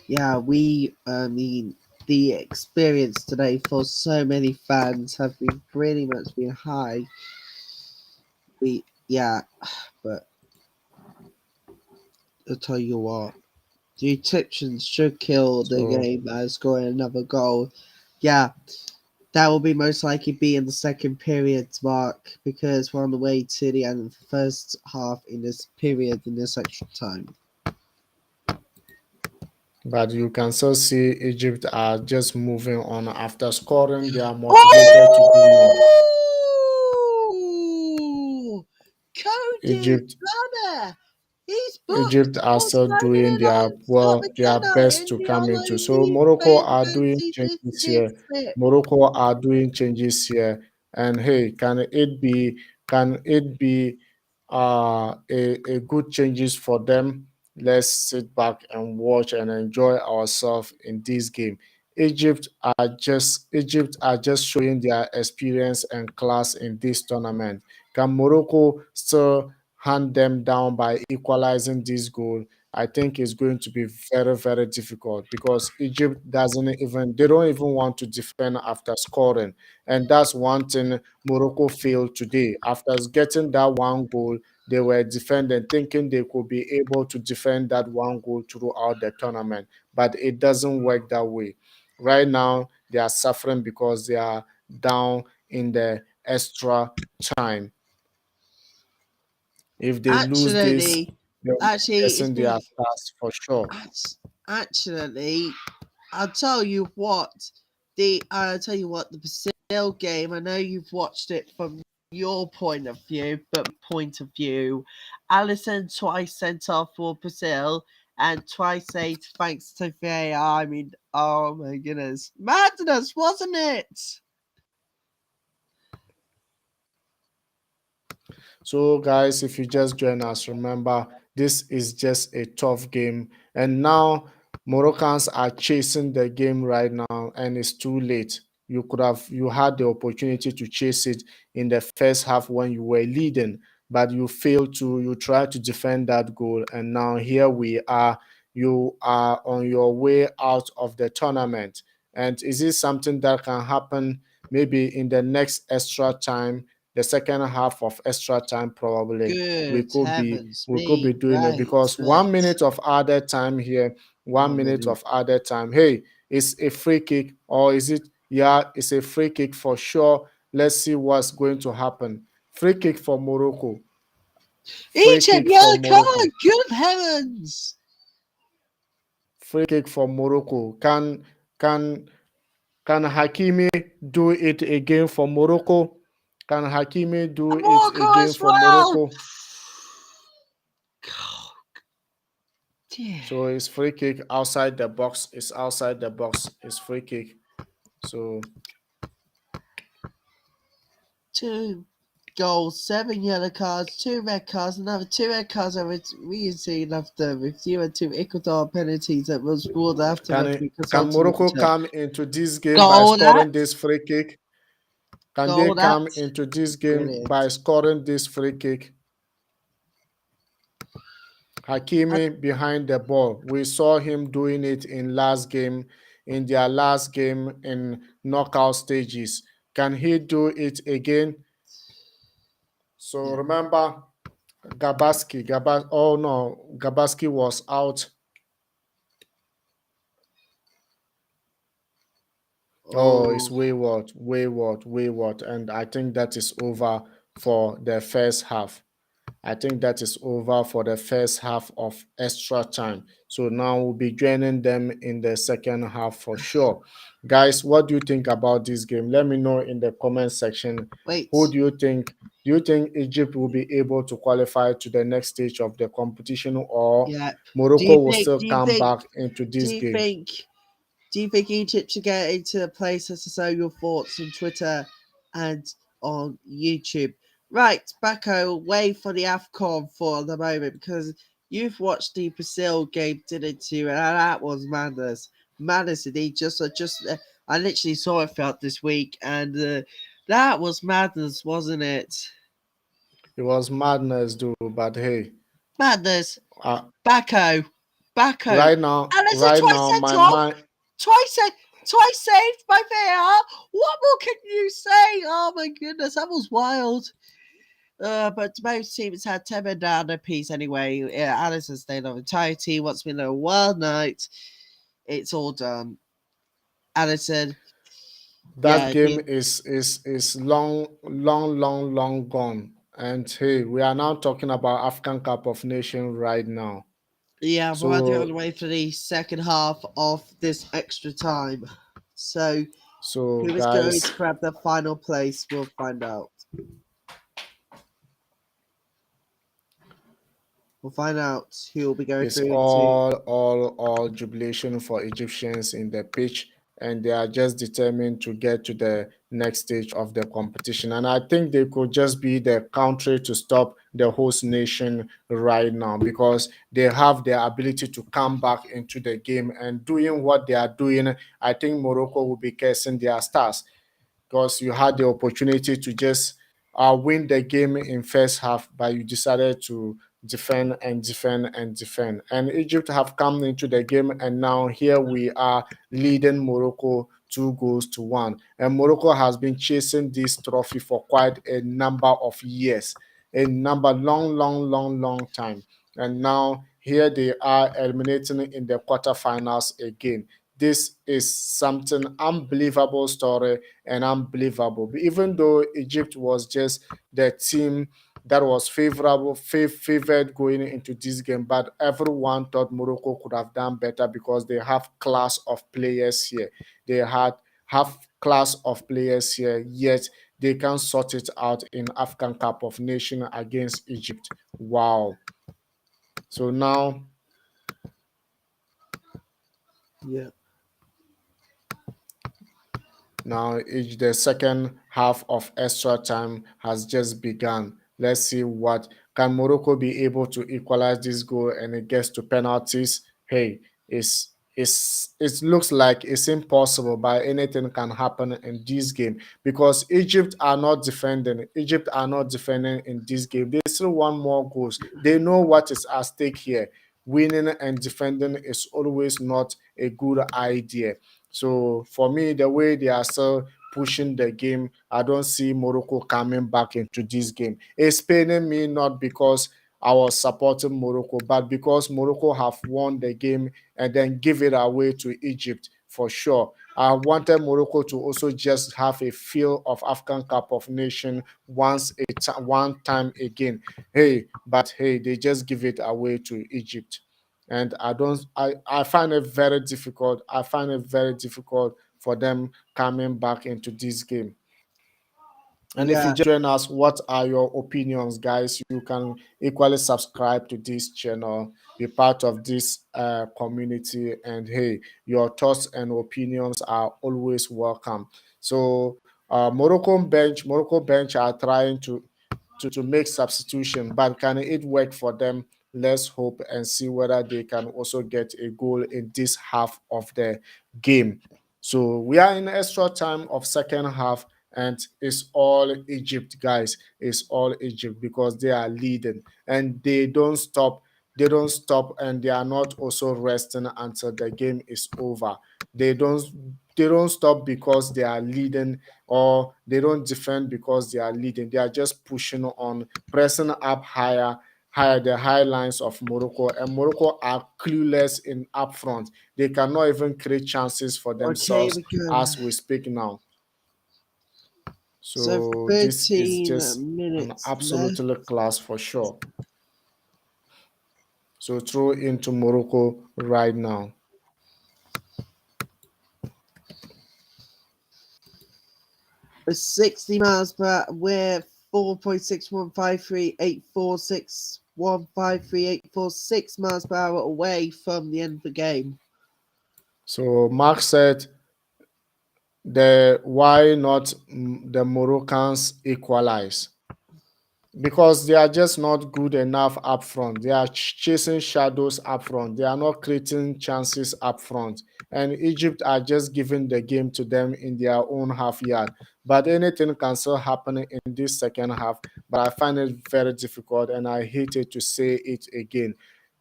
Yeah, I mean, the experience today for so many fans have been pretty much been high. Yeah, but I'll tell you what, the Egyptians should kill the So, game by scoring another goal. Yeah, that will be most likely be in the second period mark because we're on the way to the end of the first half in this period in this extra time. but you can still see Egypt are just moving on after scoring. They are motivated to do more. Oh! Cody Egypt Banner! He's booked Egypt are for still doing their South their McKenna best in to the come into. So Untitled Morocco are doing changes here. 2026 Morocco are doing changes here. And hey, can it be a good changes for them? Let's sit back and watch and enjoy ourselves in this game. Egypt are just showing their experience and class in this tournament. Can Morocco still hand them down by equalizing this goal? I think it's going to be very, very difficult because Egypt they don't even want to defend after scoring. And that's one thing Morocco failed today. After getting that one goal, they were defending, thinking they could be able to defend that one goal throughout the tournament. But it doesn't work that way. Right now, they are suffering because they are down in the extra time. If they lose this, Absolutely. they'll be Actually, it's missing their been stars for sure. actually. I'll tell you what. The Brazil game. I know you've watched it from your point of view, Allison twice sent off for Brazil and twice eight thanks to VAR. I mean, oh my goodness, madness, wasn't it? So, guys, if you just join us, remember this is just a tough game. And now Moroccans are chasing the game right now, and it's too late. You had the opportunity to chase it in the first half when you were leading, but you failed to. You tried to defend that goal, and now here we are. You are on your way out of the tournament. And is this something that can happen maybe in the next extra time? The second half of extra time probably we Good could be heavens we could be me, doing it right, because one right. minute of added time here, one One minute minute. of added time. Hey, it's a free kick or is it? Yeah, it's a free kick for sure. Let's see what's going to happen. Free kick for Morocco. Free Egypt, kick for yellow card. Morocco. Good heavens! Free kick for Morocco. Can Hakimi do it again for Morocco? Can Hakimi do And it Morocco again as for well. Morocco? Dear. So it's free kick outside the box. It's outside the box. It's free kick. So 2 goals, 7 yellow cards, 2 red cards, another 2 red cards over we seen after review and 2 Ecuador penalties that was ruled afterwards because can ultimately Morocco come into this game by goal that scoring this free kick? Can they goal that come into this game brilliant. by scoring this free kick? And Hakimi behind the ball. We saw him doing it in their last game in knockout stages. Can he do it again? So yeah. remember oh no, Gabaski was out. Oh, it's Oh, wayward. And I think that is over for the first half. I think that is over for the first half of extra time. So now we'll be joining them in the second half for sure. Guys, what do you think about this game? Let me know in the comment section. wait. Who do you think Do you think Egypt will be able to qualify to the next stage of the competition, or Yeah. Do Morocco you will think? still Do you come think? back into Do this you game? think? Do you think Egypt should get into a place to show your thoughts on Twitter and on YouTube? Right, Bacco, away for the Afcon for the moment because you've watched the Brazil game, didn't you? And that was madness, madness indeed. I literally saw it throughout this week, and that was madness, wasn't it? It was madness, dude. But hey, Madness, uh, Bacco, Bacco, and it's a right twice now, sent my off. mind. Twice, twice saved by VAR. What more can you say? Oh my goodness, that was wild. But both teams had 10 men down a piece anyway. Yeah, Allison stayed on the entire team. Once we know wild night, it's all done. Allison, That yeah, game is long gone. And hey, we are now talking about African Cup of Nations right now. yeah, we're on the So way for the second half of this extra time. So, so who is going guys, to grab the final place? We'll find out. We'll find out who will be going it's through to. all jubilation for Egyptians in the pitch, and they are just determined to get to the next stage of the competition. And I think they could just be the country to stop the host nation right now, because they have the ability to come back into the game and doing what they are doing. I think Morocco will be cursing their stars, because you had the opportunity to just win the game in first half, but you decided to defend and defend and defend. And Egypt have come into the game, and now here we are leading Morocco 2 goals to 1. And Morocco has been chasing this trophy for quite a number of years, a number long time. And now here they are eliminating in the quarterfinals again. This is something unbelievable story and unbelievable. Even though Egypt was just the team that was favored going into this game, but everyone thought Morocco could have done better because they have class of players here. They had have class of players here, yet they can sort it out in African Cup of Nation against Egypt. Wow. So Yeah. now, the second half of extra time has just begun. Let's see what can Morocco be able to equalize this goal, and it gets to penalties. Hey, it looks like it's impossible, but anything can happen in this game, because Egypt are not defending. Egypt are not defending in this game. They still want more goals. They know what is at stake here. Winning and defending is always not a good idea. So for me, the way they are still pushing the game, I don't see Morocco coming back into this game. It's paining me, not because I was supporting Morocco, but because Morocco have won the game and then give it away to Egypt for sure. I wanted Morocco to also just have a feel of African Cup of Nation one time again. Hey, but hey, they just give it away to Egypt, and I find it very difficult. I find it very difficult for them coming back into this game. And if you Yeah. just join us, what are your opinions, guys? You can equally subscribe to this channel, be part of this community, and hey, your thoughts and opinions are always welcome. So, Morocco bench are trying to make substitution, but can it work for them? Let's hope and see whether they can also get a goal in this half of the game. So we are in extra time of second half, and it's all Egypt, guys. It's all Egypt because they are leading, and they don't stop. They don't stop, and they are not also resting until the game is over. They don't they don't stop because they are leading, or they don't defend because they are leading. They are just pushing on, pressing up higher the high lines of Morocco, and Morocco are clueless in up front. They cannot even create chances for Okay, themselves we go. as we speak now. So So this is 13 just an minutes left. absolutely class for sure. So throw into Morocco right now. 60 miles per hour. We're 4.6153, 846, 153, 846 miles per hour away from the end of the game. So Mark said, the why not the Moroccans equalize? Because they are just not good enough up front. They are chasing shadows up front. They are not creating chances up front. And Egypt are just giving the game to them in their own half yard. But anything can still happen in this second half. But I find it very difficult, and I hated to say it again,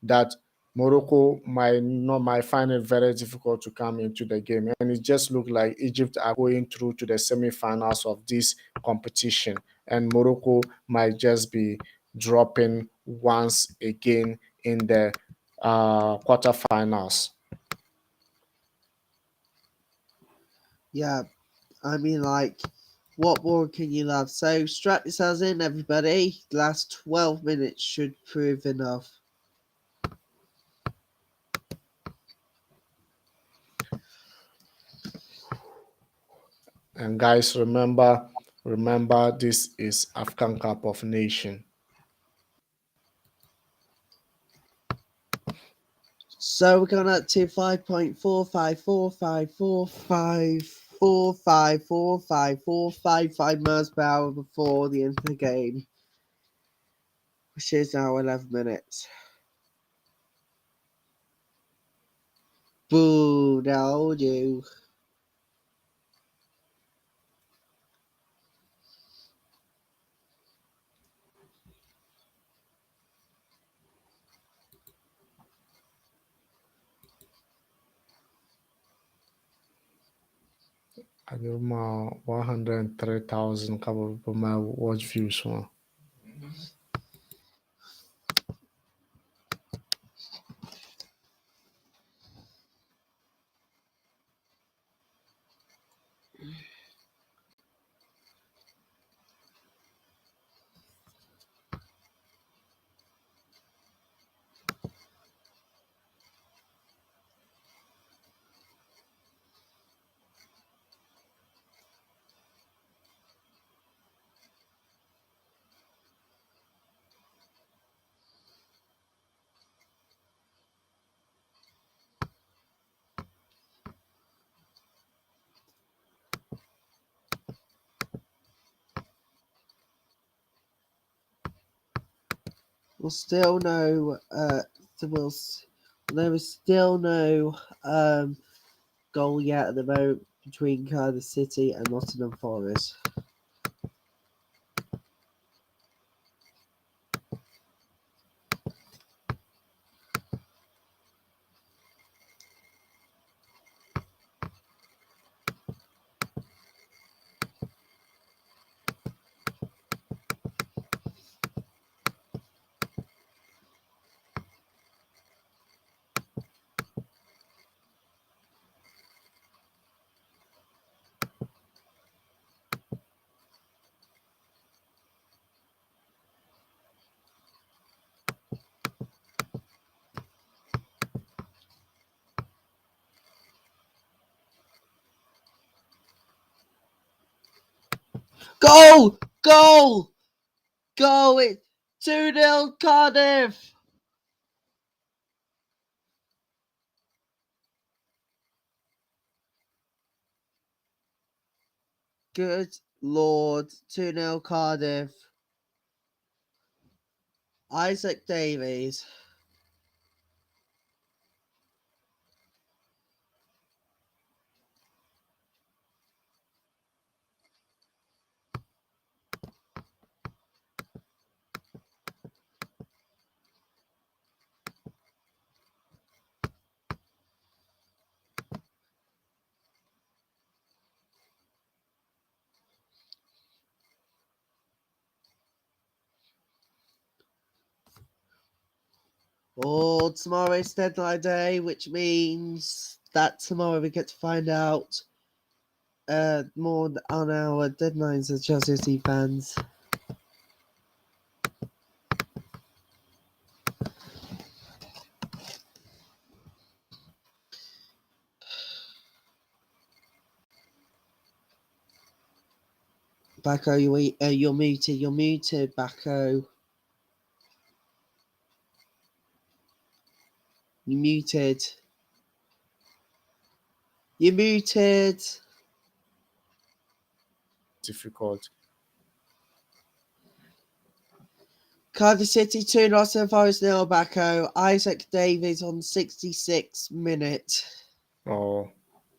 that Morocco might find it very difficult to come into the game. And it just looked like Egypt are going through to the semi-finals of this competition. And Morocco might just be dropping once again in the quarterfinals. Yeah, I mean, like, what more can you love? So strap yourselves in, everybody. The last 12 minutes should prove enough. And guys, remember, this is Afghan Cup of Nation. So we're going up to 5.454545454545 miles per hour before the end of the game, which is now 11 minutes. Boo, now you. I give my 103,000 couple of my watch views one. We'll still no, there is still no goal yet at the moment between Cardiff City and Nottingham Forest. Goal! Goal! Goal! It's 2-0 Cardiff! Good Lord, 2-0 Cardiff. Isaac Davies. Oh, tomorrow's deadline day, which means that tomorrow we get to find out more on our deadlines as Chelsea City fans. Bacco, you're muted. You're muted, Bacco. You're muted. You're muted. Difficult. Cardiff City 2, Nottingham Forest 0, Bacco. Isaac Davies on 66 minute. Oh,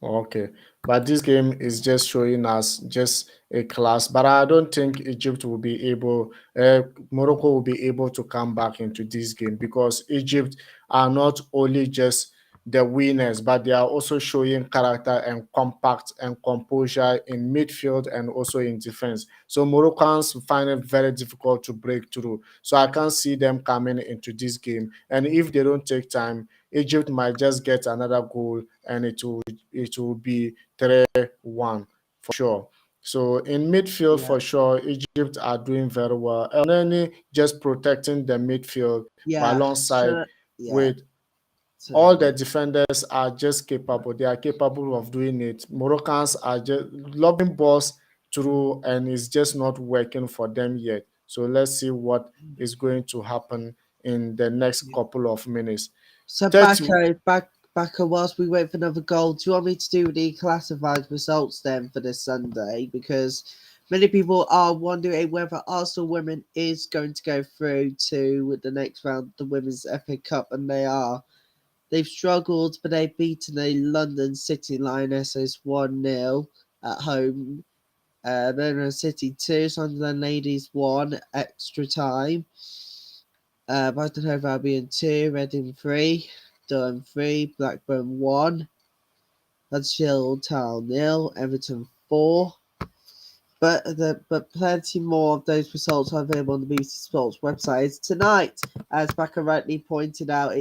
okay. But this game is just showing us just a class. But I don't think Egypt will be able, Morocco will be able to come back into this game because Egypt are not only just the winners, but they are also showing character and compact and composure in midfield and also in defense. So Moroccans find it very difficult to break through. So I can't see them coming into this game. And if they don't take time, Egypt might just get another goal and it will be 3-1 for sure. So in midfield Yeah. for sure, Egypt are doing very well. And then just protecting the midfield Yeah. alongside Yeah. with all the Certainly. defenders are just capable. They are capable of doing it. Moroccans are just lobbing balls through and it's just not working for them yet. So let's see what is going to happen in the next couple of minutes. So 30. Bacco, whilst we wait for another goal, do you want me to do the classified results then for this Sunday? Because many people are wondering whether Arsenal women is going to go through to the next round, the Women's FA Cup, and they are. They've struggled, but they've beaten a London City Lionesses 1-0 at home. Birmingham City 2, Sunderland Ladies 1, extra time. Brighton Hove Albion 2, Reading 3, Durham 3, Blackburn 1, Huddersfield Town 0, Everton 4. But plenty more of those results are available on the BBC Sports website. Tonight, as Becca rightly pointed out,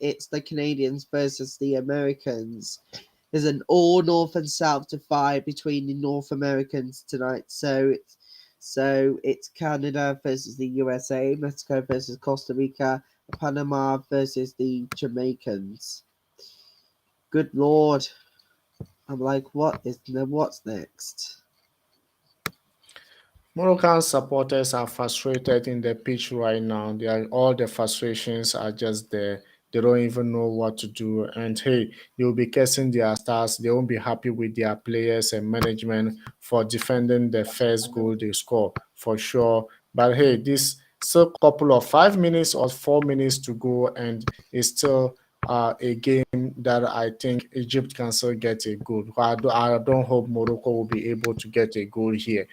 it's the Canadians versus the Americans. There's an all North and South divide between the North Americans tonight. So it's Canada versus the USA, Mexico versus Costa Rica, Panama versus the Jamaicans. Good Lord. I'm like, what's next? Moroccan supporters are frustrated in the pitch right now. All the frustrations are just there. They don't even know what to do. And hey, they'll be cursing their stars. They won't be happy with their players and management for defending the first goal they score for sure. But hey, this still couple of 5 minutes or 4 minutes to go, and it's still a game that I think Egypt can still get a goal. I don't hope Morocco will be able to get a goal here.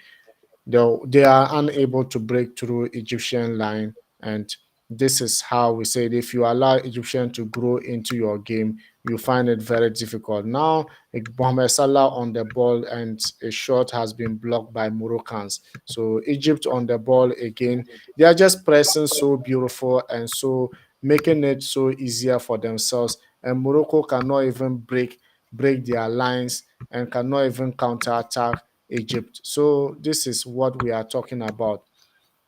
Though they are unable to break through Egyptian line. And this is how we say it. If you allow Egyptian to grow into your game, you find it very difficult. Now, Mohamed Salah on the ball and a shot has been blocked by Moroccans. So Egypt on the ball again. They are just pressing so beautiful and so making it so easier for themselves. And Morocco cannot even break their lines and cannot even counter attack Egypt. So this is what we are talking about.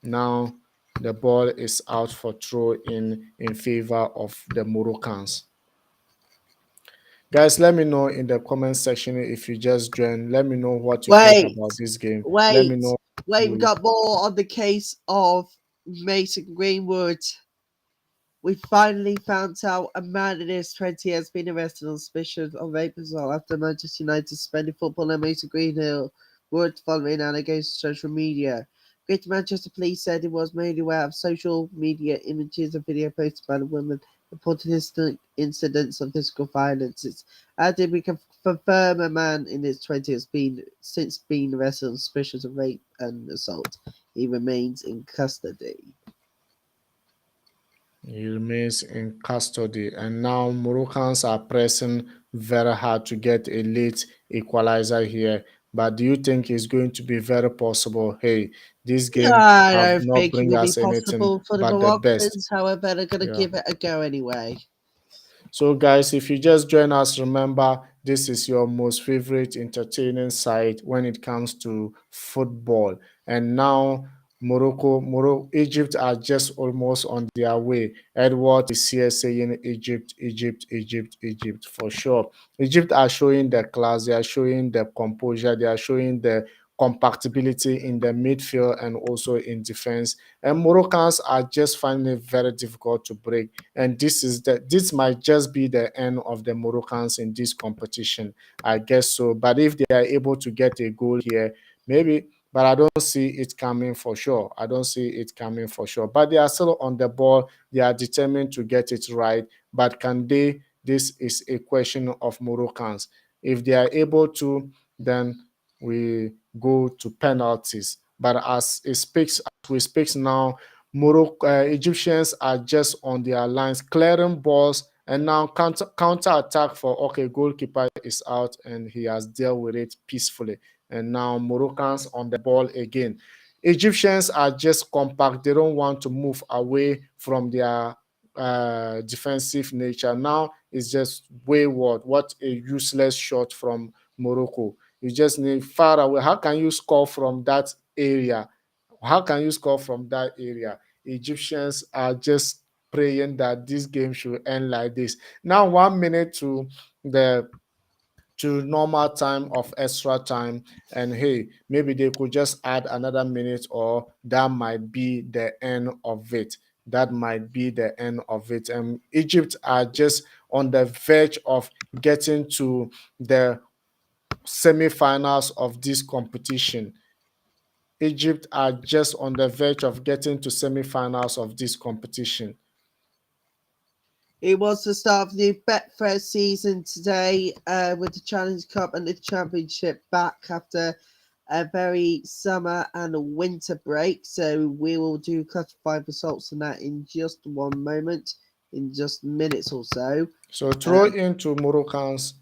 Now the ball is out for throw in favor of the Moroccans. Guys, let me know in the comment section if you just joined. Let me know what you think Wait, about this game. Let me wait, know. wait. We You got more on the case of Mason Greenwood. We finally found out a man in his 20s has been arrested on suspicion of rape assault after Manchester United suspended footballer Mason Greenwood following allegations on social media. Greater Manchester Police said it was made aware of social media images and video posted by the woman reporting incidents of physical violence. It's added we can confirm a man in his 20s has since been arrested on suspicions of rape and assault. He remains in custody. He remains in custody, and now Moroccans are pressing very hard to get a late equalizer here. But do you think it's going to be very possible? Hey, this game I have don't not think it bring will be us anything possible for the but the best. Moroccans. However, they're going to Yeah. give it a go anyway. So, guys, if you just join us, remember this is your most favorite entertaining site when it comes to football. And now, Egypt are just almost on their way. Edward is here saying Egypt, Egypt, Egypt, Egypt for sure. Egypt are showing the class, they are showing the composure, they are showing the compatibility in the midfield and also in defense. And Moroccans are just finding it very difficult to break. And this might just be the end of the Moroccans in this competition, I guess so. But if they are able to get a goal here, maybe. But I don't see it coming for sure. I don't see it coming for sure. But they are still on the ball. They are determined to get it right. But can they? This is a question of Moroccans. If they are able to, then we go to penalties. But as we speak now, Egyptians are just on their lines, clearing balls, and now counter attack for okay. Goalkeeper is out, and he has dealt with it peacefully. And now Moroccans on the ball again. Egyptians are just compact. They don't want to move away from their defensive nature. Now it's just wayward. What a useless shot from Morocco. You just need far away. How can you score from that area? How can you score from that area? Egyptians are just praying that this game should end like this. Now, 1 minute the to normal time of extra time, and hey, maybe they could just add another minute, or that might be the end of it. That might be the end of it. And Egypt are just on the verge of getting to the semi-finals of this competition. Egypt are just on the verge of getting to semi-finals of this competition. It was the start of the new Betfair season today, with the Challenge Cup and the Championship back after a very summer and a winter break. So we will do classified results on that in just one moment, in just minutes or so. So throw into Moroccans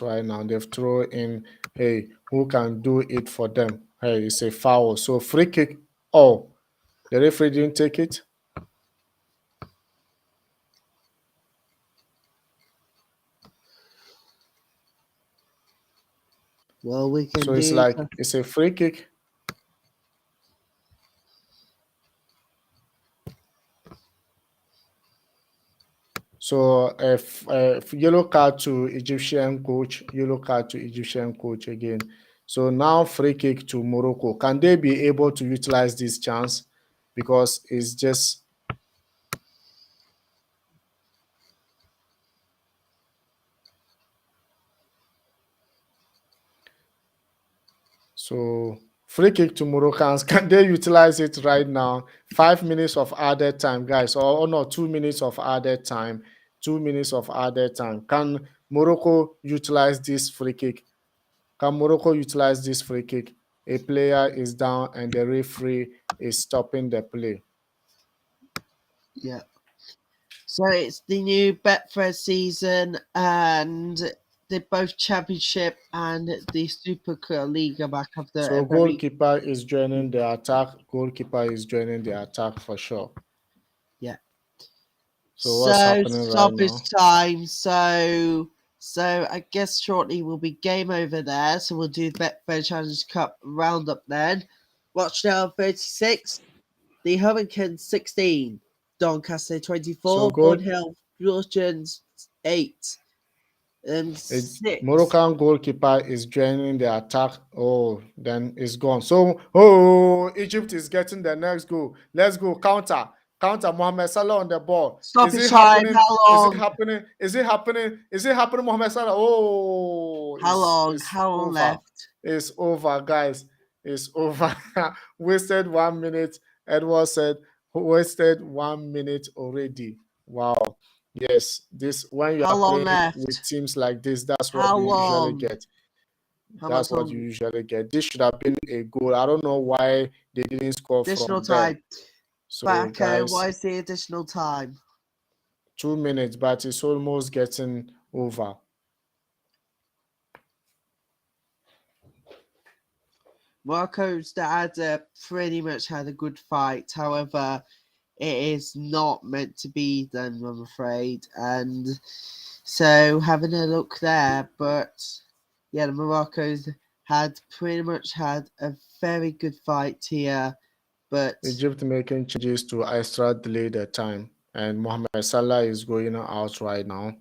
right now. They've thrown in, hey, who can do it for them? Hey, it's a foul. So free kick. Oh, the referee didn't take it. Well, we can So it's do. like it's a free kick. So if yellow card to Egyptian coach, yellow card to Egyptian coach again. So now free kick to Morocco. Can they be able to utilize this chance? Because it's just so free kick to Moroccans. Can they utilize it right now? 5 minutes of added time, guys. Or no, 2 minutes of added time. 2 minutes of added time. Can Morocco utilize this free kick? Can Morocco utilize this free kick? A player is down and the referee is stopping the play. Yeah. So it's the new Betfair season, and the both Championship and the Super League are back after So a very. goalkeeper is joining the attack. Goalkeeper is joining the attack for sure. Yeah. So what's So happening right stoppage now? time. So I guess shortly will be game over there. So we'll do the Betfair Challenge Cup roundup then. Rochdale 36, the Hurricanes 16, Doncaster So 24, goal Thornhill Georgians 8, and A 6. Moroccan goalkeeper is joining the attack. Oh, then it's gone. So, oh, Egypt is getting the next goal. Let's go. Counter. Counter. Mohamed Salah on the ball. Is Stoppage it time. happening? How Is it long? happening? Is it happening? Is it happening, Mohamed Salah? Oh, How long? it's How long over. left? It's over, guys. It's over. Wasted 1 minute. Edward said, wasted 1 minute already. Wow. Yes, this when you How are long playing with left? teams like this, that's what How you usually long? get. How That's much what you long? usually get. This should have been a goal. I don't know why they didn't score Additional from there. time. So, Backo, guys, what is the additional time? 2 minutes, but it's almost getting over. Morocco's dad pretty much had a good fight. However, it is not meant to be done, I'm afraid. And so having a look there, but yeah, the Morocco's had pretty much had a very good fight here. But Egypt making changes to extra delay the time. And Mohamed Salah is going out right now.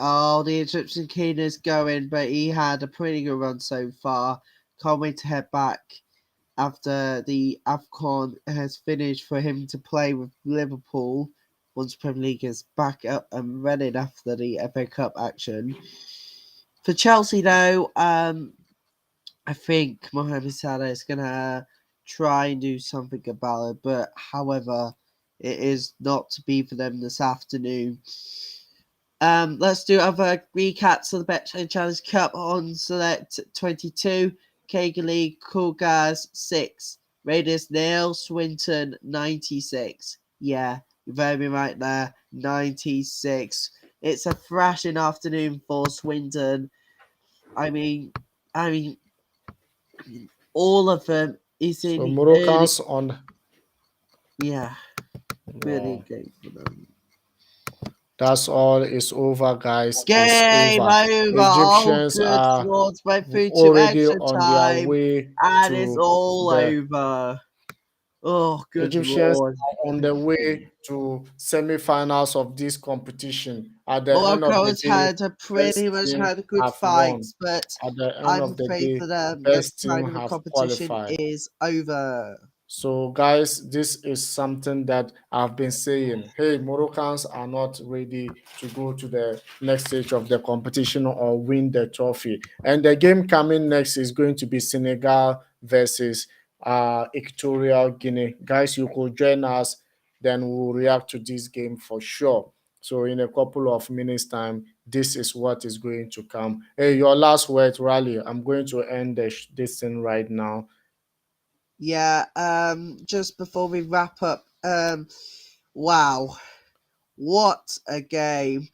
oh, the Egyptian king is going, but he had a pretty good run so far. Can't wait to head back after the Afcon has finished for him to play with Liverpool once Premier League is back up and running after the FA Cup action. For Chelsea, though, I think Mohamed Salah is going to try and do something about it, but however, it is not to be for them this afternoon. Let's do other recaps of the Betway Challenge Cup on Select 22. Keighley, Coolgaz 6, Raiders 0, Swinton 96. Yeah, you've heard me right there, 96. It's a thrashing afternoon for Swinton. I mean, all of them is in So the early. Moroccans on. Yeah, really Wow. game for them. That's all. It's over, guys. It's Game over. over. Oh, Egyptians good are Lord. Went through to already extra on their time, way and it's to all the over. Oh, good Egyptians Lord. are on the way to semi-finals of this competition. At the end of the Morocco's day, had a best pretty much team had a good have fight, won. but At the end I'm of the afraid day, for them that best the team time of the have competition qualified. is over. So, guys, this is something that I've been saying. Hey, Moroccans are not ready to go to the next stage of the competition or win the trophy. And the game coming next is going to be Senegal versus Equatorial Guinea. Guys, you could join us, then we'll react to this game for sure. So, in a couple of minutes' time, this is what is going to come. Hey, your last word, Rally. I'm going to end this thing right now. Yeah, just before we wrap up, wow, what a game.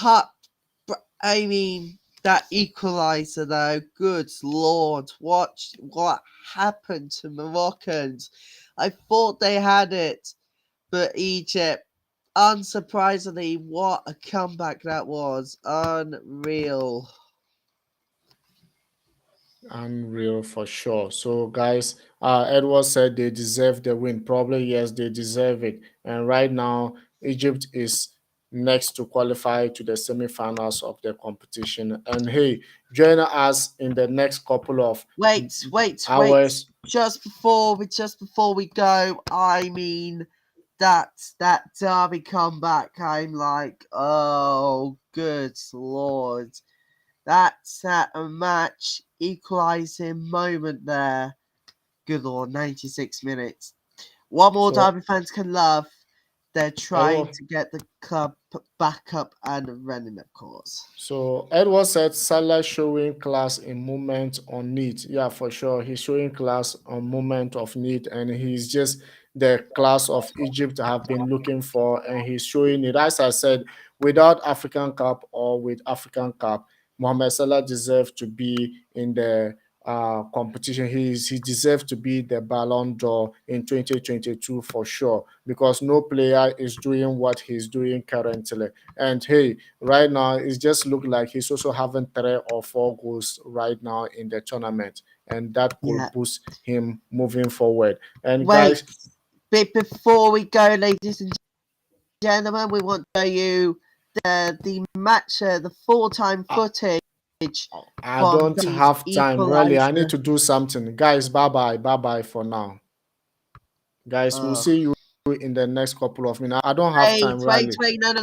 I mean, that equaliser though, good Lord, what happened to Moroccans? I thought they had it, but Egypt, unsurprisingly, what a comeback that was. Unreal. Unreal for sure. So, guys, Edward said they deserve the win. Probably, yes, they deserve it. And right now, Egypt is next to qualify to the semifinals of the competition. And hey, join us in the next couple of Wait. hours. Just before we go, I mean that derby comeback, I'm like, oh good Lord. That's a match equalising moment there. Good Lord, 96 minutes. What more So, Derby fans can love? They're trying Edward, to get the club back up and running, of course. So Edward said Salah showing class in moment on need. Yeah, for sure. He's showing class on moment of need, and he's just the class of Egypt have been looking for, and he's showing it. As I said, without African Cup or with African Cup, Mohamed Salah deserves to be in the competition. He deserves to be the Ballon d'Or in 2022 for sure, because no player is doing what he's doing currently. And hey, right now it just look like he's also having 3 or 4 goals right now in the tournament, and that Yeah. could boost him moving forward. And Wait, guys, but before we go, ladies and gentlemen, we want to show you the match, the full-time I, footage I from don't these have time really. I need equaliser. to do something. Guys, bye bye for now. Guys, we'll Oh. see you in the next couple of minutes. I don't have Wait, time wait, really. wait, no,